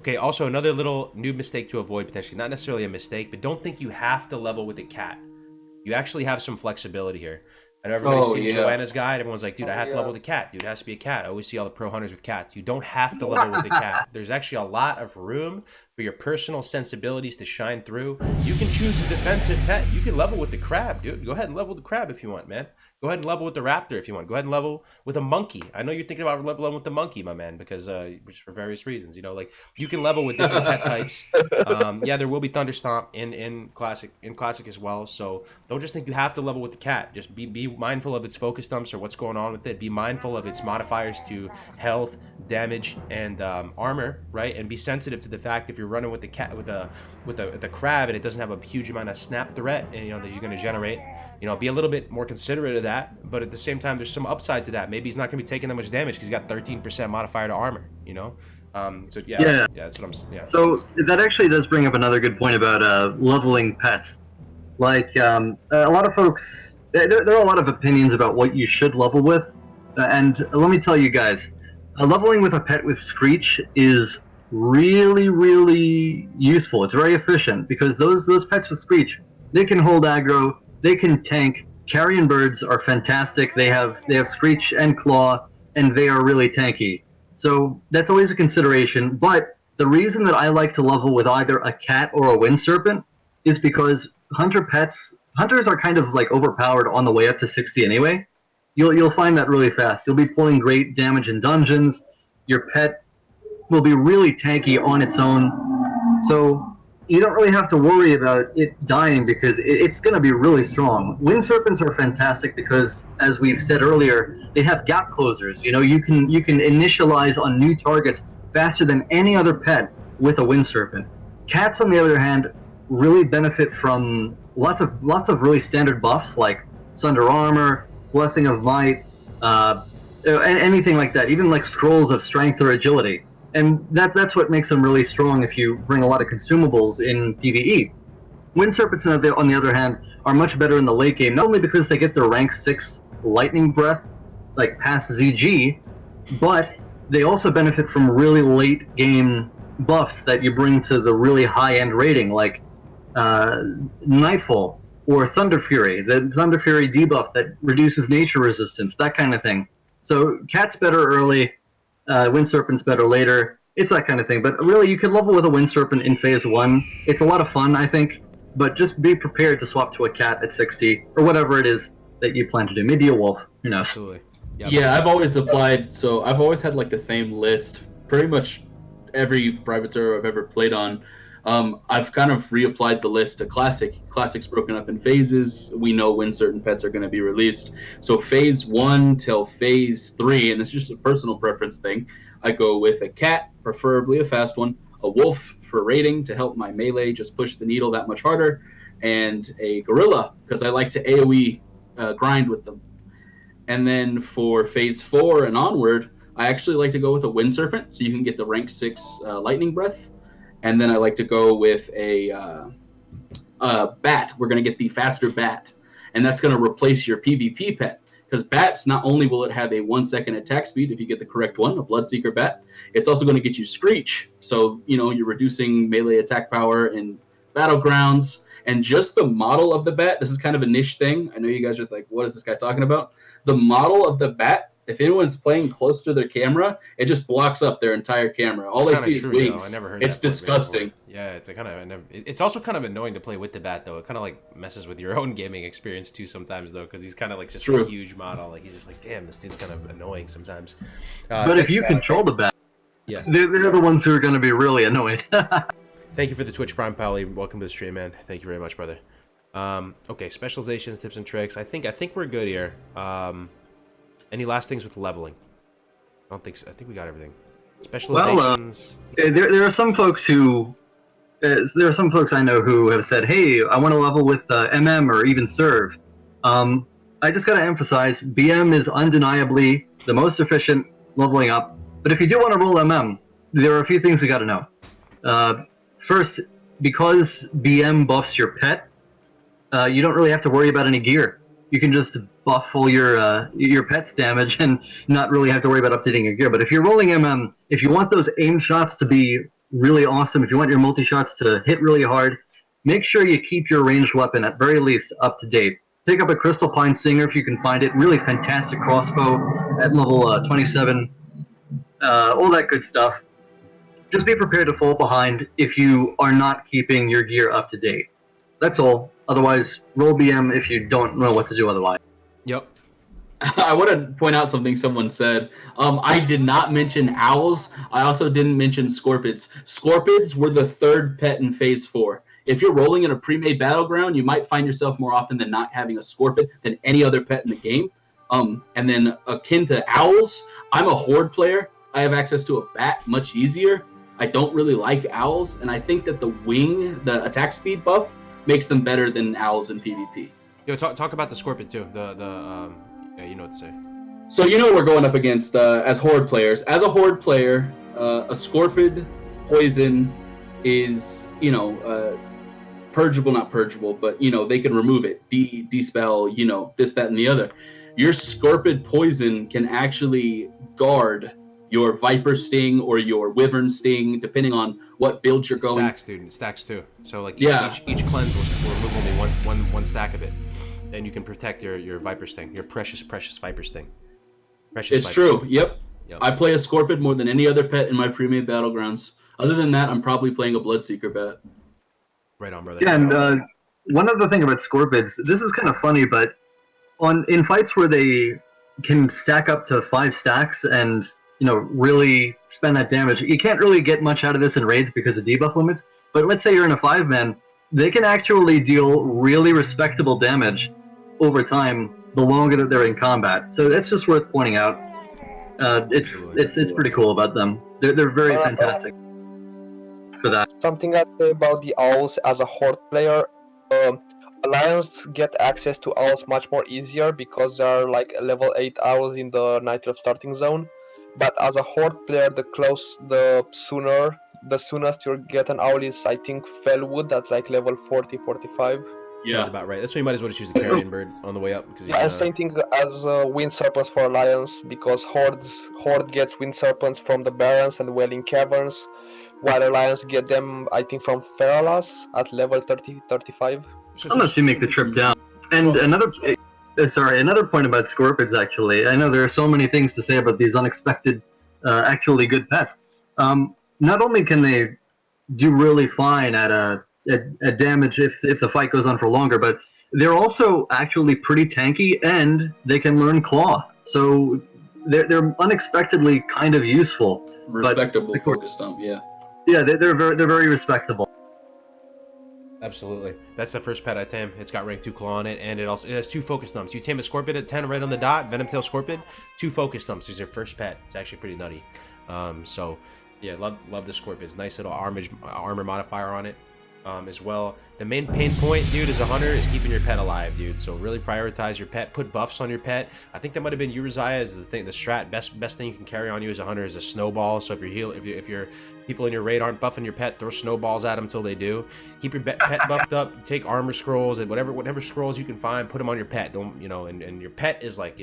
Okay, also another little new mistake to avoid potentially. Not necessarily a mistake, but don't think you have to level with a cat. You actually have some flexibility here. I know everybody's seen Joanna's guide. Everyone's like, dude, I have to level with a cat. Dude, it has to be a cat. I always see all the pro hunters with cats. You don't have to level with the cat. There's actually a lot of room for your personal sensibilities to shine through. You can choose a defensive pet. You can level with the crab, dude. Go ahead and level with the crab if you want, man. Go ahead and level with the raptor if you want. Go ahead and level with a monkey. I know you're thinking about leveling with the monkey, my man, because just for various reasons, you know, like you can level with different pet types. Yeah, there will be Thunderstomp in classic as well. So don't just think you have to level with the cat. Just be mindful of its focus dumps or what's going on with it. Be mindful of its modifiers to health, damage, and armor, right? And be sensitive to the fact if you're running with the cat with the crab and it doesn't have a huge amount of snap threat, and you know that you're going to generate. You know, be a little bit more considerate of that, but at the same time, there's some upside to that. Maybe he's not going to be taking that much damage because he's got 13% modifier to armor, you know? So, yeah, that's what I'm... Yeah. So, that actually does bring up another good point about leveling pets. Like, a lot of folks... There are a lot of opinions about what you should level with, and let me tell you guys, leveling with a pet with Screech is really, really useful. It's very efficient, because those pets with Screech, they can hold aggro, they can tank. Carrion birds are fantastic. They have Screech and Claw, and they are really tanky. So that's always a consideration. But the reason that I like to level with either a cat or a wind serpent is because hunters are kind of like overpowered on the way up to 60 anyway. You'll find that really fast. You'll be pulling great damage in dungeons. Your pet will be really tanky on its own. So you don't really have to worry about it dying because it's going to be really strong. Wind serpents are fantastic because, as we've said earlier, they have gap closers. You know, you can initialize on new targets faster than any other pet with a wind serpent. Cats, on the other hand, really benefit from lots of really standard buffs like Sunder Armor, Blessing of Might, anything like that. Even like scrolls of strength or agility. And that's what makes them really strong if you bring a lot of consumables in PvE. Wind Serpents, on the other hand, are much better in the late game, not only because they get their rank 6 Lightning Breath, like past ZG, but they also benefit from really late game buffs that you bring to the really high-end rating, like Nightfall or Thunder Fury, the Thunder Fury debuff that reduces nature resistance, that kind of thing. So Cat's better early, Wind Serpent's better later. It's that kind of thing. But really, you can level with a Wind Serpent in Phase 1. It's a lot of fun, I think. But just be prepared to swap to a cat at 60, or whatever it is that you plan to do. Maybe a wolf, who knows. Absolutely. Yeah, I've always applied, so I've always had like the same list. Pretty much every private server I've ever played on, I've kind of reapplied the list to Classic. Classic's broken up in phases. We know when certain pets are going to be released. So Phase 1 till Phase 3, and it's just a personal preference thing, I go with a cat, preferably a fast one, a wolf for raiding to help my melee just push the needle that much harder, and a gorilla because I like to AoE grind with them. And then for Phase 4 and onward, I actually like to go with a Wind Serpent so you can get the rank 6 Lightning Breath. And then I like to go with a bat. We're going to get the faster bat. And that's going to replace your PvP pet. Because bats, not only will it have a 1-second attack speed if you get the correct one, a Bloodseeker bat, it's also going to get you Screech. So, you know, you're reducing melee attack power in battlegrounds. And just the model of the bat, this is kind of a niche thing. I know you guys are like, what is this guy talking about? The model of the bat, if anyone's playing close to their camera, it just blocks up their entire camera. All they see is wings. I never heard it's that disgusting. Yeah, it's it's also kind of annoying to play with the bat though. It kind of like messes with your own gaming experience too sometimes though, because he's kind of like just a huge model. Like he's just like, damn, this dude's kind of annoying sometimes. But if you control the bat, yeah, they're the ones who are going to be really annoyed. Thank you for the Twitch Prime, Pally. Welcome to the stream, man. Thank you very much, brother. Okay, specializations, tips, and tricks. I think we're good here. Any last things with leveling? I don't think so. I think we got everything. Specializations. Well, there are some folks who, there are some folks I know who have said, "Hey, I want to level with MM or even Serve." I just got to emphasize, BM is undeniably the most efficient leveling up. But if you do want to roll MM, there are a few things we got to know. First, because BM buffs your pet, you don't really have to worry about any gear. You can just buff all your pet's damage and not really have to worry about updating your gear. But if you're rolling MM, if you want those aim shots to be really awesome, if you want your multi-shots to hit really hard, make sure you keep your ranged weapon at very least up to date. Pick up a Crystal Pine Singer if you can find it. Really fantastic crossbow at level 27. All that good stuff. Just be prepared to fall behind if you are not keeping your gear up to date. That's all. Otherwise, roll BM if you don't know what to do otherwise. Yep. I want to point out something someone said. I did not mention owls. I also didn't mention scorpids. Scorpids were the third pet in Phase 4. If you're rolling in a pre-made battleground, you might find yourself more often than not having a scorpid than any other pet in the game. And then akin to owls, I'm a horde player. I have access to a bat much easier. I don't really like owls, and I think that the attack speed buff, makes them better than owls in PvP. Yo, talk about the scorpion too. Yeah, you know what to say. So we're going up against as horde players. As a horde player, a scorpid poison is purgeable, not purgeable, but they can remove it, dispel, this, that, and the other. Your scorpid poison can actually guard your Viper Sting or your Wyvern Sting, depending on what build you're going. Stacks, dude. It stacks too. So like each cleanse will remove only one stack of it, and you can protect your Viper Sting, your precious Viper Sting. It's true. Yep. I play a Scorpid more than any other pet in my pre-made battlegrounds. Other than that, I'm probably playing a Bloodseeker bet. Right on, brother. Yeah, and one other thing about Scorpids, this is kind of funny, but in fights where they can stack up to 5 stacks and really spend that damage. You can't really get much out of this in raids because of debuff limits, but let's say you're in a 5-man, they can actually deal really respectable damage over time the longer that they're in combat. So that's just worth pointing out. It's pretty cool about them. They're very fantastic for that. Something I'd say about the owls as a horde player, Alliance get access to owls much more easier because there are like level 8 owls in the Night-Elf starting zone. But as a horde player, the soonest you'll get an owl is, I think, Fellwood at like level 40, 45. Yeah. Sounds about right. That's why you might as well just use the Carrion Bird on the way up. Yeah, and same thing as Wind Serpents for Alliance, because Horde gets Wind Serpents from the Barrens and Wailing Caverns, while Alliance get them, I think, from Feralas at level 30, 35. Unless you make the trip down. And another point about Scorpids, actually. I know there are so many things to say about these unexpected, actually good pets. Not only can they do really fine at damage if the fight goes on for longer, but they're also actually pretty tanky, and they can learn Claw. So they're unexpectedly kind of useful. Respectable focus stomp, yeah. Yeah, they're very respectable. Absolutely. That's the first pet I tame. It's got rank 2 claw on it, and it has 2 focus stumps. You tame a Scorpion at 10 right on the dot, Venomtail Scorpion, 2 focus stumps is your first pet. It's actually pretty nutty. So yeah, love the Scorpions. Nice little armor modifier on it. As well. The main pain point, dude, as a hunter is keeping your pet alive, dude. So really prioritize your pet. Put buffs on your pet. I think that might have been Uriziah as the strat. Best thing you can carry on you as a hunter is a snowball. So if your people in your raid aren't buffing your pet, throw snowballs at them until they do. Keep your pet buffed up. Take armor scrolls and whatever scrolls you can find. Put them on your pet. Don't and your pet is like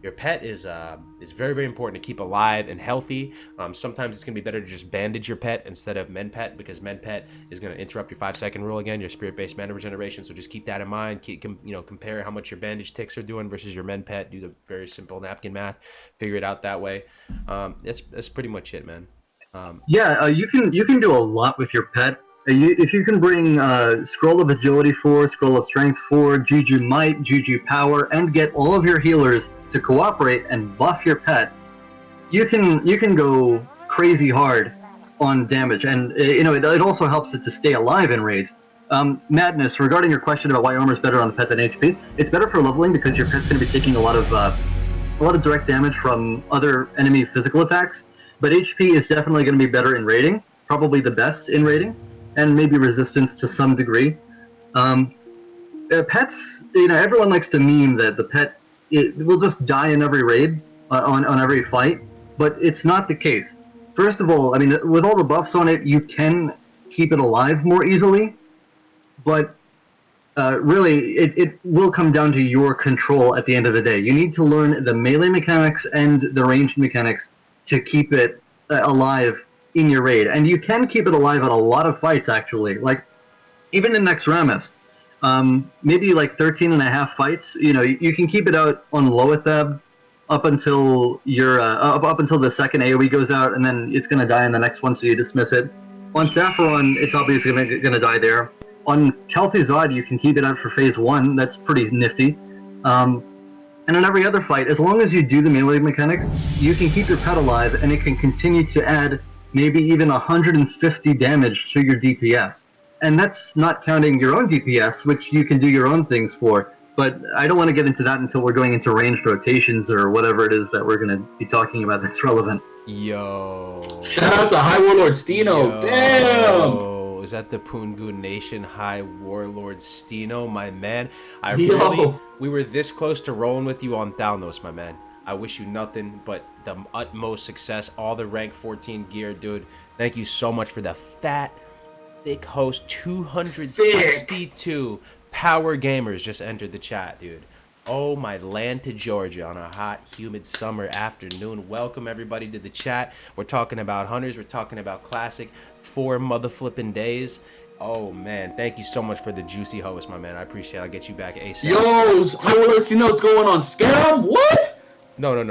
your pet is very, very important to keep alive and healthy. Sometimes it's gonna be better to just bandage your pet instead of mend pet, because mend pet is gonna interrupt your 5-second rule again, your spirit-based mana regeneration. So just keep that in mind. Compare how much your bandage ticks are doing versus your mend pet. Do the very simple napkin math. Figure it out that way. That's pretty much it, man. You can do a lot with your pet. If you can bring Scroll of Agility 4, Scroll of Strength 4, Juju Might, Juju Power, and get all of your healers to cooperate and buff your pet, you can go crazy hard on damage, and it also helps it to stay alive in raids. Madness, regarding your question about why armor is better on the pet than HP, it's better for leveling because your pet's going to be taking a lot of direct damage from other enemy physical attacks. But HP is definitely going to be better in raiding, probably the best in raiding, and maybe resistance to some degree. Pets, everyone likes to meme that the pet will just die in every raid, on every fight, but it's not the case. First of all, I mean, with all the buffs on it, you can keep it alive more easily, but really, it will come down to your control at the end of the day. You need to learn the melee mechanics and the ranged mechanics to keep it alive in your raid. And you can keep it alive at a lot of fights, actually. Like, even in Nexramas, maybe like 13 and a half fights, you can keep it out on Loatheb up until up until the second AoE goes out, and then it's going to die in the next one, so you dismiss it. On Sapphiron, it's obviously going to die there. On Kel'Thuzad, you can keep it out for phase 1. That's pretty nifty. And in every other fight, as long as you do the melee mechanics, you can keep your pet alive, and it can continue to add maybe even 150 damage to your DPS. And that's not counting your own DPS, which you can do your own things for. But I don't want to get into that until we're going into ranged rotations or whatever it is that we're going to be talking about that's relevant. Yo. Shout out to High Warlord Steno. Damn. Is that the Poongoon Nation High Warlord Steno, my man? We were this close to rolling with you on Thalnos, my man. I wish you nothing but the utmost success, all the rank 14 gear, dude. Thank you so much for the fat, thick host. 262 power gamers just entered the chat, dude. Oh, my land to Georgia on a hot, humid summer afternoon. Welcome, everybody, to the chat. We're talking about hunters. We're talking about classic 4 mother-flipping days. Oh, man. Thank you so much for the juicy host, my man. I appreciate it. I'll get you back ASAP. Yo, I want to see what's going on. Scam? What? No. What's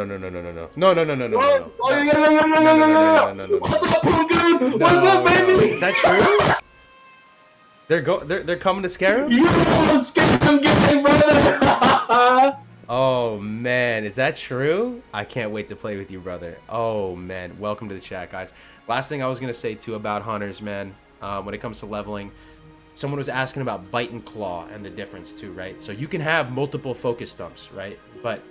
up, Poongoon? What's up, baby? Is that true? They're coming to scare him? Yo, Scam gang, brother! Oh, man. Is that true? I can't wait to play with you, brother. Oh, man. Welcome to the chat, guys. Last thing I was going to say, too, about hunters, man, when it comes to leveling, someone was asking about bite and claw and the difference, too, right? So you can have multiple focus stumps, right? But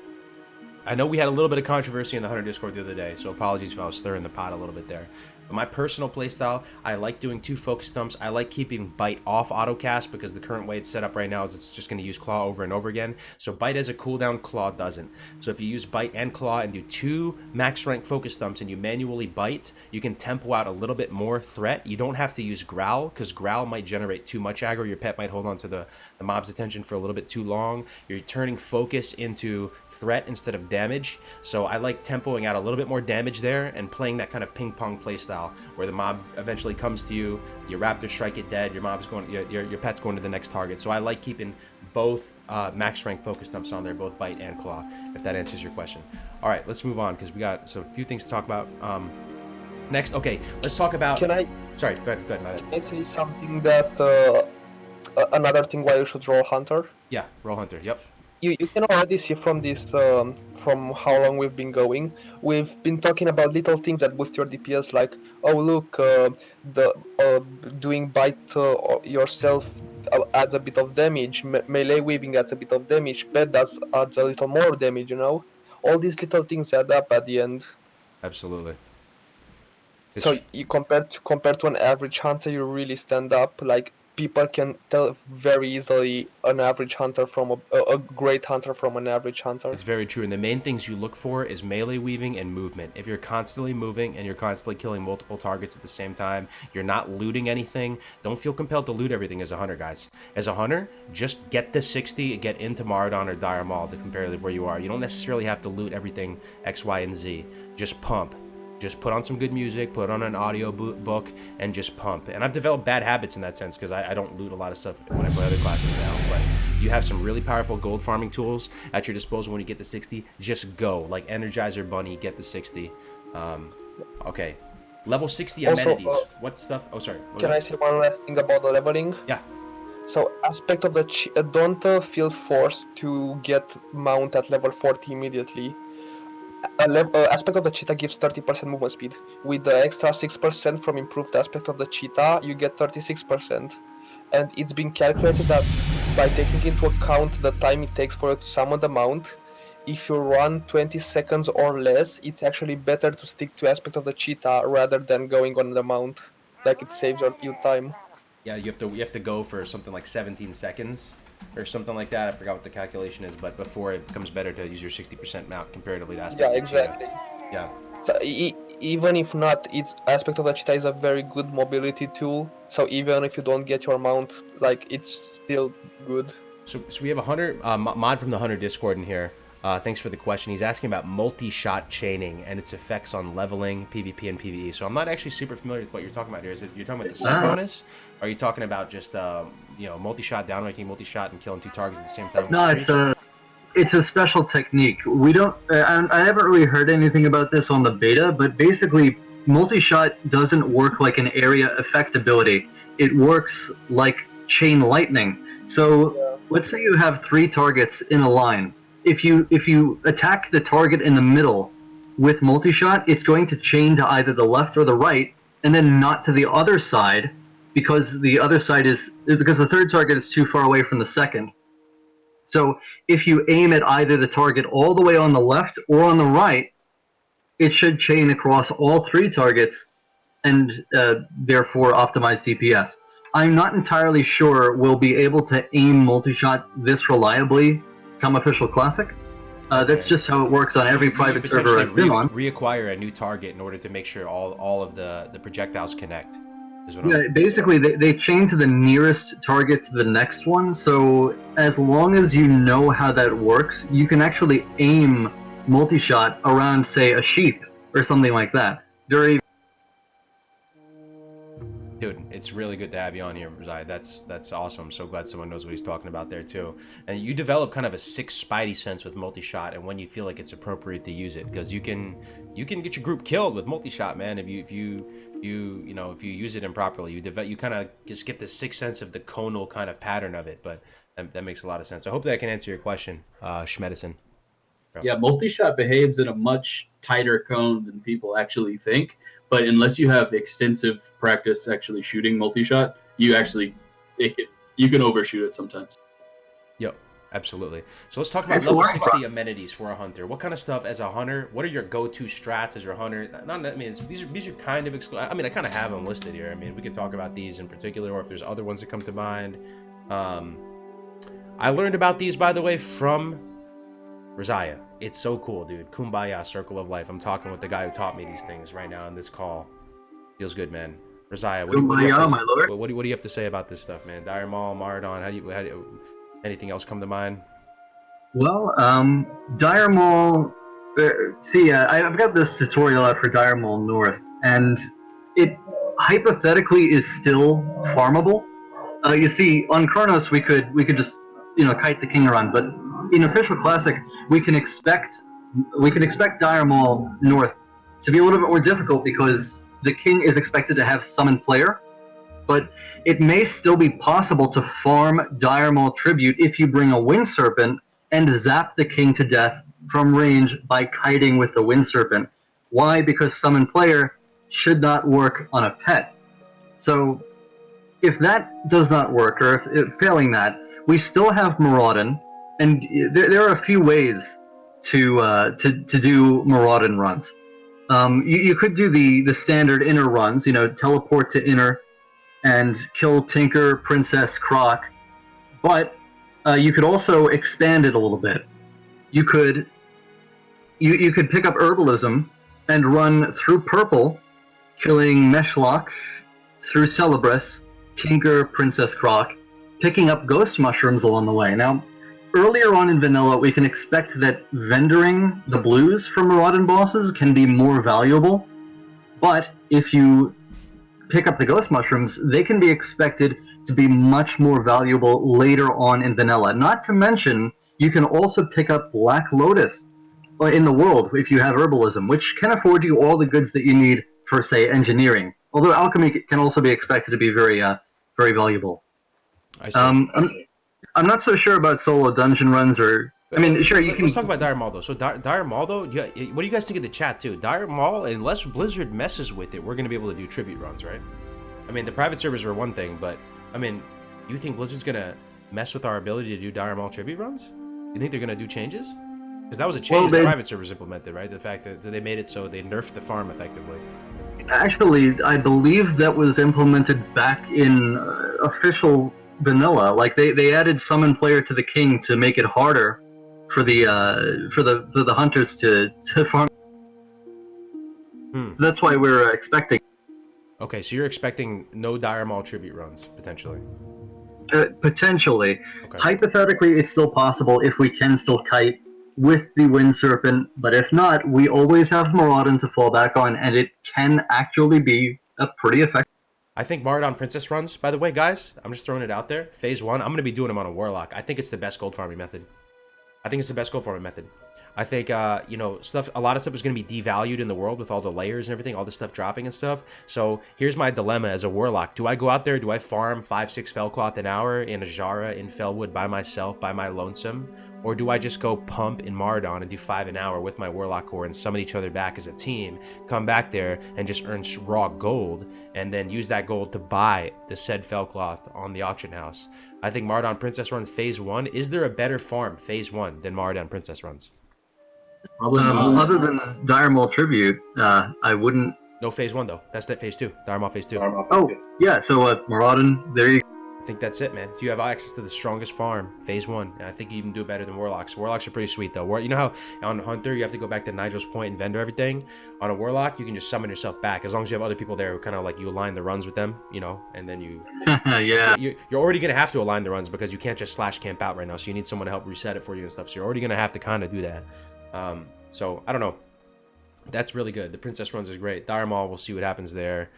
I know we had a little bit of controversy in the Hunter Discord the other day, so apologies if I was stirring the pot a little bit there. But my personal playstyle, I like doing 2 focus stumps. I like keeping Bite off autocast because the current way it's set up right now is it's just going to use Claw over and over again. So Bite has a cooldown, Claw doesn't. So if you use Bite and Claw and do 2 max rank focus stumps and you manually Bite, you can tempo out a little bit more threat. You don't have to use Growl because Growl might generate too much aggro. Your pet might hold on to the mob's attention for a little bit too long. You're turning focus into threat instead of damage. So I like tempoing out a little bit more damage there and playing that kind of ping pong playstyle where the mob eventually comes to you, your raptor strike it dead, your mob's going, your pet's going to the next target. So I like keeping both max rank focus stumps on there, both Bite and Claw, if that answers your question. All right, let's move on because we got a few things to talk about. Next, okay, let's talk about. Sorry, go ahead. Can I say something that another thing why you should roll Hunter? Yeah, roll Hunter. Yep. You can already see from this, from how long we've been going, we've been talking about little things that boost your DPS, like, oh look, doing Bite yourself adds a bit of damage, melee weaving adds a bit of damage, pet adds a little more damage, all these little things add up at the end. Absolutely. So you compared to an average hunter, you really stand up. Like people can tell very easily an average hunter from a great hunter from an average hunter. It's very true, and the main things you look for is melee weaving and movement. If you're constantly moving and you're constantly killing multiple targets at the same time, you're not looting anything, don't feel compelled to loot everything as a hunter, guys. As a hunter, just get the 60, get into Maraudon or Dire Maul, comparatively where you are. You don't necessarily have to loot everything X, Y, and Z. Just pump. Just put on some good music, put on an audio book, and just pump. And I've developed bad habits in that sense because I don't loot a lot of stuff when I play other classes now. But you have some really powerful gold farming tools at your disposal when you get the 60. Just go. Like Energizer Bunny, get the 60. Okay. Level 60 amenities. What stuff? Oh, sorry. Can I say one last thing about the leveling? Yeah. So, aspect of the don't feel forced to get mount at level 40 immediately. Aspect of the cheetah gives 30% movement speed. With the extra 6% from improved aspect of the cheetah, you get 36%. And it's been calculated that by taking into account the time it takes for you to summon the mount, if you run 20 seconds or less, it's actually better to stick to aspect of the cheetah rather than going on the mount. Like, it saves your time. Yeah, you have to go for something like 17 seconds. Or something like that. I forgot what the calculation is, but before it becomes better to use your 60% mount comparatively to aspect. Yeah, exactly. Yeah. So even if not, its aspect of the cheetah is a very good mobility tool. So even if you don't get your mount, like, it's still good. So we have a hunter mod from the Hunter Discord in here. Thanks for the question. He's asking about multi-shot chaining and its effects on leveling, PvP, and PvE. So I'm not actually super familiar with what you're talking about here. You're talking about the set bonus? Or are you talking about just multi-shot downranking, multi-shot, and killing two targets at the same time? No, it's a special technique. We don't. I haven't really heard anything about this on the beta, but basically, multi-shot doesn't work like an area effect ability. It works like chain lightning. So let's say you have 3 targets in a line. If you attack the target in the middle with multi-shot, it's going to chain to either the left or the right, and then not to the other side, because the third target is too far away from the second. So if you aim at either the target all the way on the left or on the right, it should chain across all 3 targets and therefore optimize DPS. I'm not entirely sure we'll be able to aim multi-shot this reliably come official classic. That's just how it works on every private server I've been on. Reacquire a new target in order to make sure all of the projectiles connect. Basically, they chain to the nearest target to the next one, so as long as you know how that works, you can actually aim multi-shot around, say, a sheep or something like that. Dude, it's really good to have you on here, Zai. That's awesome. I'm so glad someone knows what he's talking about there too. And you develop kind of a 6 spidey sense with multi-shot, and when you feel like it's appropriate to use it, because you can get your group killed with multi-shot, man. If you use it improperly, you kind of just get the 6th sense of the conal kind of pattern of it. But that makes a lot of sense. I hope that I can answer your question, Schmedicine. Yeah, multi-shot behaves in a much tighter cone than people actually think. But unless you have extensive practice actually shooting multi-shot, you can overshoot it sometimes. Yep, absolutely. So let's talk about level 60 amenities for a hunter. What kind of stuff as a hunter? What are your go-to strats as your hunter? These are kind of I kind of have them listed here. I mean, we could talk about these in particular, or if there's other ones that come to mind. I learned about these, by the way, from Razaya. It's so cool, dude. Kumbaya, Circle of Life. I'm talking with the guy who taught me these things right now on this call. Feels good, man. Razaya, what do you have to say about this stuff, man? Dire Maul, Maraudon, how do you anything else come to mind? Well, Dire Maul, I've got this tutorial out for Dire Maul North, and it hypothetically is still farmable. You see, on Kronos we could just kite the king around, but in official classic we can expect Dire Maul North to be a little bit more difficult because the king is expected to have summon player, but it may still be possible to farm Dire Maul tribute if you bring a Wind Serpent and zap the king to death from range by kiting with the Wind Serpent. Why? Because summon player should not work on a pet. So if that does not work, or if failing that, we still have Maraudon, and there are a few ways to do Maraudon runs. You could do the standard inner runs, teleport to inner, and kill Tinker, Princess, Croc. But you could also expand it a little bit. You could pick up Herbalism and run through Purple, killing Meshlock, through Celebris, Tinker, Princess Croc, picking up Ghost Mushrooms along the way. Now, earlier on in Vanilla, we can expect that vendoring the blues from Maraudon bosses can be more valuable, but if you pick up the Ghost Mushrooms, they can be expected to be much more valuable later on in Vanilla. Not to mention, you can also pick up Black Lotus in the world if you have Herbalism, which can afford you all the goods that you need for, say, engineering. Although Alchemy can also be expected to be very valuable. I see. I'm not so sure about solo dungeon runs, or I mean, sure you can. Let's talk about Dire Maul though. So Dire Maul though, what do you guys think of the chat too? Dire Maul, unless Blizzard messes with it, we're gonna be able to do tribute runs, right? I mean, the private servers were one thing, but I mean, you think Blizzard's gonna mess with our ability to do Dire Maul tribute runs? You think they're gonna do changes? Because that was a change the private servers implemented, right? The fact that they made it so they nerfed the farm effectively. Actually, I believe that was implemented back in official Vanilla. Like they added Summon Player to the King to make it harder for the hunters to farm. So that's why we're expecting. Okay, so you're expecting no Dire Maul tribute runs potentially. Potentially. Okay. Hypothetically, it's still possible if we can still kite with the Wind Serpent, but if not, we always have Maraudon to fall back on, and it can actually be a pretty effective. I think Maraudon Princess runs, by the way, guys, I'm just throwing it out there. Phase 1, I'm going to be doing them on a Warlock. I think it's the best gold farming method. I think, you know, a lot of stuff is going to be devalued in the world with all the layers and everything, all this stuff dropping and stuff. So here's my dilemma as a Warlock. Do I go out there, do I farm 5-6 Fellcloth an hour in Ajara, in Fellwood by myself, by my lonesome? Or do I just go pump in Maraudon and do 5 an hour with my Warlock core and summon each other back as a team, come back there and just earn raw gold, and then use that gold to buy the said Fellcloth on the auction house? I think Maraudon Princess runs Phase 1. Is there a better farm Phase 1 than Maraudon Princess runs? Probably not. Other than Dire Maul Tribute, I wouldn't... No Phase 1 though. That's Phase 2. Dire Maul Phase 2. Oh, yeah, so Maraudon, there you go. I think that's it, man. You have access to the strongest farm, Phase 1, and I think you even do better than Warlocks. Warlocks are pretty sweet, though. You know how on Hunter, you have to go back to Nigel's point and vendor everything? On a Warlock, you can just summon yourself back, as long as you have other people there who kind of like, you align the runs with them, you know, and then you... Yeah. You're already going to have to align the runs because you can't just slash camp out right now, so you need someone to help reset it for you and stuff, so you're already going to have to kind of do that. So, I don't know. That's really good. The Princess runs is great. Dire Maul, we'll see what happens there.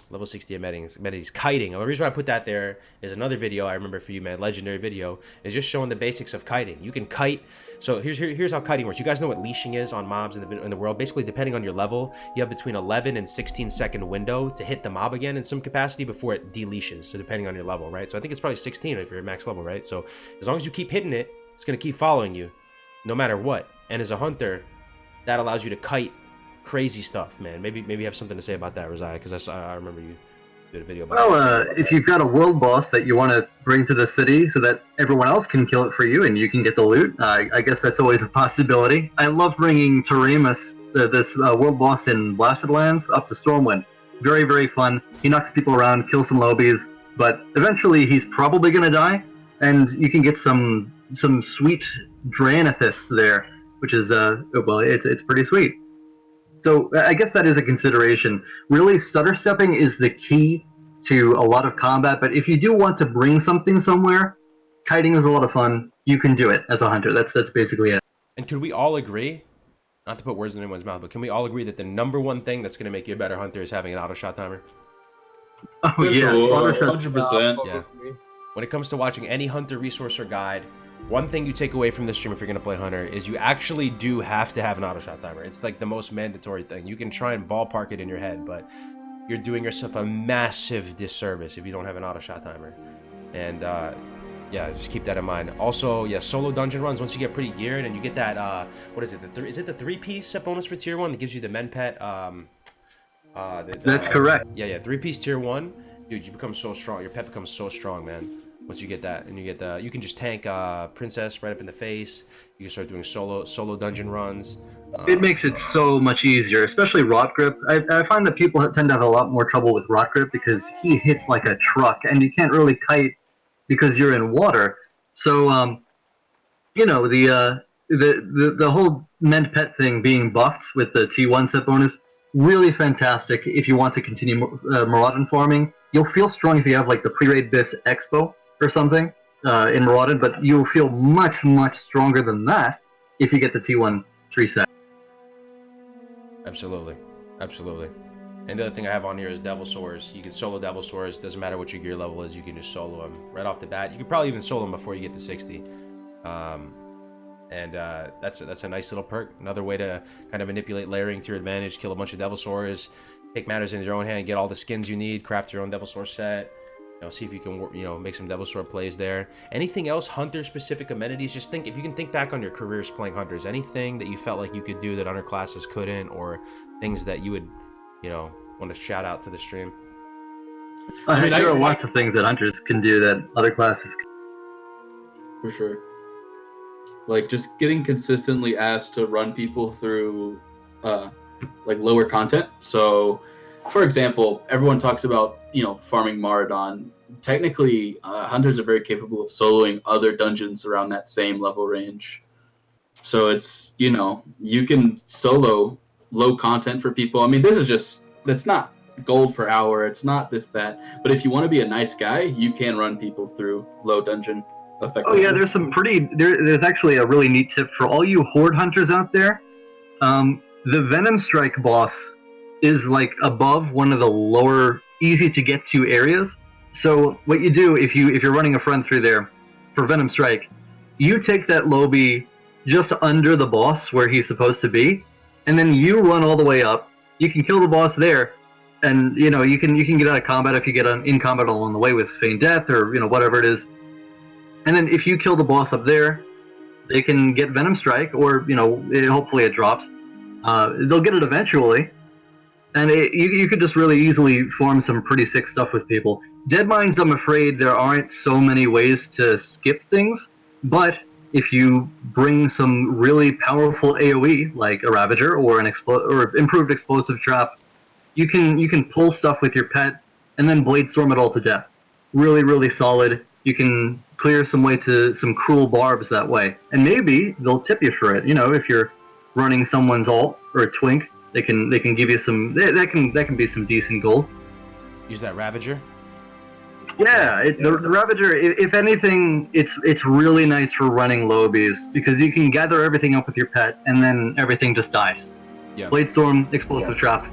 Level 60 amenities. Kiting. The reason why I put that there is another video I remember for you, man. Legendary video. Is just showing the basics of kiting. You can kite. So here's how kiting works. You guys know what leashing is on mobs in the world. Basically, depending on your level, you have between 11 and 16 second window to hit the mob again in some capacity before it deleashes. So depending on your level, right? So I think it's probably 16 if you're at max level, right? So as long as you keep hitting it, it's going to keep following you no matter what. And as a hunter, that allows you to kite crazy stuff, man. Maybe you have something to say about that, Rosiah, because I remember you did a video about that. If you've got a world boss that you want to bring to the city so that everyone else can kill it for you and you can get the loot, I guess that's always a possibility. I love bringing Teremus, this world boss in Blasted Lands, up to Stormwind. Very, very fun. He knocks people around, kills some lobies, but eventually he's probably going to die, and you can get some sweet Draenithus there, which is, well, it's pretty sweet. So I guess that is a consideration. Really, stutter stepping is the key to a lot of combat, but if you do want to bring something somewhere, kiting is a lot of fun. You can do it as a hunter. That's basically it. And could we all agree, not to put words in anyone's mouth, but can we all agree that the number one thing that's going to make you a better hunter is having an auto shot timer? Oh, yeah. 100%. Yeah. When it comes to watching any hunter resource or guide, one thing you take away from this stream if you're going to play Hunter is you actually do have to have an auto shot timer. It's like the most mandatory thing. You can try and ballpark it in your head, but you're doing yourself a massive disservice if you don't have an auto shot timer. And yeah, just keep that in mind. Also, yeah, solo dungeon runs, once you get pretty geared and you get that, what is it? Is it the 3-piece set bonus for tier 1 that gives you the men pet? That's correct. Yeah, 3-piece tier 1. Dude, you become so strong. Your pet becomes so strong, man. Once you get that, and you get you can just tank Princess right up in the face. You can start doing solo dungeon runs. It makes it so much easier, especially rot grip. I find that people tend to have a lot more trouble with rot grip because he hits like a truck, and you can't really kite because you're in water. So, the whole Ment Pet thing being buffed with the T1 set bonus, really fantastic if you want to continue Maraudon farming. You'll feel strong if you have like the pre-raid Bis Expo or something in Maraudon, but you'll feel much, much stronger than that if you get the T1 3 set. Absolutely. Absolutely. And the other thing I have on here is Devil Swords. You can solo Devil Swords. Doesn't matter what your gear level is. You can just solo them right off the bat. You could probably even solo them before you get to 60. That's a nice little perk. Another way to kind of manipulate layering to your advantage. Kill a bunch of Devil Swords. Take matters into your own hand. Get all the skins you need. Craft your own Devil Sword set. See if you can, make some Devil Sword plays there. Anything else, Hunter-specific amenities? Just think, if you can think back on your careers playing Hunters, anything that you felt like you could do that underclasses couldn't, or things that you would, want to shout out to the stream? There are lots of things that Hunters can do that other classes can. For sure. Like, just getting consistently asked to run people through, lower content. So, for example, everyone talks about, farming Maraudon. Technically, Hunters are very capable of soloing other dungeons around that same level range. So it's, you can solo low content for people. I mean, that's not gold per hour. It's not this, that. But if you want to be a nice guy, you can run people through low dungeon effectively. Oh yeah, there's actually a really neat tip for all you Horde Hunters out there. The Venom Strike boss is like above one of the lower, easy to get to areas. So what you do if you're running a friend through there for Venom Strike, you take that lobby just under the boss where he's supposed to be, and then you run all the way up. You can kill the boss there, and you can get out of combat if you get in combat along the way with Feign Death or whatever it is. And then if you kill the boss up there, they can get Venom Strike, or hopefully it drops. They'll get it eventually. And you could just really easily form some pretty sick stuff with people. Dead Mines, I'm afraid there aren't so many ways to skip things, but if you bring some really powerful AoE, like a Ravager or an improved explosive trap, you can pull stuff with your pet and then Blade Storm it all to death. Really, really solid. You can clear some way to some cruel barbs that way, and maybe they'll tip you for it. If you're running someone's ult or a twink, they can give you some. That can be some decent gold. Use that Ravager. Yeah, the Ravager. If anything, it's really nice for running lobbies because you can gather everything up with your pet, and then everything just dies. Yeah. Blade Storm, explosive trap.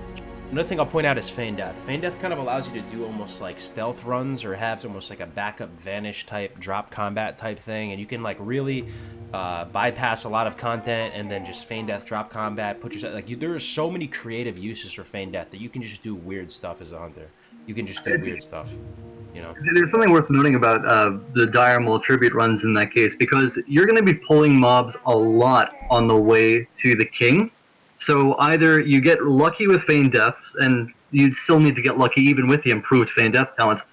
Another thing I'll point out is Feign Death. Feign Death kind of allows you to do almost like stealth runs, or have almost like a backup vanish type drop combat type thing, and you can like really bypass a lot of content and then just Feign Death drop combat. Put yourself there are so many creative uses for Feign Death that you can just do weird stuff as a hunter. You can just do weird stuff. There's something worth noting about the Dire Maul tribute runs in that case, because you're going to be pulling mobs a lot on the way to the king. So either you get lucky with Feign Deaths, and you still need to get lucky even with the improved Feign Death talents,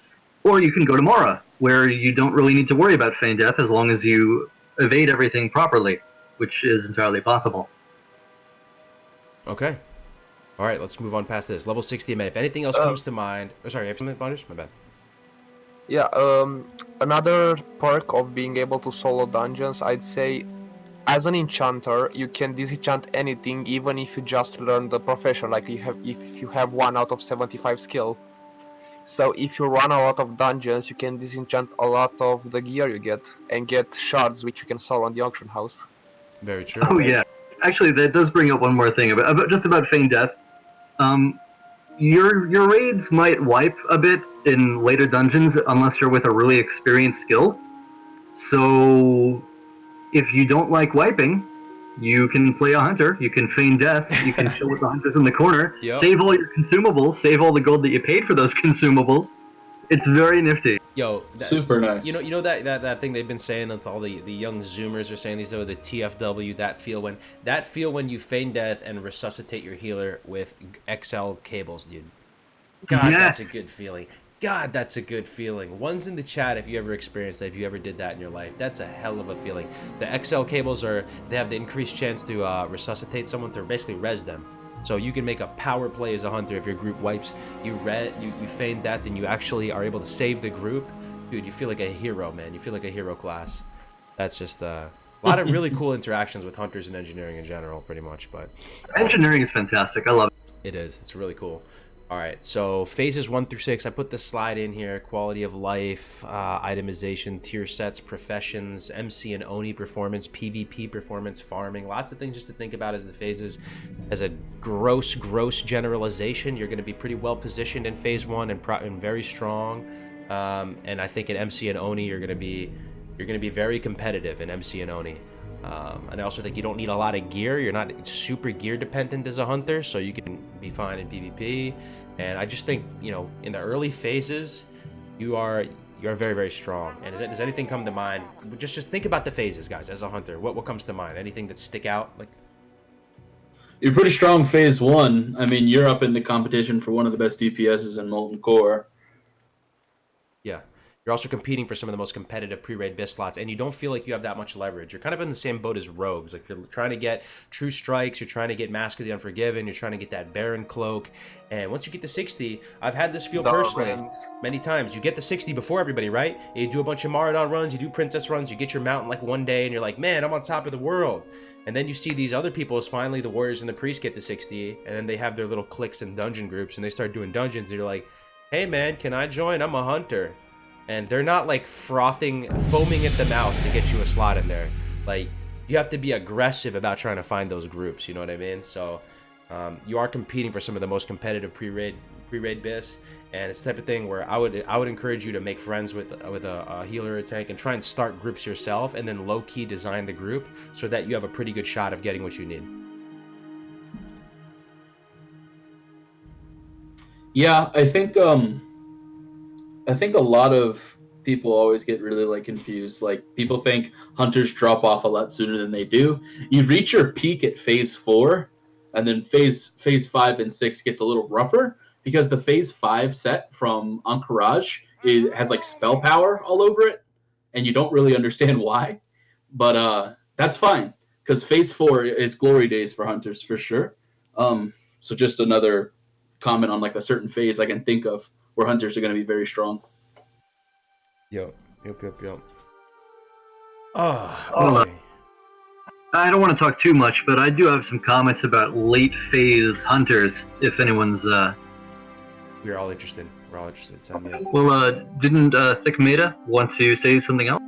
or you can go to Mara, where you don't really need to worry about Feign Death as long as you evade everything properly, which is entirely possible. Okay. All right, let's move on past this. Level 60 a minute. If anything else comes to mind... Oh, sorry, you have something, Blinders? My bad. Yeah, another perk of being able to solo dungeons, I'd say, as an enchanter, you can disenchant anything, even if you just learn the profession, like if you have 1 out of 75 skill. So if you run a lot of dungeons, you can disenchant a lot of the gear you get, and get shards which you can sell on the auction house. Very true. Oh yeah, actually that does bring up one more thing about Feign Death. Your raids might wipe a bit in later dungeons unless you're with a really experienced guild. So if you don't like wiping, you can play a hunter, you can feign death, you can chill with the hunters in the corner, save all your consumables, save all the gold that you paid for those consumables. It's very nifty. Yo, super nice. You know that thing they've been saying with all the young Zoomers are saying these are the TFW, that feel when you feign death and resuscitate your healer with XL cables, dude. God, yes. That's a good feeling. God, that's a good feeling. One's in the chat if you ever experienced that, if you ever did that in your life. That's a hell of a feeling. The XL cables they have the increased chance to resuscitate someone, to basically res them. So you can make a power play as a hunter if your group wipes. You feign death and you actually are able to save the group. Dude, you feel like a hero, man. You feel like a hero class. That's just a lot of really cool interactions with hunters and engineering in general, pretty much. But Engineering is fantastic. I love it. it is. It's really cool. All right, so phases 1 through 6, I put the slide in here: quality of life, itemization, tier sets, professions, MC and Oni performance, PvP performance, farming. Lots of things just to think about as the phases. As a gross generalization, you're going to be pretty well positioned in phase 1 and very strong. And I think in MC and Oni, you're going to be very competitive in MC and Oni. And I also think you don't need a lot of gear. You're not super gear dependent as a hunter, so you can be fine in PvP. And I just think, in the early phases, you are very, very strong. And does anything come to mind? Just think about the phases, guys, as a hunter. What comes to mind? Anything that stick out? Like, You're pretty strong phase 1. I mean, you're up in the competition for one of the best DPSs in Molten Core. yeah. You're also competing for some of the most competitive pre-raid BIS slots, and you don't feel like you have that much leverage. You're kind of in the same boat as rogues. Like, you're trying to get True Strikes, you're trying to get Mask of the Unforgiven, you're trying to get that Baron Cloak, and once you get to 60, I've had this feel personally many times. You get to 60 before everybody, right? You do a bunch of Maradon runs, you do Princess runs, you get your mount in like one day, and you're like, man, I'm on top of the world. And then you see these other people, as finally the Warriors and the Priests get to 60, and then they have their little cliques and dungeon groups, and they start doing dungeons, and you're like, hey man, can I join? I'm a hunter. And they're not like foaming at the mouth to get you a slot in there. Like, you have to be aggressive about trying to find those groups, you know what I mean? So you are competing for some of the most competitive pre-raid BIS, and it's the type of thing where I would encourage you to make friends with a healer or a tank and try and start groups yourself, and then low-key design the group so that you have a pretty good shot of getting what you need. Yeah, I think a lot of people always get really confused. Like, people think hunters drop off a lot sooner than they do. You reach your peak at phase 4, and then phase 5 and 6 gets a little rougher because the phase 5 set from Encourage, it has like spell power all over it, and you don't really understand why. But that's fine, because phase 4 is glory days for hunters for sure. So just another comment on like a certain phase I can think of where hunters are going to be very strong. Yep. Okay. I don't want to talk too much, but I do have some comments about late phase hunters, if anyone's... We're all interested. Sign me up. Well, didn't Thick Meta want to say something else?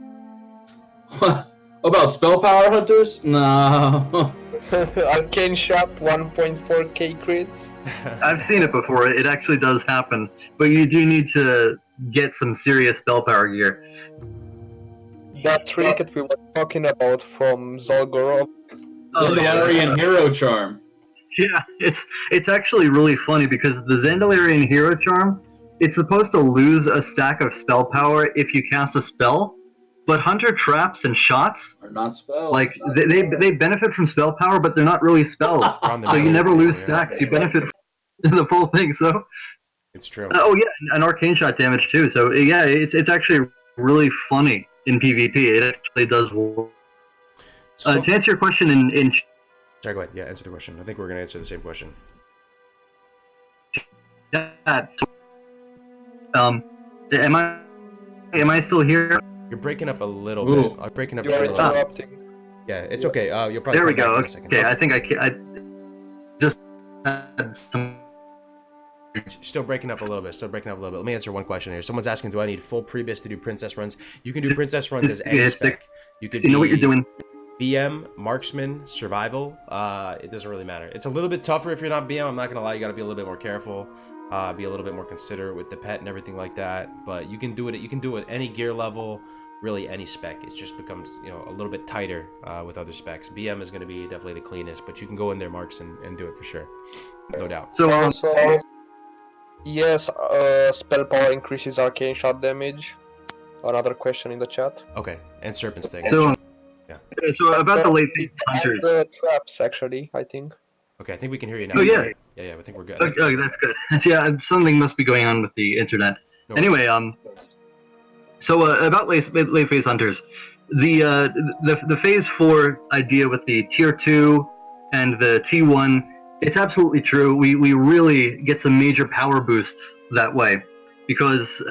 About spell power hunters? No. Arcane shot 1.4k crits. I've seen it before. It actually does happen, but you do need to get some serious spell power gear. That trinket we were talking about from Zolgorov. Zandalarian Hero Charm. Yeah, it's actually really funny because the Zandalarian Hero Charm, it's supposed to lose a stack of spell power if you cast a spell, but Hunter traps and shots Are not spells. like they benefit from spell power, but they're not really spells. So you never lose stacks. You benefit from the full thing. So It's true. oh yeah, and arcane shot damage too. So yeah, it's actually really funny in PvP. It actually does work. To answer your question in Sorry, go ahead. Yeah, answer the question. I think we're going to answer the same question. chat, am I still here? You're breaking up a little bit. I'm breaking up You just are a little bit. interrupting. Yeah, it's okay. You'll probably There we come back go. in a second. Okay, I think I just had some. Still breaking up a little bit. Let me answer one question here. Someone's asking, do I need full pre-bis to do princess runs? You can do princess runs as any spec. You could You know what you're doing. BM, marksman, survival. It doesn't really matter. It's a little bit tougher if you're not BM. I'm not gonna lie. You gotta be a little bit more careful. Be a little bit more considerate with the pet and everything like that. But you can do it. You can do it at any gear level, really any spec. It just becomes a little bit tighter with other specs. BM is gonna be definitely the cleanest, but you can go in there, marks, and do it for sure, no doubt. So Also, yes, spell power increases arcane shot damage. Another question in the chat. Okay, and serpent sting. so Yeah. so about the late phase hunters. And traps, actually, I think. Okay, I think we can hear you now. Oh, yeah. Yeah, I think we're good. Okay, that's good. Yeah, something must be going on with the internet. Anyway, so about late phase hunters, the phase 4 idea with the tier 2 and the T1, it's absolutely true. We really get some major power boosts that way, because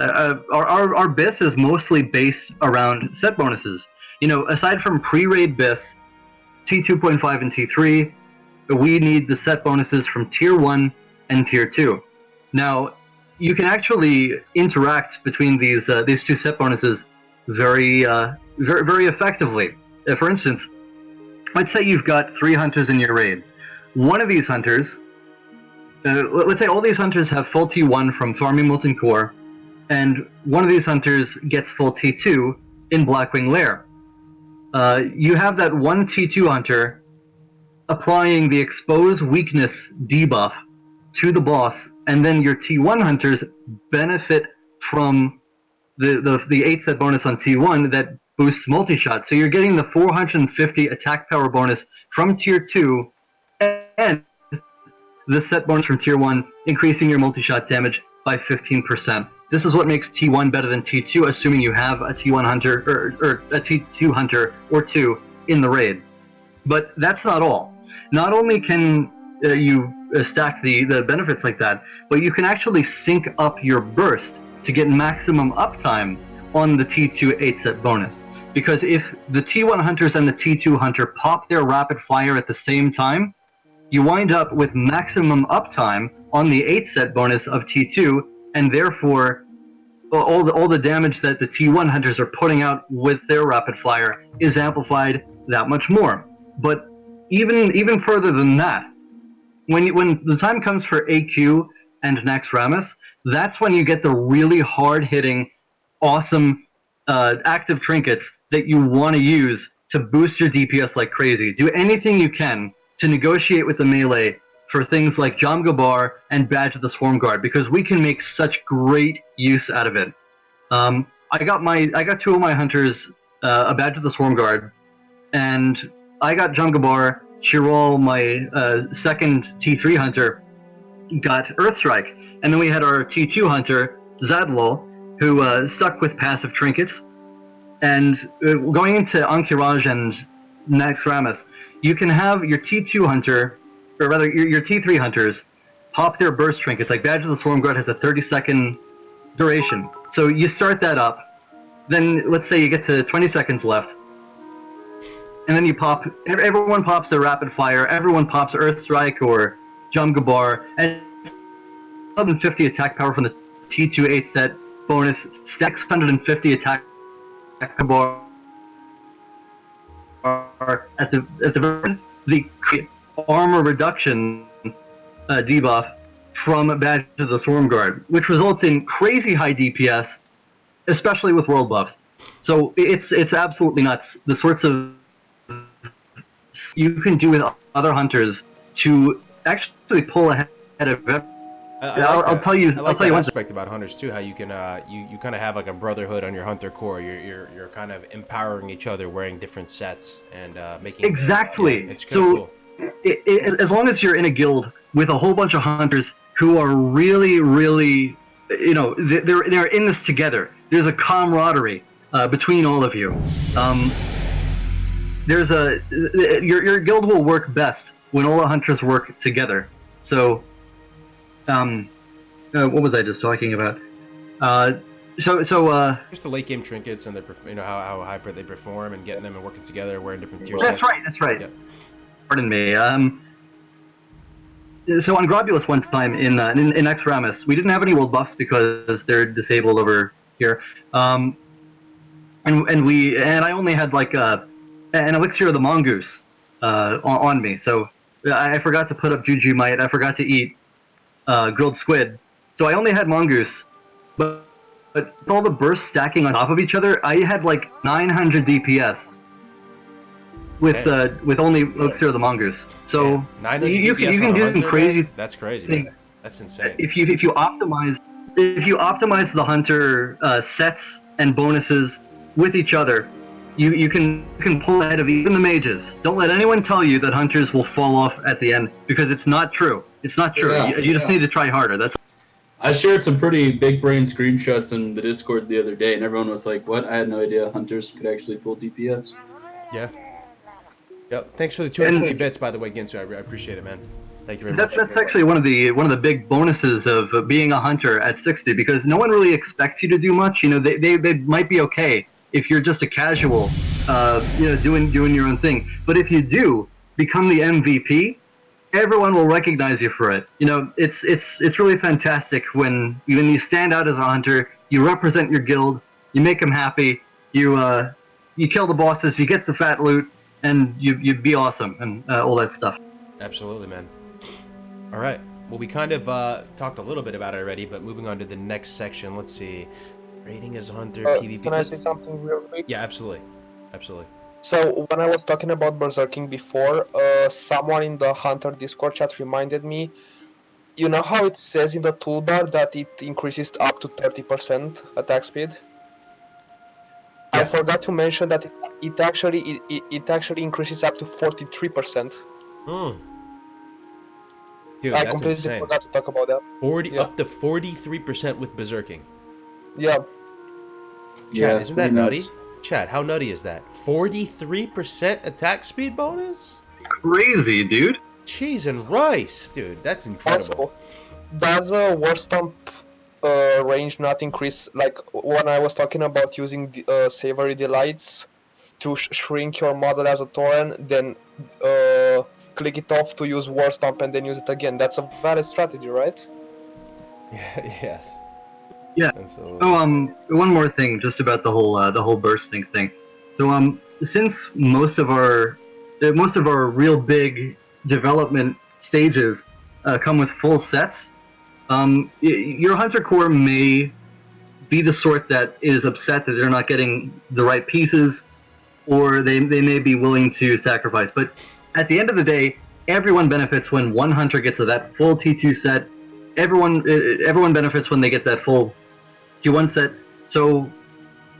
our BIS is mostly based around set bonuses. You know, aside from pre-raid BIS, T2.5 and T3, we need the set bonuses from tier 1 and tier 2. Now, you can actually interact between these two set bonuses very effectively. For instance, let's say you've got 3 hunters in your raid. One of these hunters, let's say all these hunters have full T1 from farming Molten Core, and one of these hunters gets full T2 in Blackwing Lair. You have that one T2 hunter applying the Expose Weakness debuff to the boss, and then your T1 hunters benefit from the 8 set bonus on T1 that boosts multi-shot. So you're getting the 450 attack power bonus from tier 2 and the set bonus from tier 1, increasing your multi-shot damage by 15%. This is what makes T1 better than T2, assuming you have a T1 hunter or a T2 hunter or 2 in the raid. But that's not all. Not only can you stack the benefits like that, but you can actually sync up your burst to get maximum uptime on the T2 8-set bonus. Because if the T1 hunters and the T2 hunter pop their rapid fire at the same time, you wind up with maximum uptime on the 8-set bonus of T2, and therefore all the damage that the T1 hunters are putting out with their rapid fire is amplified that much more. But even further than that, when the time comes for AQ and Naxxramas, that's when you get the really hard-hitting, awesome active trinkets that you want to use to boost your DPS like crazy. Do anything you can to negotiate with the melee for things like Jam Gabar and Badge of the Swarm Guard, because we can make such great use out of it. I got 2 of my hunters a Badge of the Swarm Guard, and I got Jam Gabar. Chiral, my second T3 hunter, got Earthstrike, and then we had our T2 hunter Zadlol, who stuck with passive trinkets. And going into Ankiraj and Naxxramas, you can have your T2 hunter, or rather your T3 hunters, pop their burst trinkets. Like Badge of the Swarm Guard has a 30-second duration. So you start that up, then let's say you get to 20 seconds left, and then you pop, everyone pops their rapid fire, everyone pops Earth Strike or Jam Gabar, and 750 attack power from the T2 8 set bonus, 650 attack Gabar at the very end, the armor reduction debuff from Badge of the Swarm Guard, which results in crazy high DPS, especially with world buffs. So it's absolutely nuts. The sorts of you can do with other hunters to actually pull ahead of it. I'll tell you one aspect about hunters too. How you can you kind of have like a brotherhood on your hunter core. You're kind of empowering each other, wearing different sets and making exactly. It's cool. As long as you're in a guild with a whole bunch of hunters who are really, you know, they're in this together. There's a camaraderie between all of you. Your guild will work best when all the hunters work together. So, what was I just talking about? Just the late game trinkets and how hyper they perform and getting them and working together, wearing different tier sets. That's right. Yep. Pardon me. So on Grobulus one time in Naxxramas, we didn't have any world buffs because they're disabled over here. And I only had like an elixir of the mongoose on me, so I forgot to put up Juju Might. I forgot to eat grilled squid, so I only had mongoose. But all the bursts stacking on top of each other, I had like 900 DPS with only elixir of the mongoose. So you can do some crazy. That's crazy. Man. That's insane. If you optimize the hunter sets and bonuses with each other, you can pull ahead of even the mages. Don't let anyone tell you that hunters will fall off at the end, because it's not true. It's not true. Yeah, you just need to try harder. That's. I shared some pretty big brain screenshots in the Discord the other day, and everyone was like, "What? I had no idea hunters could actually pull DPS." Yeah. Yep. Thanks for the 250 bits, by the way, Ginsu. I appreciate it, man. Thank you very much. That's actually one of the big bonuses of being a hunter at 60, because no one really expects you to do much. You know, they might be okay if you're just a casual, doing your own thing. But if you do become the MVP, everyone will recognize you for it. You know, it's really fantastic when you stand out as a hunter, you represent your guild, you make them happy, you kill the bosses, you get the fat loot, and you be awesome and all that stuff. Absolutely, man. All right. Well, we kind of talked a little bit about it already, but moving on to the next section. Let's see. Rating as a hunter, PvP. Can I say something real quick? Yeah, absolutely. Absolutely. So when I was talking about berserking before, someone in the Hunter Discord chat reminded me, you know how it says in the toolbar that it increases up to 30% attack speed? Yeah. I forgot to mention that it actually increases up to 43%. Dude, I that's completely insane. forgot to talk about that. Up to 43% with berserking. Yeah. Chad, isn't that nutty? nuts. Chad, how nutty is that? 43% attack speed bonus? Crazy, dude. Cheese and rice, dude. That's incredible. Also, does a war stomp range not increase? Like when I was talking about using the, savory delights to shrink your model as a Tauren, then click it off to use war stomp and then use it again. That's a valid strategy, right? Yeah, yes. Yeah. Absolutely. So one more thing, just about the whole bursting thing. So since most of our real big development stages come with full sets, your hunter core may be the sort that is upset that they're not getting the right pieces, or they may be willing to sacrifice. But at the end of the day, everyone benefits when one hunter gets that full T2 set. Everyone benefits when they get that full T1 set. So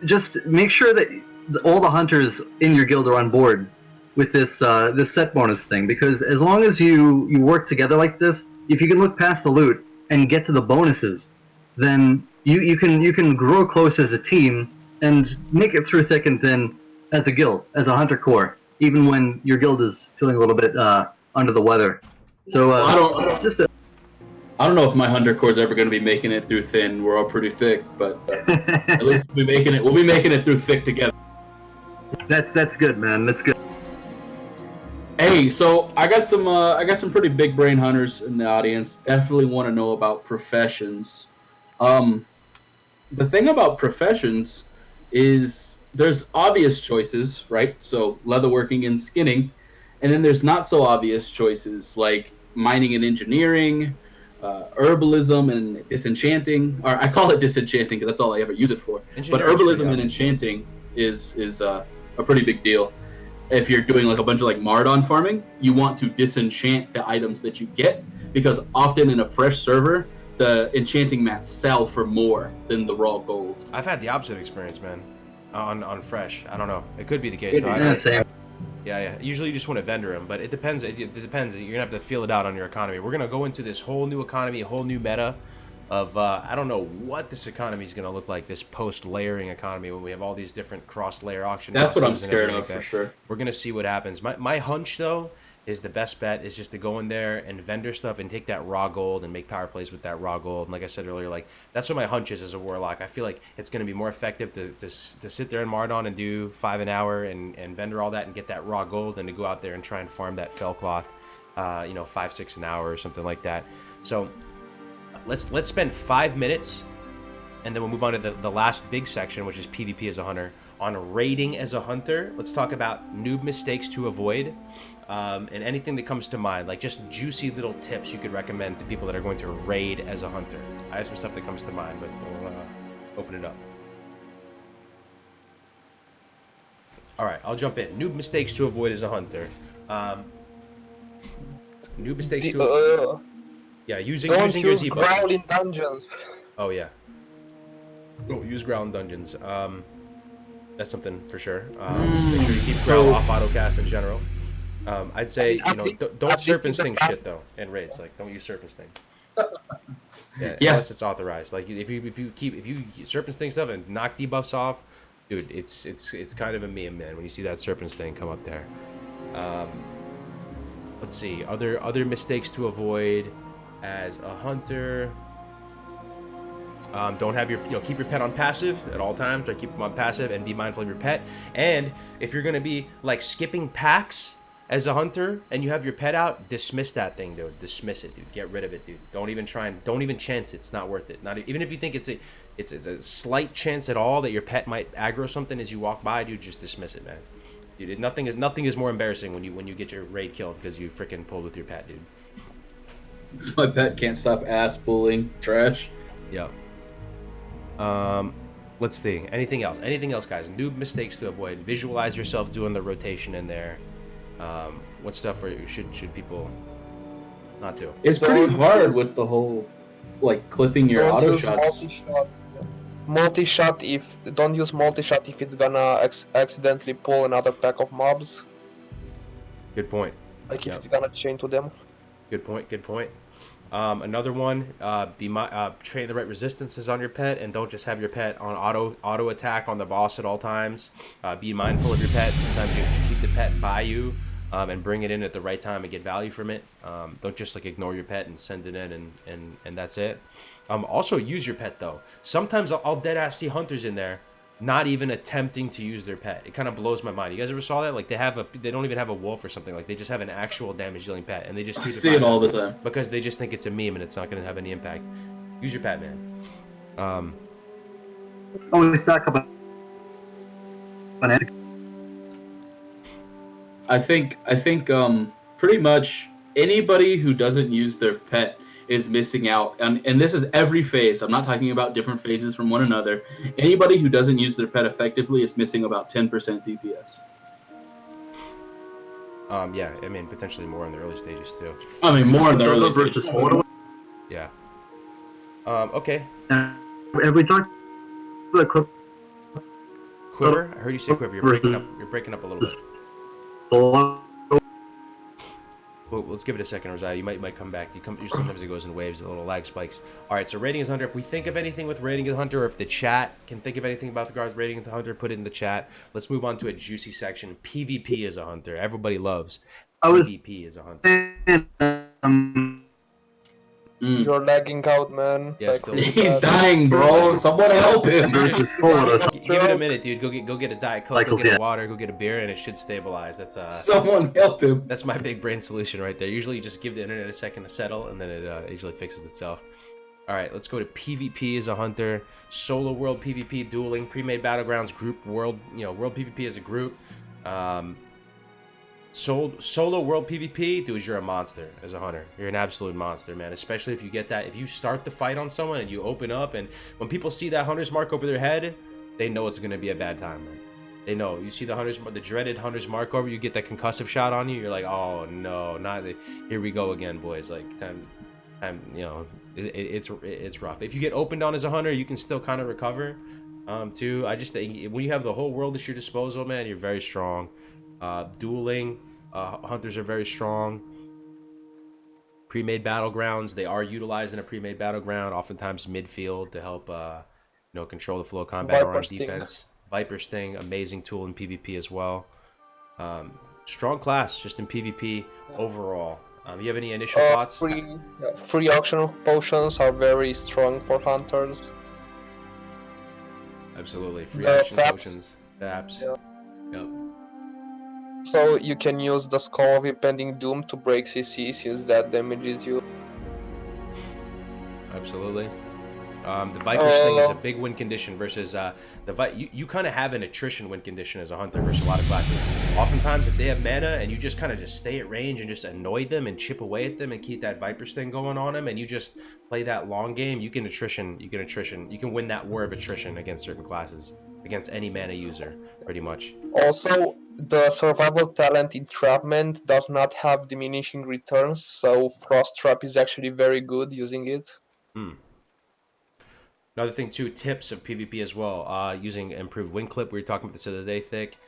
just make sure that all the hunters in your guild are on board with this set bonus thing, because as long as you work together like this, if you can look past the loot and get to the bonuses, then you can grow close as a team and make it through thick and thin as a guild, as a hunter core, even when your guild is feeling a little bit under the weather. So I don't know if my hunter core is ever going to be making it through thin. We're all pretty thick, but at least we'll be making it through thick together. That's good, man. That's good. Hey, so I got some pretty big brain hunters in the audience. Definitely want to know about professions. The thing about professions is there's obvious choices, right? So leatherworking and skinning, and then there's not so obvious choices like mining and engineering, herbalism and disenchanting. Or I call it disenchanting because that's all I ever use it for. But herbalism and enchanting is a pretty big deal. If you're doing like a bunch of like Mardon farming, you want to disenchant the items that you get, because often in a fresh server, the enchanting mats sell for more than the raw gold. I've had the opposite experience, man. On fresh, I don't know. It could be the case. Yeah, same. Yeah. Usually you just want to vendor them, but it depends. It depends. You're gonna have to feel it out on your economy. We're gonna go into this whole new economy, a whole new meta of I don't know what this economy is gonna look like. This post-layering economy, when we have all these different cross-layer auction. That's what I'm houses and scared everything of like for that. sure. We're gonna see what happens. My hunch though is the best bet is just to go in there and vendor stuff and take that raw gold and make power plays with that raw gold. And like I said earlier, like that's what my hunch is as a warlock. I feel like it's going to be more effective to sit there in Mardon and do 5 an hour and vendor all that and get that raw gold than to go out there and try and farm that fell cloth, 5, 6 an hour or something like that. So let's spend 5 minutes, and then we'll move on to the last big section, which is PvP as a hunter. On raiding as a hunter, let's talk about noob mistakes to avoid, and anything that comes to mind, like just juicy little tips you could recommend to people that are going to raid as a hunter. I have some stuff that comes to mind, but we'll open it up. All right, I'll jump in. Noob mistakes to avoid as a hunter. Noob mistakes to avoid. Yeah, using your debuff. Growl in dungeons. Oh yeah. Oh, use growl in dungeons. That's something for sure. Make sure you keep growl off autocast in general. I'd say don't serpent sting shit though in raids. Like don't use serpent sting. Yeah. Unless it's authorized. Like if you Serpent Sting stuff and knock debuffs off, dude, it's kind of a meme, man. When you see that Serpent Sting come up there. Let's see other mistakes to avoid as a hunter. Don't have keep your pet on passive at all times. Try to keep them on passive and be mindful of your pet. And if you're gonna be like skipping packs as a hunter and you have your pet out, dismiss that thing, dude. Dismiss it, dude. Get rid of it, dude. Don't even chance it. It's not worth it. Not even if you think it's a slight chance at all that your pet might aggro something as you walk by, dude. Just dismiss it, man. Dude, nothing is more embarrassing when you get your raid killed because you freaking pulled with your pet, dude. My pet can't stop ass bullying trash. Yep. Let's see. Anything else, guys? New mistakes to avoid. Visualize yourself doing the rotation in there. What stuff should people not do? It's pretty hard with the whole like clipping your Don't auto use shots. Multi-shot if don't use multi-shot if it's gonna accidentally pull another pack of mobs. Good point. Like if Yep. it's gonna chain to them. Good point. Another one, train the right resistances on your pet, and don't just have your pet on auto attack on the boss at all times. Be mindful of your pet. Sometimes you have to keep the pet by you and bring it in at the right time and get value from it. Don't just like ignore your pet and send it in and that's it. Also use your pet though. Sometimes I'll dead ass see hunters in there not even attempting to use their pet. It kind of blows my mind. You guys ever saw that? Like they don't even have a wolf or something. Like they just have an actual damage dealing pet and they just keep I see it all the time because they just think it's a meme and it's not going to have any impact. Use your pet, man. Always talk about. I think pretty much anybody who doesn't use their pet is missing out, and this is every phase. I'm not talking about different phases from one another. Anybody who doesn't use their pet effectively is missing about 10% DPS. Yeah, I mean potentially more in the early stages too. I mean more in the early stages. Yeah. Okay. Have we talked about Quiver? I heard you say quiver. You're breaking up a little bit. Well, let's give it a second, Rosiah. You might come back. Sometimes it goes in waves, a little lag spikes. All right, so rating as hunter. If we think of anything with rating as hunter, or if the chat can think of anything about the guards rating as hunter, put it in the chat. Let's move on to a juicy section. PvP as a hunter. Everybody loves PvP as a hunter. You're lagging out, man. Yeah, Like, still- He's dying, bro. Someone help him. Give it a minute, dude. Go get a Diet Coke, go get a water, go get a beer, and it should stabilize. That's Someone help him. That's my big brain solution right there. Usually you just give the internet a second to settle, and then it usually fixes itself. All right, let's go to PvP as a hunter, solo world PvP, dueling, pre-made battlegrounds, group world, world PvP as a group. Solo world PvP, dude, you're a monster as a hunter. You're an absolute monster, man. Especially if you get that, if you start the fight on someone and you open up, and when people see that hunter's mark over their head, they know it's gonna be a bad time, man. They know. You see the dreaded hunter's mark over, you get that concussive shot on you. You're like, oh no, here we go again, boys. Like time, it's rough. If you get opened on as a hunter, you can still kind of recover, too. I just think when you have the whole world at your disposal, man, you're very strong. Dueling, hunters are very strong. Pre-made battlegrounds, they are utilized in a pre-made battleground, oftentimes midfield to help control the flow of combat or on defense. Viper Sting, amazing tool in PvP as well. Strong class just in PvP overall. You have any initial thoughts? Free auction potions are very strong for hunters. Absolutely, free action Faps. potions, Faps. Yeah. Yep. So you can use the Skull of Impending Doom to break CC since that damages you. Absolutely. The Viper Sting is a big win condition versus you kind of have an attrition win condition as a hunter versus a lot of classes. Oftentimes, if they have mana and you just kind of just stay at range and just annoy them and chip away at them and keep that Viper Sting going on them, and you just play that long game, you can win that war of attrition against certain classes, against any mana user, pretty much. Also, the survival talent Entrapment does not have diminishing returns, so Frost Trap is actually very good using it. Another thing too, tips of PvP as well. Using improved win clip. We were talking about this the other day, Thick.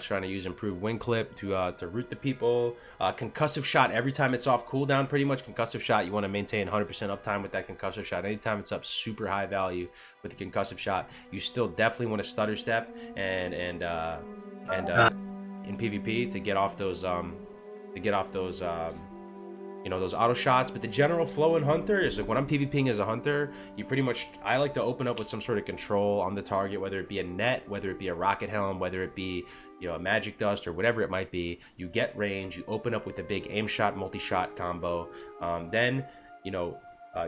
Trying to use improved wing clip to root the people. Concussive shot every time it's off cooldown. Pretty much concussive shot. You want to maintain 100% uptime with that concussive shot. Anytime it's up, super high value with the concussive shot. You still definitely want to stutter step and in PvP to get off those those auto shots. But the general flow in Hunter is like when I'm PvPing as a Hunter, I like to open up with some sort of control on the target, whether it be a net, whether it be a rocket helm, whether it be a magic dust or whatever it might be. You get range, you open up with a big aim shot, multi-shot combo. Then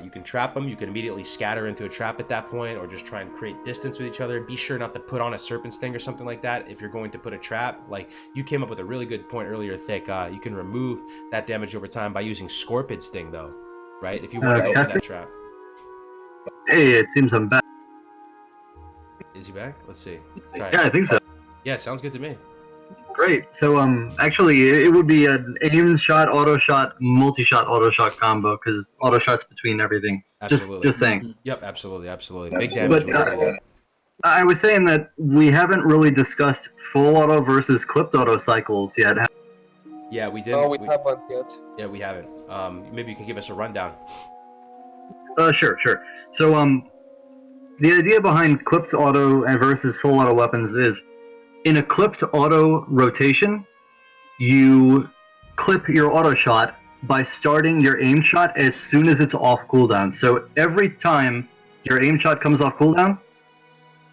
you can trap them. You can immediately scatter into a trap at that point, or just try and create distance with each other. Be sure not to put on a serpent sting or something like that if you're going to put a trap. Like you came up with a really good point earlier, Thick. You can remove that damage over time by using Scorpion Sting, though, right? If you want to go for that trap. Hey, it seems I'm back. Is he back? Let's see. Try Yeah, it. I think so. Yeah, sounds good to me. Great. So actually it would be an aim shot, auto shot, multi-shot, auto shot combo because auto shots between everything. Absolutely. Just saying. Yep, absolutely. Big damage. But I was saying that we haven't really discussed full auto versus clipped auto cycles yet. Yeah, we did. No, we haven't yet. Yeah, we haven't. Maybe you can give us a rundown. Sure. So the idea behind clipped auto versus full auto weapons is in a clipped auto rotation, you clip your auto shot by starting your aim shot as soon as it's off cooldown. So every time your aim shot comes off cooldown,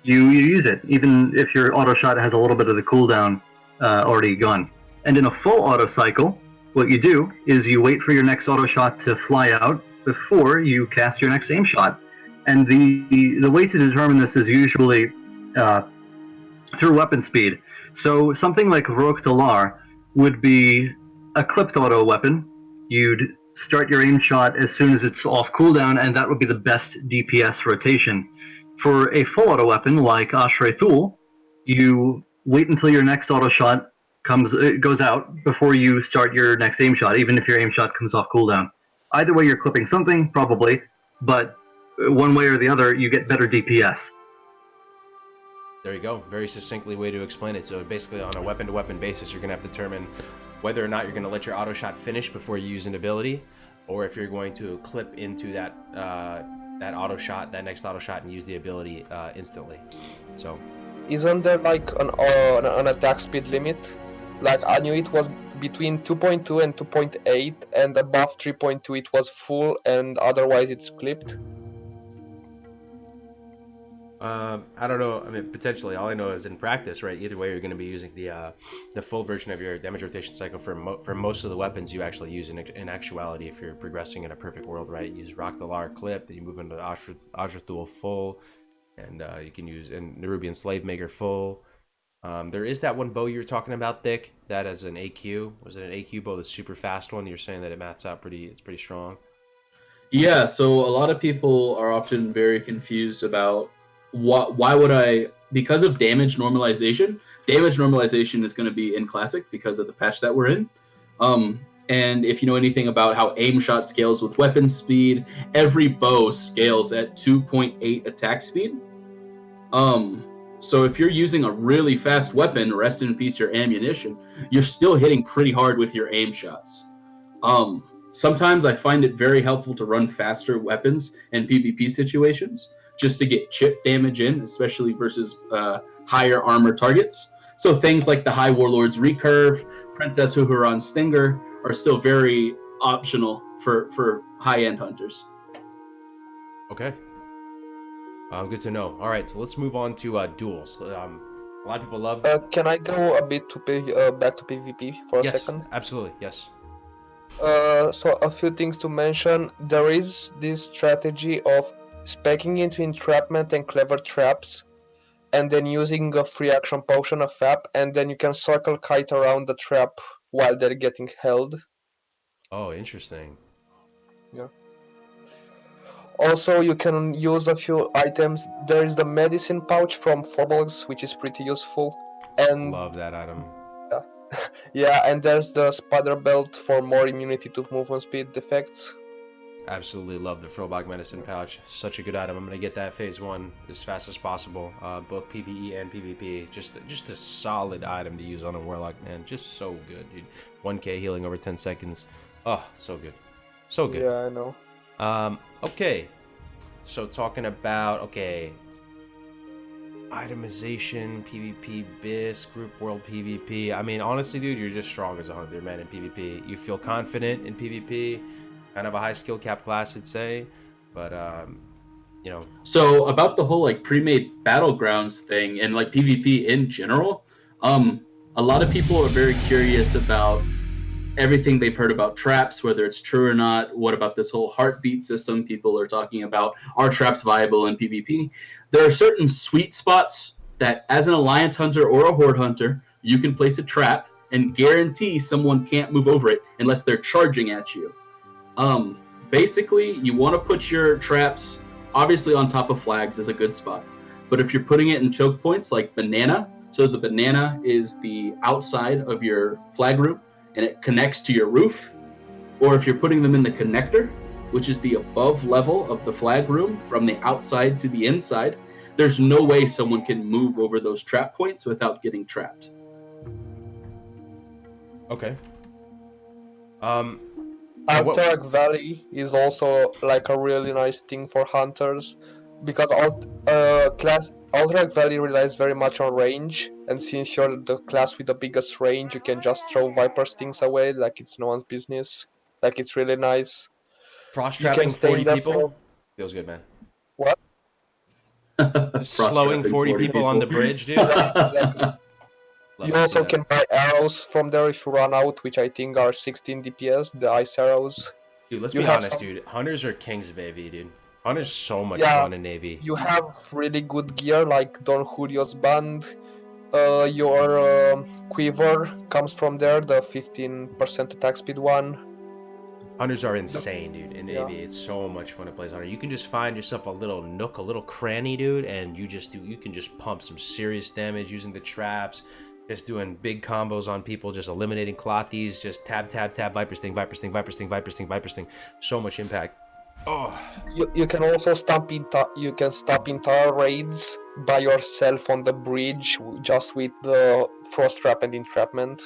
you use it, even if your auto shot has a little bit of the cooldown already gone. And in a full auto cycle, what you do is you wait for your next auto shot to fly out before you cast your next aim shot. And the way to determine this is usually through weapon speed. So something like Roque Dalar would be a clipped auto weapon. You'd start your aim shot as soon as it's off cooldown, and that would be the best DPS rotation. For a full auto weapon like Ashray Thul, you wait until your next auto shot goes out before you start your next aim shot, even if your aim shot comes off cooldown. Either way, you're clipping something, probably, but one way or the other, you get better DPS. There you go. Very succinctly way to explain it. So basically on a weapon-to-weapon basis, you're going to have to determine whether or not you're going to let your auto shot finish before you use an ability, or if you're going to clip into that auto shot, that next auto shot, and use the ability instantly. So Isn't there like an attack speed limit? Like I knew it was between 2.2 and 2.8, and above 3.2 it was full, and otherwise it's clipped. I don't know. I mean, potentially. All I know is in practice, right? Either way, you're going to be using the full version of your damage rotation cycle for most of the weapons you actually use in actuality. If you're progressing in a perfect world, right? You use Roque Dalar clip, then you move into Ashray full, and you can use Nerubian Slave Maker full. There is that one bow you were talking about, Thick. That as an AQ. Was it an AQ bow, the super fast one? You're saying that it mats out it's pretty strong. Yeah. So a lot of people are often very confused about why would I, because of damage normalization is going to be in classic because of the patch that we're in. And if you know anything about how aim shot scales with weapon speed, every bow scales at 2.8 attack speed. So if you're using a really fast weapon, rest in peace your ammunition, you're still hitting pretty hard with your aim shots. Sometimes I find it very helpful to run faster weapons in PvP situations, just to get chip damage in, especially versus higher armor targets. So things like the High Warlord's Recurve, Princess Huhuran's Stinger are still very optional for high-end hunters. Okay. Good to know. All right, so let's move on to duels. A lot of people love... Can I go a bit to back to PvP for a second? Yes, absolutely, yes. So a few things to mention. There is this strategy of speccing into entrapment and clever traps, and then using a free action potion of FAP, and then you can circle kite around the trap while they're getting held. Oh, interesting. Yeah. Also, you can use a few items. There is the medicine pouch from Forbolgs, which is pretty useful. And love that item. Yeah, and there's the spider belt for more immunity to movement speed effects. Absolutely love the Frobog Medicine Pouch. Such a good item. I'm going to get that phase 1 as fast as possible. Both PvE and PvP. Just a solid item to use on a Warlock, man. Just so good, dude. 1k healing over 10 seconds. Oh, so good. So good. Yeah, I know. Okay. So talking about, itemization, PvP, BIS, group world PvP. I mean, honestly, dude, you're just strong as a hunter, man, in PvP. You feel confident in PvP. Kind of a high skill cap class, I'd say. But, you know. So about the whole like pre-made battlegrounds thing and like PvP in general, a lot of people are very curious about everything they've heard about traps, whether it's true or not. What about this whole heartbeat system people are talking about? Are traps viable in PvP? There are certain sweet spots that as an alliance hunter or a horde hunter, you can place a trap and guarantee someone can't move over it unless they're charging at you. Basically, you want to put your traps obviously on top of flags is a good spot. But if you're putting it in choke points like banana, so the banana is the outside of your flag room and it connects to your roof, or if you're putting them in the connector, which is the above level of the flag room from the outside to the inside, there's no way someone can move over those trap points without getting trapped. Okay. Alterac Valley is also like a really nice thing for hunters because Alterac Valley relies very much on range, and since you're the class with the biggest range, you can just throw Viper Stings away like it's no one's business. Like, it's really nice. Frost You can trapping stay 40 there people for- feels good, man. What? Slowing 40 people on the bridge, dude. Exactly. Love You to see also that. can buy arrows from there if you run out, which I think are 16 DPS, the ice arrows. Dude, let's You be have honest, some- dude. Hunters are kings of AV, dude. Hunters so much Yeah. fun in AV. You have really good gear like Don Julio's band. Your quiver comes from there, the 15% attack speed one. Hunters are insane, dude. In Yeah. AV, it's so much fun to play as Hunter. You can just find yourself a little nook, a little cranny, dude, and you can just pump some serious damage using the traps, just doing big combos on people, just eliminating clothies, just tab, Viper Sting, Viper Sting, Viper Sting, Viper Sting, Viper Sting. So much impact. Oh, You can also stop entire raids by yourself on the bridge just with the frost trap and entrapment.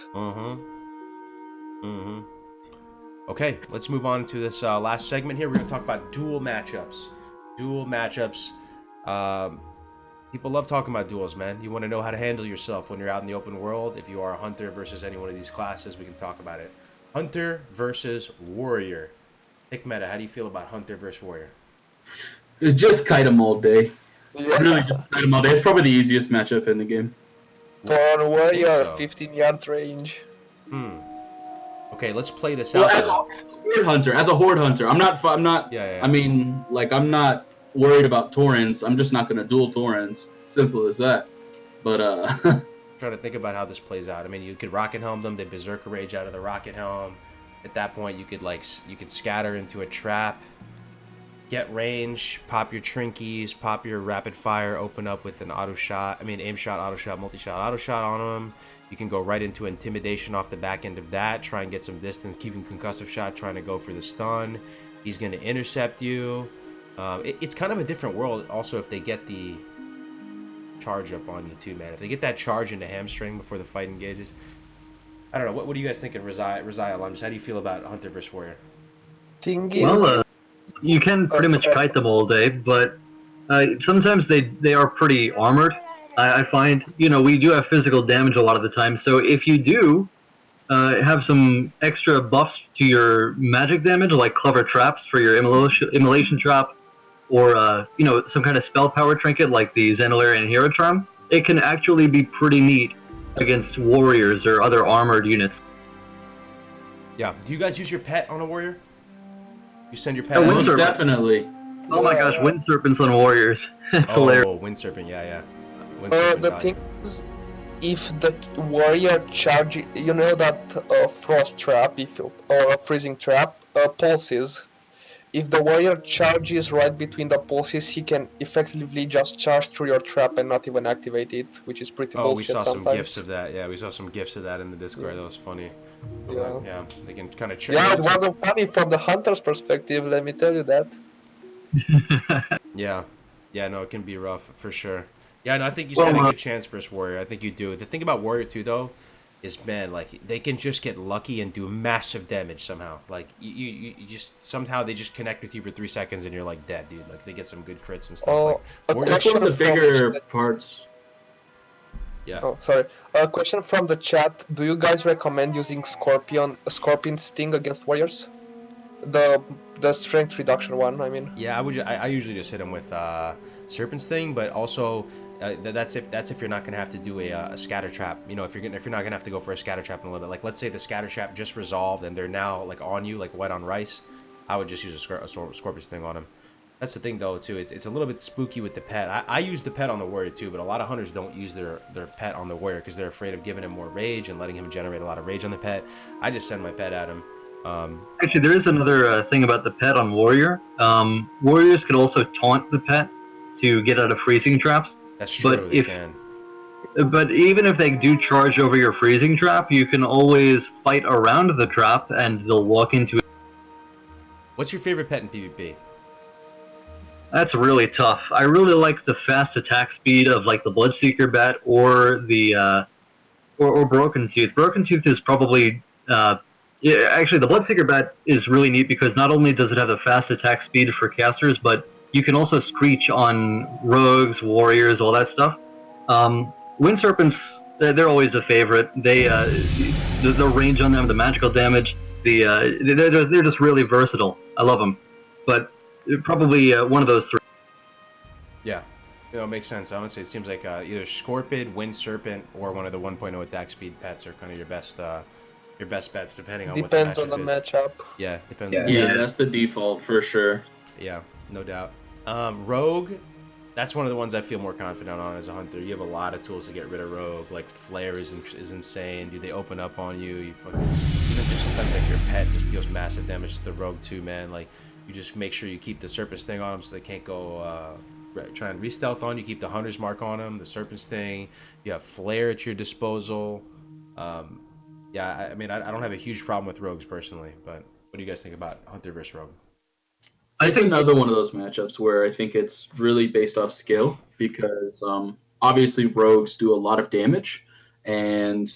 Okay, let's move on to this last segment here. We're going to talk about duel matchups. People love talking about duels, man. You want to know how to handle yourself when you're out in the open world. If you are a hunter versus any one of these classes, we can talk about it. Hunter versus warrior. Hikmeta, how do you feel about hunter versus warrior? Just kite them all day. Yeah. Really, just kite them all day. It's probably the easiest matchup in the game. For warrior, so. 15 yard range. Okay, let's play this Well, out. as a horde hunter, I'm not. Yeah. I mean, like, I'm not worried about Taurens. I'm just not gonna duel Taurens. Simple as that. But Trying to think about how this plays out. I mean, you could rocket helm them, they berserker rage out of the rocket helm. At that point, you could scatter into a trap, get range, pop your trinkies, pop your rapid fire, open up with an aim shot, auto shot, multi-shot, auto shot on them. You can go right into intimidation off the back end of that, try and get some distance, keeping concussive shot, trying to go for the stun. He's going to intercept you. It's kind of a different world also if they get the charge up on you too, man. If they get that charge into hamstring before the fight engages. I don't know. What do you guys think of Rizai Lunges? How do you feel about hunter versus warrior? Thing is, Well, you can pretty much kite them all day, but sometimes they are pretty armored. I find, we do have physical damage a lot of the time, so if you do have some extra buffs to your magic damage, like clever traps for your immolation trap, or some kind of spell power trinket like the Xandelarian Hero Charm, it can actually be pretty neat against warriors or other armored units. Yeah. Do you guys use your pet on a warrior? You send your pet Oh, out? most definitely. Oh my gosh, wind serpents on warriors. It's hilarious. Oh, wind serpent, yeah. Wind serpent the dodge. thing is, if the warrior charges, that frost trap, or a freezing trap, pulses. if the warrior charges right between the pulses, he can effectively just charge through your trap and not even activate it, which is pretty Oh, we bullshit saw some sometimes. gifs of that. Yeah, we saw some gifs of that in the Discord. That was funny. Yeah. Yeah, they can kind of. Yeah, it wasn't funny from the hunter's perspective, let me tell you that. Yeah, yeah, no, it can be rough for sure. Yeah, no, I think you stand a good chance versus warrior. I think you do. The thing about warrior too, though, is man, like they can just get lucky and do massive damage somehow. Like you just somehow they just connect with you for 3 seconds and you're like dead, dude. Like they get some good crits and stuff. Like that's one of the bigger parts. Yeah. Oh, sorry. A question from the chat: do you guys recommend using Scorpion Sting against warriors? The strength reduction one, I mean. Yeah, I usually just hit him with Serpent Sting, but also that's if you're not gonna have to do a scatter trap. You know, if you're not gonna have to go for a scatter trap in a little bit. Like let's say the scatter trap just resolved and they're now like on you, like white on rice. I would just use a Scorpion Sting on him. That's the thing though too. It's a little bit spooky with the pet. I use the pet on the warrior too, but a lot of hunters don't use their pet on the warrior because they're afraid of giving him more rage and letting him generate a lot of rage on the pet. I just send my pet at him. Actually, there is another thing about the pet on warrior. Warriors can also taunt the pet to get out of freezing traps. That's true. But even if they do charge over your freezing trap, you can always fight around the trap and they'll walk into it. What's your favorite pet in PvP? That's really tough. I really like the fast attack speed of like the Bloodseeker bat or the or Broken Tooth. Broken Tooth is probably yeah, actually the Bloodseeker bat is really neat because not only does it have the fast attack speed for casters, but you can also screech on rogues, warriors, all that stuff. Wind Serpents, they're always a favorite. They the range on them, the magical damage, they're just really versatile. I love them, but probably one of those three. Yeah, it makes sense. Honestly, it seems like either Scorpid, Wind Serpent, or one of the 1.0 attack speed pets are kind of your best bets, depending on depends what the matchup on the is. matchup. Yeah, depends. Yeah, that's the default for sure. Yeah, no doubt. Rogue, that's one of the ones I feel more confident on as a hunter. You have a lot of tools to get rid of Rogue. Like Flare is insane, dude. They open up on you. You fucking even just sometimes like your pet just deals massive damage to the Rogue too, man. Like you just make sure you keep the Serpent Sting on them so they can't go try and re-stealth on you. Keep the Hunter's Mark on them, the Serpent Sting. You have Flare at your disposal. Yeah, I mean, I don't have a huge problem with rogues personally, but what do you guys think about Hunter versus Rogue? It's another one of those matchups where I think it's really based off skill because obviously rogues do a lot of damage and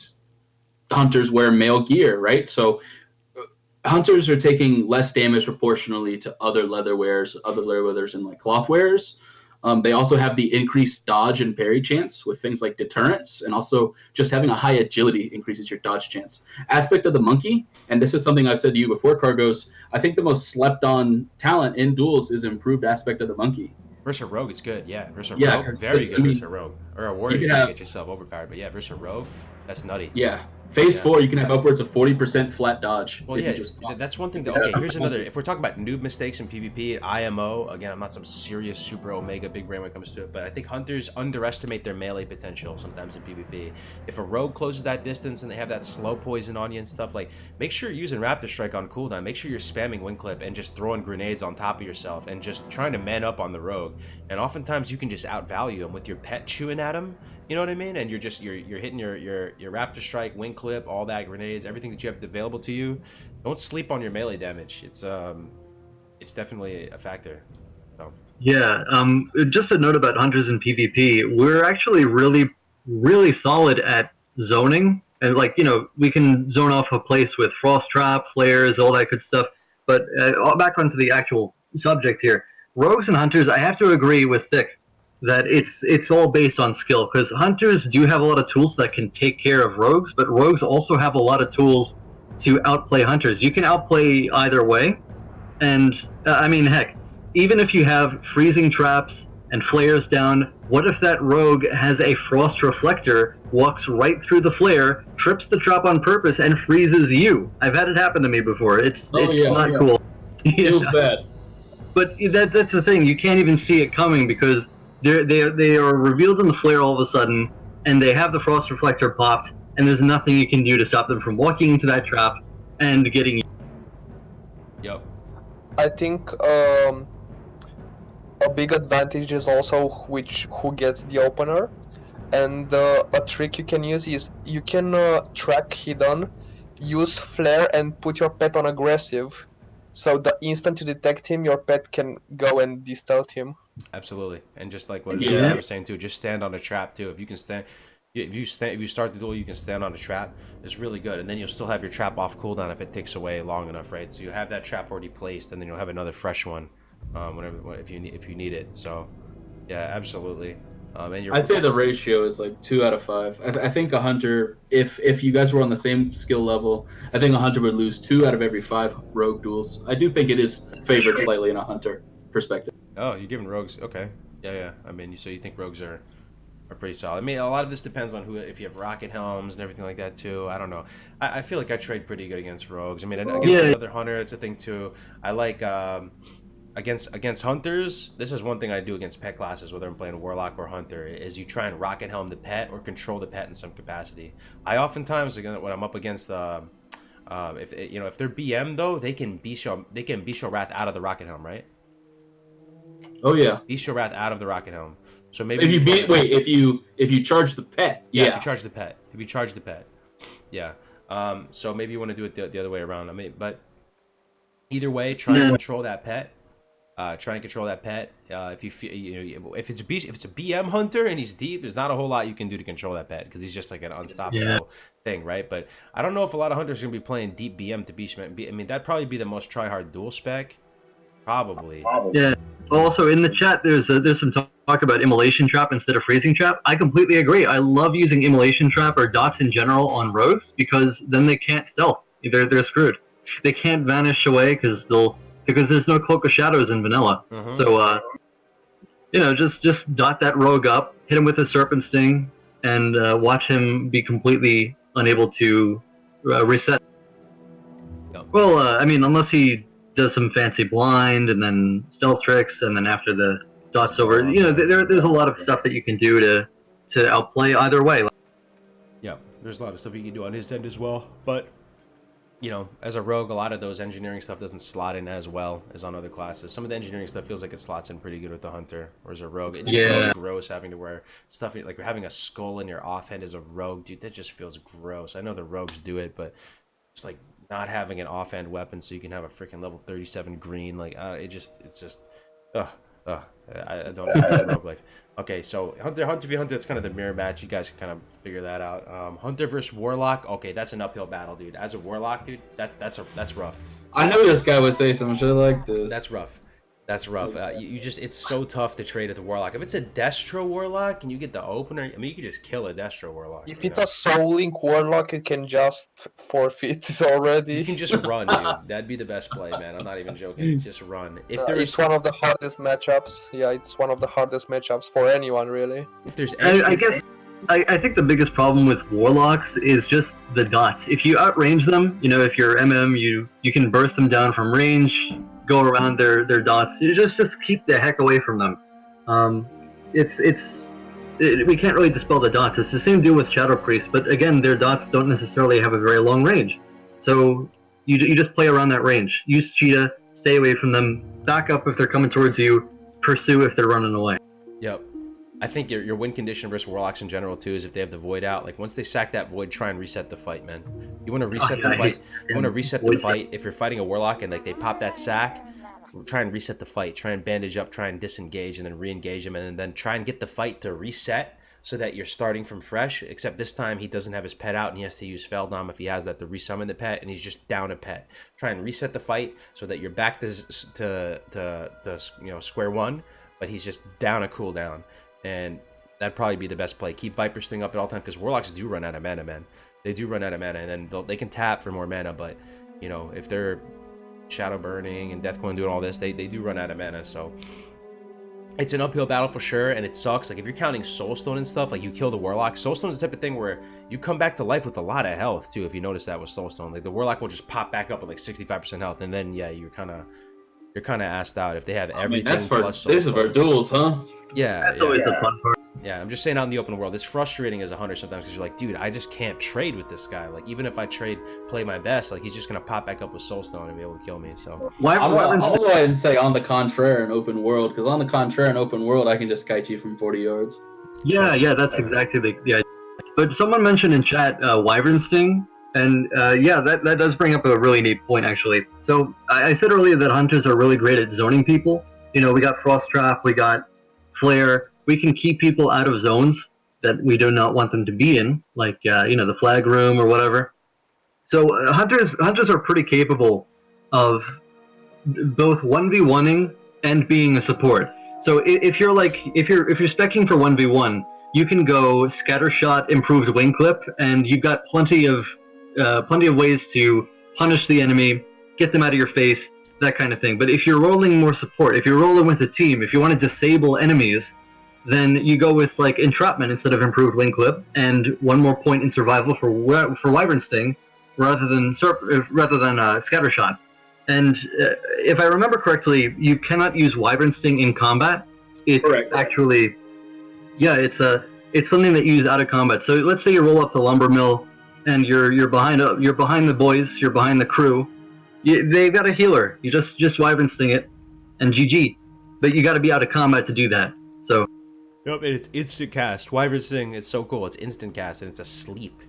hunters wear male gear, right? So hunters are taking less damage proportionally to other leather wearers and like cloth wearers. They also have the increased dodge and parry chance with things like deterrence, and also just having a high agility increases your dodge chance. Aspect of the monkey, and this is something I've said to you before, Cargos, I think the most slept on talent in duels is improved aspect of the monkey. Versus a rogue, it's good, yeah. Versus a rogue, very good versus a rogue. Or a warrior, you can get yourself overpowered, but yeah, versus a rogue, that's nutty. Yeah. Phase 4, you can have upwards of 40% flat dodge. Well, yeah, that's one thing. Okay, here's another. If we're talking about noob mistakes in PvP, IMO, again, I'm not some serious super omega big brain when it comes to it, but I think hunters underestimate their melee potential sometimes in PvP. If a rogue closes that distance and they have that slow poison on you and stuff, like, make sure you're using Raptor Strike on cooldown. Make sure you're spamming Wind Clip and just throwing grenades on top of yourself and just trying to man up on the rogue. And oftentimes you can just outvalue him with your pet chewing at him. You know what I mean? And you're hitting your Raptor Strike, Wind Clip, all that, grenades, everything that you have available to you. Don't sleep on your melee damage. It's definitely a factor. So. Yeah. Just a note about hunters in PvP. We're actually really solid at zoning, and like we can zone off a place with frost trap, flares, all that good stuff. But back onto the actual subject here, rogues and hunters. I have to agree with Thick that it's all based on skill, because hunters do have a lot of tools that can take care of rogues, but rogues also have a lot of tools to outplay hunters. You can outplay either way, and I mean, heck, even if you have freezing traps and flares down, what if that rogue has a frost reflector, walks right through the flare, trips the trap on purpose, and freezes you? I've had it happen to me before. It's not cool. Feels bad. But that's the thing, you can't even see it coming because they are revealed in the flare all of a sudden, and they have the frost reflector popped, and there's nothing you can do to stop them from walking into that trap and getting you. Yep. I think a big advantage is also who gets the opener, and a trick you can use is you can track hidden, use flare, and put your pet on aggressive. So the instant you detect him, your pet can go and de-stealth him. Absolutely, and just like what Yeah. I was saying too, just stand on a trap too. If you can stand, if you start the duel, you can stand on a trap. It's really good, and then you'll still have your trap off cooldown if it takes away long enough, right? So you have that trap already placed, and then you'll have another fresh one, whenever if you need it. So, yeah, absolutely. And I'd say the ratio is like 2 out of 5. I think a hunter, if you guys were on the same skill level, I think a hunter would lose 2 out of every 5 rogue duels. I do think it is favored slightly in a hunter perspective. Oh, you're giving rogues, okay? Yeah. I mean, so you think rogues are pretty solid. I mean, a lot of this depends on who, if you have rocket helms and everything like that too. I don't know. I feel like I trade pretty good against rogues. I mean, against another hunter, it's a thing too. I like against hunters. This is one thing I do against pet classes, whether I'm playing warlock or hunter, is you try and rocket helm the pet or control the pet in some capacity. I oftentimes, again, when I'm up against if they're BM though, they can Bestial Wrath out of the rocket helm, right? Oh yeah. Bestial Wrath out of the rocket helm. So maybe if you charge the pet, if you charge the pet, yeah. So maybe you want to do it the other way around. I mean, but either way, try and control that pet. If you feel, if it's a BM hunter and he's deep, there's not a whole lot you can do to control that pet because he's just like an unstoppable thing, right? But I don't know if a lot of hunters are gonna be playing deep BM to Beastman. I mean, that'd probably be the most try-hard dual spec, probably. Yeah. Also, in the chat, there's some talk about immolation trap instead of freezing trap. I completely agree. I love using immolation trap or dots in general on rogues because then they can't stealth. They're screwed. They can't vanish away because there's no cloak of shadows in vanilla. So just dot that rogue up, hit him with a serpent sting, and watch him be completely unable to reset. Yep. Well, I mean, unless he does some fancy blind and then stealth tricks, and then after the dot's over, there's a lot of stuff that you can do to outplay either way. Yeah, there's a lot of stuff you can do on his end as well, but as a rogue, a lot of those engineering stuff doesn't slot in as well as on other classes. Some of the engineering stuff feels like it slots in pretty good with the hunter, or as a rogue, it just feels gross having to wear stuff like having a skull in your offhand as a rogue, dude. That just feels gross. I know the rogues do it, but it's like not having an offhand weapon so you can have a freaking level 37 green, like I don't know rogue life. Okay, so Hunter v Hunter, it's kind of the mirror match. You guys can kind of figure that out. Hunter versus Warlock, okay, that's an uphill battle, dude. As a Warlock, dude, that's rough. I knew this guy would say some shit like this. That's rough. It's so tough to trade at the Warlock. If it's a Destro Warlock and you get the opener, I mean, you can just kill a Destro Warlock. If it's a Soul Link Warlock, you can just forfeit it already. You can just run, dude. That'd be the best play, man. I'm not even joking. Just run. It's one of the hardest matchups. Yeah, it's one of the hardest matchups for anyone, really. If there's I think the biggest problem with warlocks is just the dots. If you outrange them, if you're MM, you can burst them down from range, go around their dots. You just keep the heck away from them. We can't really dispel the dots. It's the same deal with Shadow Priest, but again, their dots don't necessarily have a very long range. So you just play around that range. Use Cheetah, stay away from them, back up if they're coming towards you, pursue if they're running away. Yep. I think your win condition versus Warlocks in general too is if they have the Void out. Like once they sack that Void, try and reset the fight, man. You want to reset the fight. You want to reset the fight. If you're fighting a Warlock and like they pop that sack, try and reset the fight. Try and bandage up. Try and disengage and then re-engage them, and then try and get the fight to reset so that you're starting from fresh. Except this time he doesn't have his pet out and he has to use Feldom if he has that to resummon the pet, and he's just down a pet. Try and reset the fight so that you're back to square one, but he's just down a cooldown. And that'd probably be the best play. Keep Viper's thing up at all time because Warlocks do run out of mana, man. They do run out of mana, and then they can tap for more mana. But if they're Shadow Burning and Deathcoin doing all this, they do run out of mana. So it's an uphill battle for sure, and it sucks. Like if you're counting Soulstone and stuff, like you kill the Warlock. Soulstone is the type of thing where you come back to life with a lot of health too. If you notice that with Soulstone, like the Warlock will just pop back up with like 65% health, and then you're kind of assed out if they have everything. This is for duels, huh? Yeah, that's always the fun part. Yeah, I'm just saying out in the open world, it's frustrating as a hunter sometimes because you're like, dude, I just can't trade with this guy. Like, even if I play my best, like, he's just going to pop back up with Soulstone and be able to kill me, so. I'm gonna go ahead and say on the contrary in open world, because on the contrary in open world, I can just kite you from 40 yards. Yeah, that's exactly the idea. But someone mentioned in chat Wyvern Sting, and that does bring up a really neat point, actually. So I said earlier that hunters are really great at zoning people. You know, we got Frost Trap, we got Flare. We can keep people out of zones that we do not want them to be in, like the flag room or whatever. So hunters are pretty capable of both 1v1ing and being a support. So if you're specking for 1v1, you can go Scattershot, improved wing clip, and you've got plenty of ways to punish the enemy, get them out of your face, that kind of thing. But if you're rolling more support, if you're rolling with a team, if you want to disable enemies, then you go with like entrapment instead of improved wing clip, and one more point in survival for Wyvern Sting, rather than Scattershot. And if I remember correctly, you cannot use Wyvern Sting in combat. It's correct. Actually, it's something that you use out of combat. So let's say you roll up the lumber mill, and you're behind the boys, you're behind the crew. They've got a healer. You just Wyvern Sting it, and GG. But you got to be out of combat to do that. So. Yep, and it's instant cast. Wyvern Sting, it's so cool. It's instant cast, and it's asleep.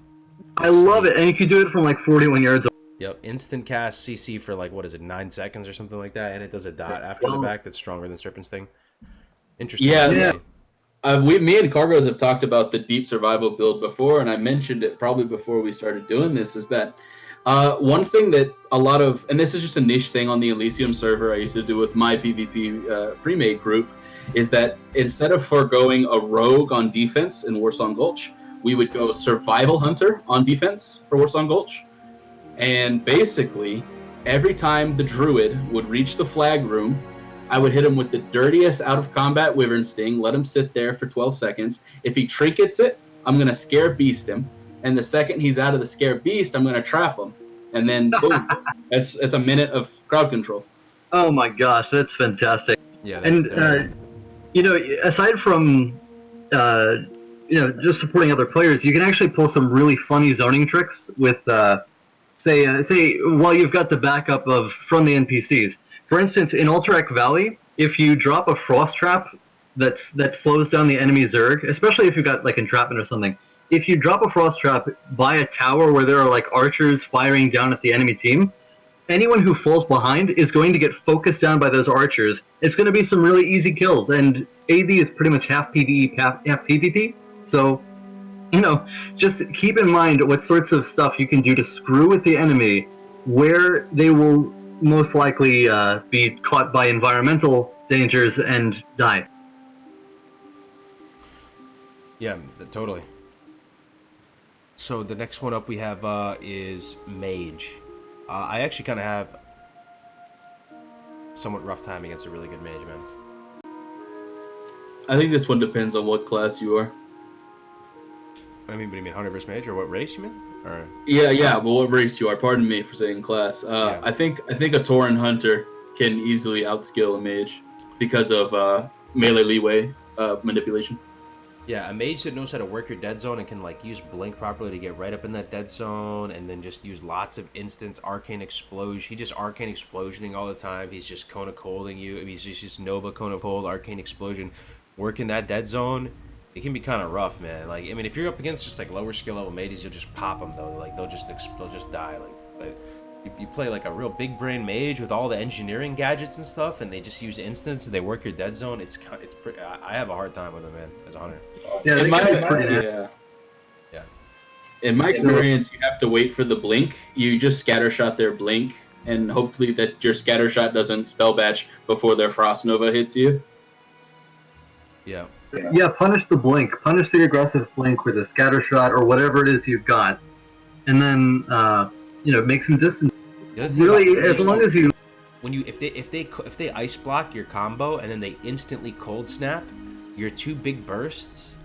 I love it, and you can do it from like 41 yards. Yep, instant cast CC for like, 9 seconds or something like that, and it does a dot after the back that's stronger than Serpent Sting. Interesting. Yeah. Me and Cargos have talked about the deep survival build before, and I mentioned it probably before we started doing this, is that one thing that a lot of, and this is just a niche thing on the Elysium server I used to do with my PvP pre-made group, is that instead of foregoing a rogue on defense in Warsong Gulch, we would go survival hunter on defense for Warsong Gulch. And basically, every time the druid would reach the flag room, I would hit him with the dirtiest out of combat Wyvern Sting, let him sit there for 12 seconds. If he trinkets it, I'm going to scare beast him. And the second he's out of the scare beast, I'm going to trap him. And then, boom, it's a minute of crowd control. Oh my gosh, that's fantastic. Yeah, that's aside from just supporting other players, you can actually pull some really funny zoning tricks with say while you've got the backup from the NPCs. For instance, in Alterac Valley, if you drop a frost trap that slows down the enemy Zerg, especially if you've got like entrapment or something, if you drop a frost trap by a tower where there are like archers firing down at the enemy team, anyone who falls behind is going to get focused down by those archers. It's going to be some really easy kills, and AD is pretty much half PvE, half PvP. So, just keep in mind what sorts of stuff you can do to screw with the enemy, where they will most likely be caught by environmental dangers and die. Yeah, totally. So the next one up we have is Mage. I actually kind of have somewhat rough time against a really good mage, man. I think this one depends on what class you are. What do you mean, hunter versus mage, or what race you mean? Or... Yeah, but what race you are? Pardon me for saying class. Yeah. I think a Tauren hunter can easily outskill a mage because of melee leeway manipulation. Yeah, a mage that knows how to work your dead zone and can like use blink properly to get right up in that dead zone, and then just use lots of instants, arcane explosion. He just arcane explosioning all the time. He's just Kona colding you. I mean, he's just Nova Kona cold, arcane explosion, working that dead zone. It can be kind of rough, man. Like, I mean, if you're up against just like lower skill level mages, you'll just pop them though. Like they'll just die. Like, but you play like a real big brain mage with all the engineering gadgets and stuff, and they just use instants and they work your dead zone. It's pretty, I have a hard time with them, man, as a hunter. Yeah, In my experience, you have to wait for the blink. You just scattershot their blink, and hopefully that your scattershot doesn't spell batch before their frost nova hits you. Yeah. Yeah, punish the blink. Punish the aggressive blink with a scattershot or whatever it is you've got, and then make some distance. Really, as long as you. When you if they ice block your combo and then they instantly cold snap, your two big bursts,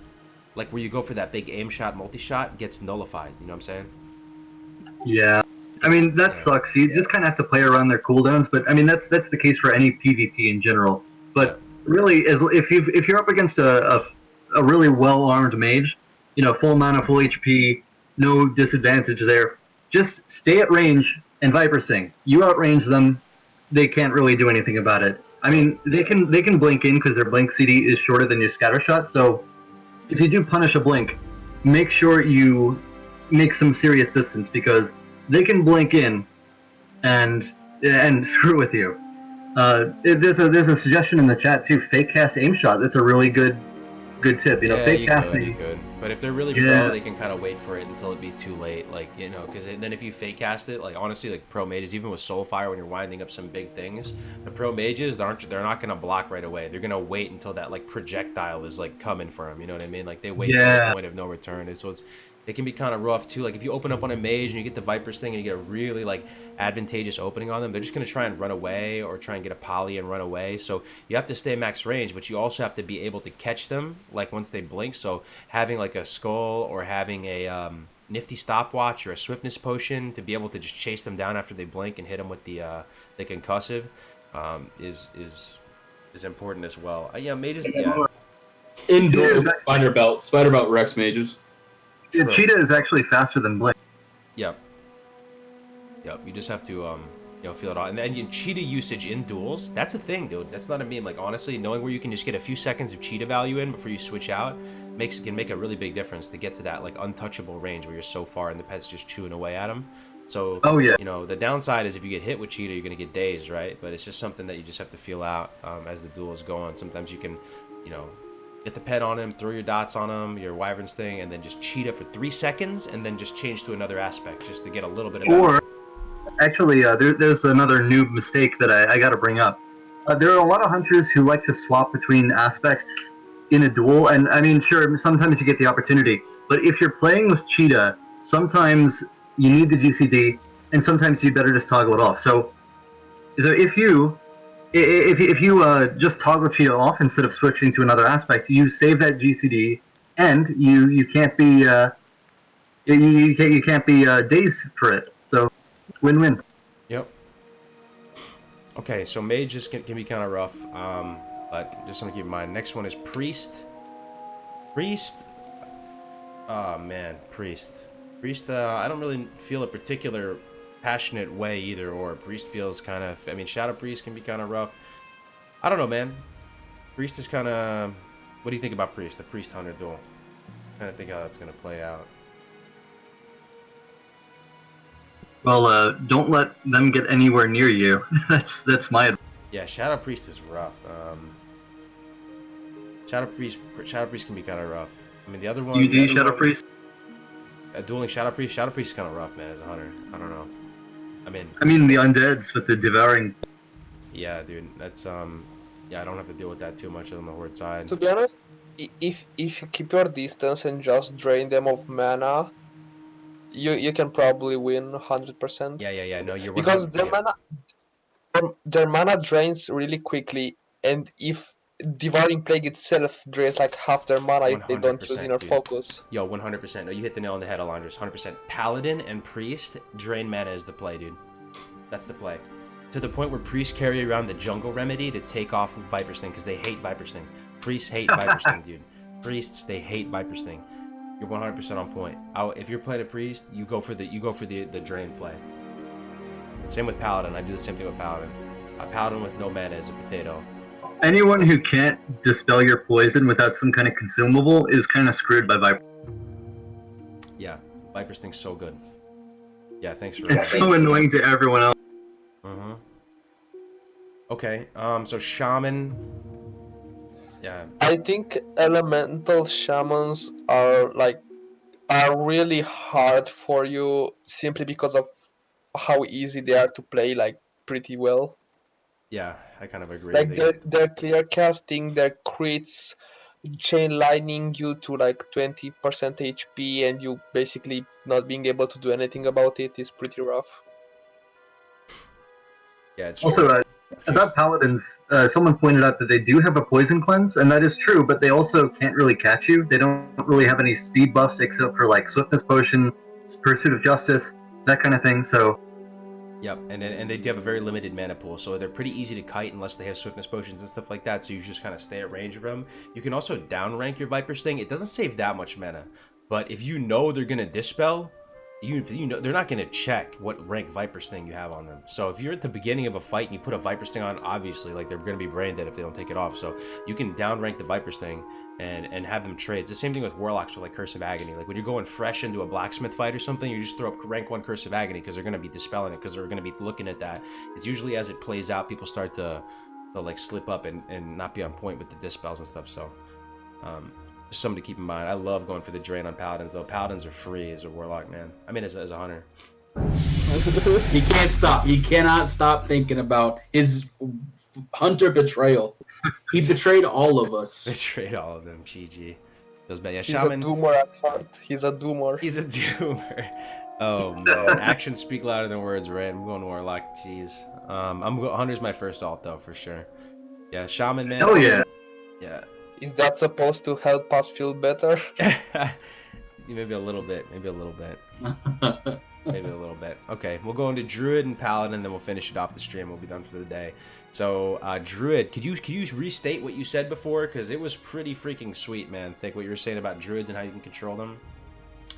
like where you go for that big aim shot, multi shot, gets nullified. You know what I'm saying? Yeah, I mean that sucks. You just kind of have to play around their cooldowns, but I mean that's the case for any PvP in general. But really, if you're up against a a really well-armed mage, full mana, full HP, no disadvantage there, just stay at range and Viper Sting. You outrange them, they can't really do anything about it. I mean, they can blink in because their blink CD is shorter than your scatter shot, so if you do punish a blink, make sure you make some serious distance because they can blink in and screw with you. There's a suggestion in the chat too. Fake cast aim shot. That's a really good tip. Fake casting. You could. But if they're really pro, they can kind of wait for it until it be too late. Because then if you fake cast it, honestly, pro mages, even with Soulfire, when you're winding up some big things, the pro mages they're not gonna block right away. They're gonna wait until that projectile is coming for them. You know what I mean? They wait till the point of no return. So it can be kind of rough too. If you open up on a mage and you get the Viper's thing and you get a really advantageous opening on them, they're just gonna try and run away or try and get a poly and run away. So you have to stay max range, but you also have to be able to catch them once they blink. So having a skull or having a nifty stopwatch or a swiftness potion to be able to just chase them down after they blink and hit them with the concussive is important as well. Mages. Yeah. Indoors spider belt Rex mages. Cheetah is actually faster than Blink. Yep. You just have to feel it out. And then cheetah usage in duels, that's a thing, dude. That's not a meme. Honestly, knowing where you can just get a few seconds of cheetah value in before you switch out can make a really big difference to get to that untouchable range where you're so far and the pet's just chewing away at them. So the downside is if you get hit with cheetah, you're gonna get dazed, right? But it's just something that you just have to feel out as the duels go on. Sometimes you can, get the pet on him, throw your dots on him, your wyvern's thing, and then just cheetah for 3 seconds, and then just change to another aspect, just to get a little bit of. Or, actually, there's another noob mistake that I got to bring up. There are a lot of hunters who like to swap between aspects in a duel, and I mean, sure, sometimes you get the opportunity, but if you're playing with cheetah, sometimes you need the GCD, and sometimes you better just toggle it off. So if you just toggle cheetah off instead of switching to another aspect, you save that GCD, and you can't be you can't be dazed for it. So win-win. Yep. Okay, so mages can be kind of rough, but just want to keep in mind. Next one is priest. Oh man, priest. I don't really feel a particular passionate way either, or priest feels kind of, shadow priest can be kind of rough. I don't know, man. Priest is kind of, what do you think about priest, the priest hunter duel? Kind of think how that's gonna play out. Well, don't let them get anywhere near you. that's my advice. Yeah, shadow priest is rough. Shadow priest can be kind of rough. The other one, you do shadow priest? Dueling shadow priest is kind of rough, man, as a hunter. I don't know. I mean the undeads with the devouring. Yeah, dude, that's I don't have to deal with that too much on the horde side. To be honest, if you keep your distance and just drain them of mana, you can probably win 100%. Yeah. No, you're because their mana drains really quickly, and if Devouring Plague itself drains half their mana if they don't use inner focus. Yo, 100%. No, you hit the nail on the head, Alondras. 100%. Paladin and Priest, drain mana is the play, dude. That's the play. To the point where Priests carry around the jungle remedy to take off Viper Sting, because they hate Viper Sting. Priests hate Viper Sting, dude. Priests, they hate Viper Sting. You're 100% on point. If you're playing a Priest, you go for the drain play. Same with Paladin. I do the same thing with Paladin. A Paladin with no mana is a potato. Anyone who can't dispel your poison without some kind of consumable is kind of screwed by Viper. Yeah, Viper Sting's so good. Yeah, thanks for. It's so annoying to everyone else. Okay, so shaman. Yeah. I think elemental shamans are really hard for you simply because of how easy they are to play pretty well. Yeah, I kind of agree. Their clear casting, their crits, chain lining you to 20% HP, and you basically not being able to do anything about it is pretty rough. Yeah, it's also about paladins. Someone pointed out that they do have a poison cleanse, and that is true. But they also can't really catch you. They don't really have any speed buffs except for swiftness potion, pursuit of justice, that kind of thing. So Yep, and they do have a very limited mana pool, so they're pretty easy to kite unless they have swiftness potions and stuff like that, so you just kind of stay at range of them. You can also downrank your Viper's Thing. It doesn't save that much mana, but if you know they're going to Dispel, you know they're not going to check what rank Viper's Thing you have on them. So if you're at the beginning of a fight and you put a Viper's Thing on, obviously, like, they're going to be brain dead if they don't take it off, so you can downrank the Viper's Thing and have them trade. It's the same thing with Warlocks with like Curse of Agony. Like when you're going fresh into a blacksmith fight or something, you just throw up rank 1 Curse of Agony because they're going to be dispelling it, because they're going to be looking at that. It's usually as it plays out, people start to like slip up and not be on point with the dispels and stuff. So just something to keep in mind. I love going for the drain on Paladins though. Paladins are free as a Warlock, man. I mean as a hunter. He can't stop. He cannot stop thinking about his hunter betrayal. He betrayed all of us. Betrayed all of them. GG. Those bad. Yeah, He's Shaman. a doomer at heart. He's a doomer. He's a doomer. Oh man, actions speak louder than words, right? I'm going Warlock. Jeez. Hunter's my first alt though for sure. Yeah, Shaman, man. Hell yeah. Yeah. Is that supposed to help us feel better? Maybe a little bit. Maybe a little bit. Maybe a little bit. Okay, we'll go into Druid and Paladin, then we'll finish it off the stream. We'll be done for the day. So, Druid, could you restate what you said before? Because it was pretty freaking sweet, man. Think what you were saying about Druids and how you can control them.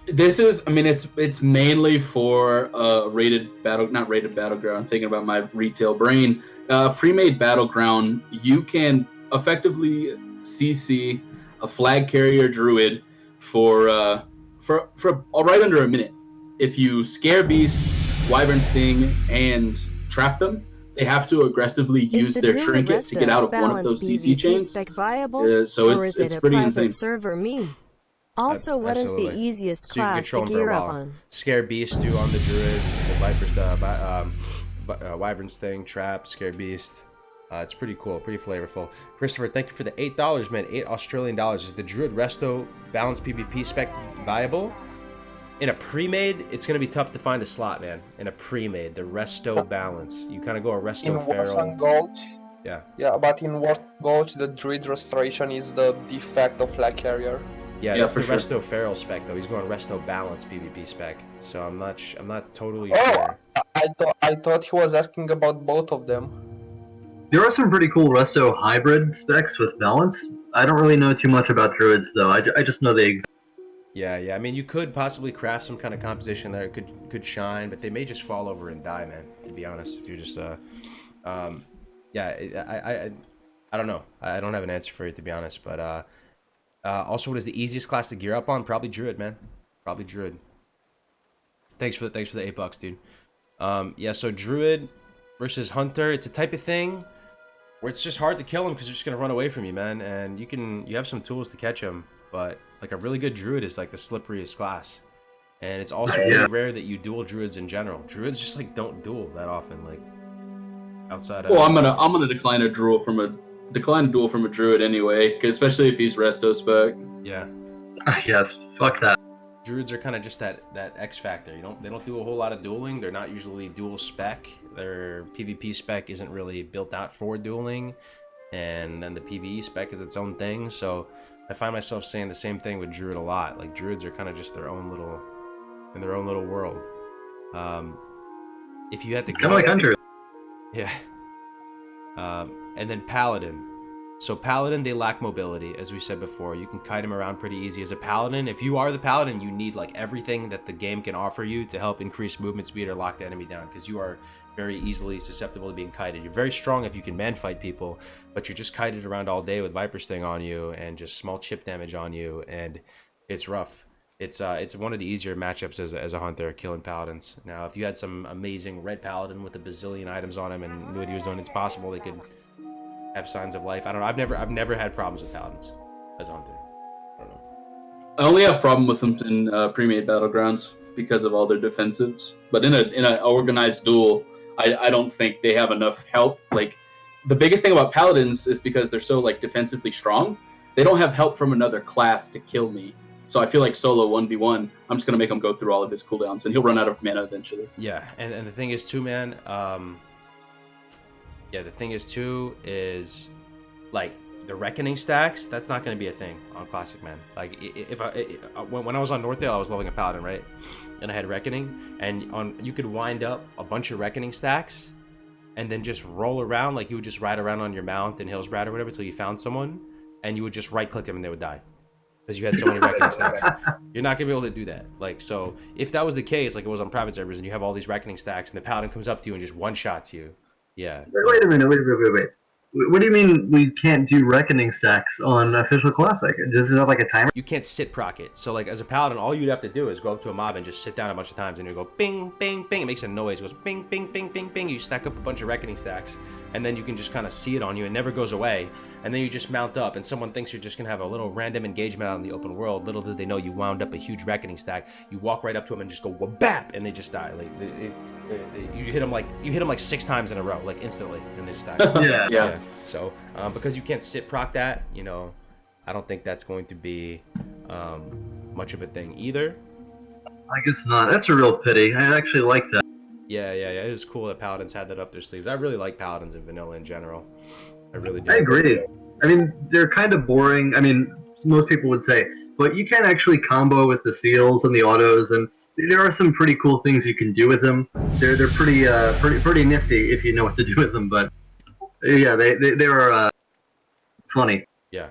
This is, I mean, it's mainly for not rated battleground. I'm thinking about my retail brain. Pre-made battleground, you can effectively CC a flag carrier Druid for right under a minute. If you scare Beast, Wyvern Sting, and trap them, they have to aggressively use their trinket to get out of one of those CC chains. So it's pretty insane. Server me? Also, what is the easiest so class to gear up on? Scare Beast do on the Druids, the Viper's, Wyvern's Thing, Trap, Scare Beast. It's pretty cool, pretty flavorful. Christopher, thank you for the $8, man. $8 Australian. Is the Druid Resto balanced PvP spec viable? In a pre-made, it's going to be tough to find a slot, man. In a pre-made, the Resto balance. You kind of go a Resto Feral. In Gulch? Yeah. Yeah, but in War Gulch, the Druid Restoration is the de facto flag carrier. Yeah, that's the Resto Feral spec, though. He's going Resto Balance PvP spec. So I'm not totally sure. I thought he was asking about both of them. There are some pretty cool Resto hybrid specs with balance. I don't really know too much about Druids, though. I just know they exist. Yeah. I mean, you could possibly craft some kind of composition there. It could shine, but they may just fall over and die, man. To be honest, if you're just I don't know. I don't have an answer for you, to be honest. But also, what is the easiest class to gear up on? Probably Druid, man. Probably Druid. Thanks for the $8, dude. Yeah. So Druid versus Hunter, it's a type of thing where it's just hard to kill them because they're just gonna run away from you, man. And you have some tools to catch them, but like a really good Druid is like the slipperiest class. And it's also really rare that you duel Druids in general. Druids just like don't duel that often, like outside of. Well, I'm gonna decline a duel from a Druid anyway, especially if he's Resto spec. Yeah. Yes, fuck that. Druids are kind of just that X factor. They don't do a whole lot of dueling. They're not usually dual spec. Their PvP spec isn't really built out for dueling, and then the PvE spec is its own thing. So I find myself saying the same thing with Druid a lot. Like Druids are kind of just their own little world. If you had to go, kind of like Hunter. yeah. And then Paladin. So Paladin, they lack mobility, as we said before. You can kite him around pretty easy. As a Paladin, if you are the Paladin, you need like everything that the game can offer you to help increase movement speed or lock the enemy down, because you are very easily susceptible to being kited. You're very strong if you can man fight people, but you're just kited around all day with Viper's Thing on you and just small chip damage on you, and it's rough. It's one of the easier matchups as a hunter, killing Paladins. Now, if you had some amazing red Paladin with a bazillion items on him and knew what he was doing, it's possible they could have signs of life. I don't know. I've never had problems with Paladins as a hunter. I don't know. I only have problem with them in pre-made battlegrounds because of all their defensives. But in an organized duel, I don't think they have enough help. Like the biggest thing about Paladins is because they're so like defensively strong, they don't have help from another class to kill me. So I feel like solo 1v1, I'm just gonna make him go through all of his cooldowns, and he'll run out of mana eventually. Yeah, and the thing is too, man. The thing is too is like the reckoning stacks, that's not going to be a thing on Classic, man. Like when I was on Northdale, I was leveling a paladin, right? And I had reckoning, and you could wind up a bunch of reckoning stacks and then just roll around. Like you would just ride around on your mount in Hillsbrad or whatever till you found someone, and you would just right click them and they would die because you had so many reckoning stacks. You're not gonna be able to do that. Like, so if that was the case, like it was on private servers, and you have all these reckoning stacks, and the paladin comes up to you and just one shots you, yeah. Wait a minute. Wait. What do you mean we can't do reckoning stacks on official classic? Does it have like a timer? You can't sit proc it. So like as a paladin, all you'd have to do is go up to a mob and just sit down a bunch of times, and you go bing, bing, bing. It makes a noise. It goes bing, bing, bing, bing, bing. You stack up a bunch of reckoning stacks, and then you can just kind of see it on you. It never goes away. And then you just mount up, and someone thinks you're just gonna have a little random engagement out in the open world. Little did they know you wound up a huge reckoning stack. You walk right up to them and just go wabap, and they just die. Like you hit them like 6 times in a row, like instantly, and they just die. Yeah. So because you can't sit proc that, you know, I don't think that's going to be much of a thing either. I guess not. That's a real pity. I actually like that. Yeah. It was cool that Paladins had that up their sleeves. I really like Paladins in vanilla in general. I really do. I agree. I mean, they're kind of boring. I mean, most people would say, but you can actually combo with the seals and the autos, and there are some pretty cool things you can do with them. They're pretty nifty if you know what to do with them. But yeah, they are funny. Yeah,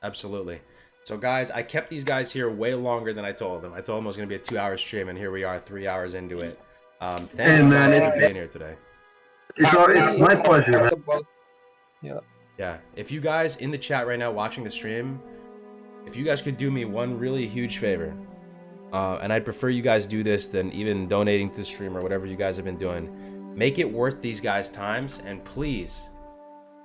absolutely. So guys, I kept these guys here way longer than I told them. I told them it was going to be a 2-hour stream, and here we are, 3 hours into it. Thank you guys for being here today. It's my pleasure, man. Yeah, if you guys in the chat right now watching the stream, if you guys could do me one really huge favor, and I'd prefer you guys do this than even donating to the stream or whatever you guys have been doing, make it worth these guys' times, and please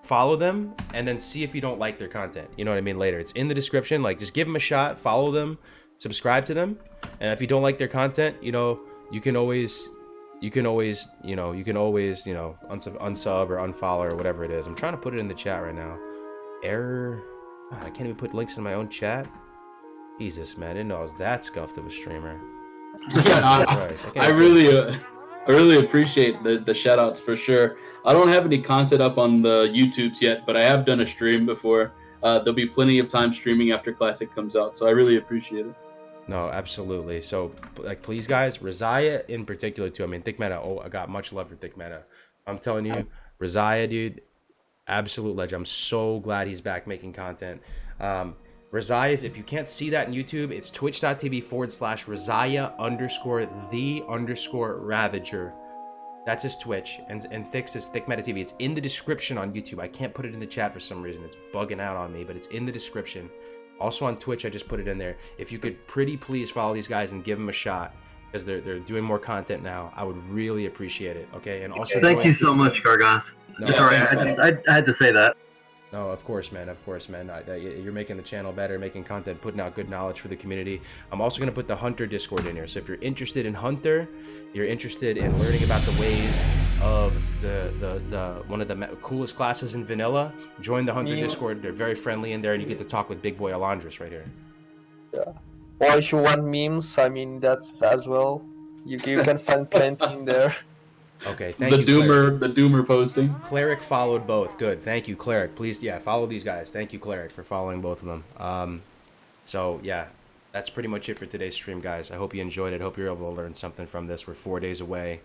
follow them and then see if you don't like their content. You know what I mean? Later, it's in the description. Like, just give them a shot, follow them, subscribe to them, and if you don't like their content, you know, you can always unsub or unfollow or whatever it is. I'm trying to put it in the chat right now. Error. Oh, I can't even put links in my own chat. Jesus, man, I didn't know I was that scuffed of a streamer. I really appreciate the shout outs for sure. I don't have any content up on the YouTubes yet, but I have done a stream before. There'll be plenty of time streaming after Classic comes out, so I really appreciate it. No, absolutely. So, like, please, guys, Rizaya in particular, too. I mean, Thick Meta, I got much love for Thick Meta. I'm telling you, Rizaya, dude, absolute legend. I'm so glad he's back making content. Rizaya's, if you can't see that in YouTube, it's twitch.tv/Rizaya_the_Ravager. That's his Twitch, and Thick's is Thick Meta TV. It's in the description on YouTube. I can't put it in the chat for some reason. It's bugging out on me, but it's in the description. Also on Twitch, I just put it in there. If you could pretty please follow these guys and give them a shot, because they're doing more content now, I would really appreciate it. Okay, and also thank you so much, Gargas. No, sorry, I had to say that. No, of course, man. You're making the channel better, making content, putting out good knowledge for the community. I'm also going to put the Hunter Discord in here. So if you're interested in Hunter, you're interested in learning about the ways of the one of the coolest classes in vanilla, join the Hunter Discord. They're very friendly in there, and you get to talk with Big Boy Alondris right here. Yeah. Or if you want memes, I mean, that's as well. You can find plenty in there. Okay, thank you. The Doomer posting. Cleric followed both. Good, thank you, Cleric. Please, yeah, follow these guys. Thank you, Cleric, for following both of them. So yeah, that's pretty much it for today's stream, guys. I hope you enjoyed it. I hope you're able to learn something from this. We're 4 days away.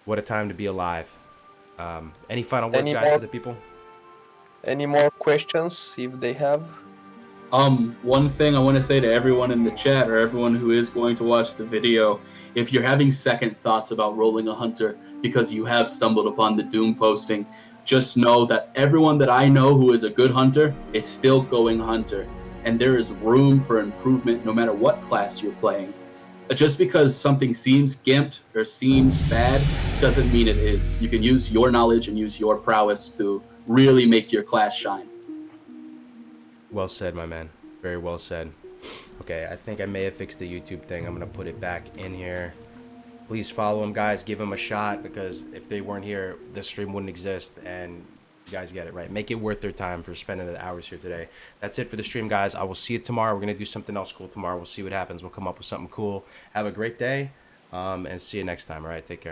What a time to be alive. Any final words, guys, to the people? Any more questions, if they have? One thing I want to say to everyone in the chat, or everyone who is going to watch the video, if you're having second thoughts about rolling a Hunter because you have stumbled upon the Doom posting, just know that everyone that I know who is a good Hunter is still going Hunter, and there is room for improvement no matter what class you're playing. Just because something seems gimped or seems bad doesn't mean it is. You can use your knowledge and use your prowess to really make your class shine. Well said, my man. Very well said. Okay, I think I may have fixed the YouTube thing. I'm going to put it back in here. Please follow them, guys. Give them a shot, because if they weren't here, this stream wouldn't exist, and you guys get it, right? Make it worth their time for spending the hours here today. That's it for the stream, guys. I will see you tomorrow. We're going to do something else cool tomorrow. We'll see what happens. We'll come up with something cool. Have a great day, and see you next time, all right? Take care.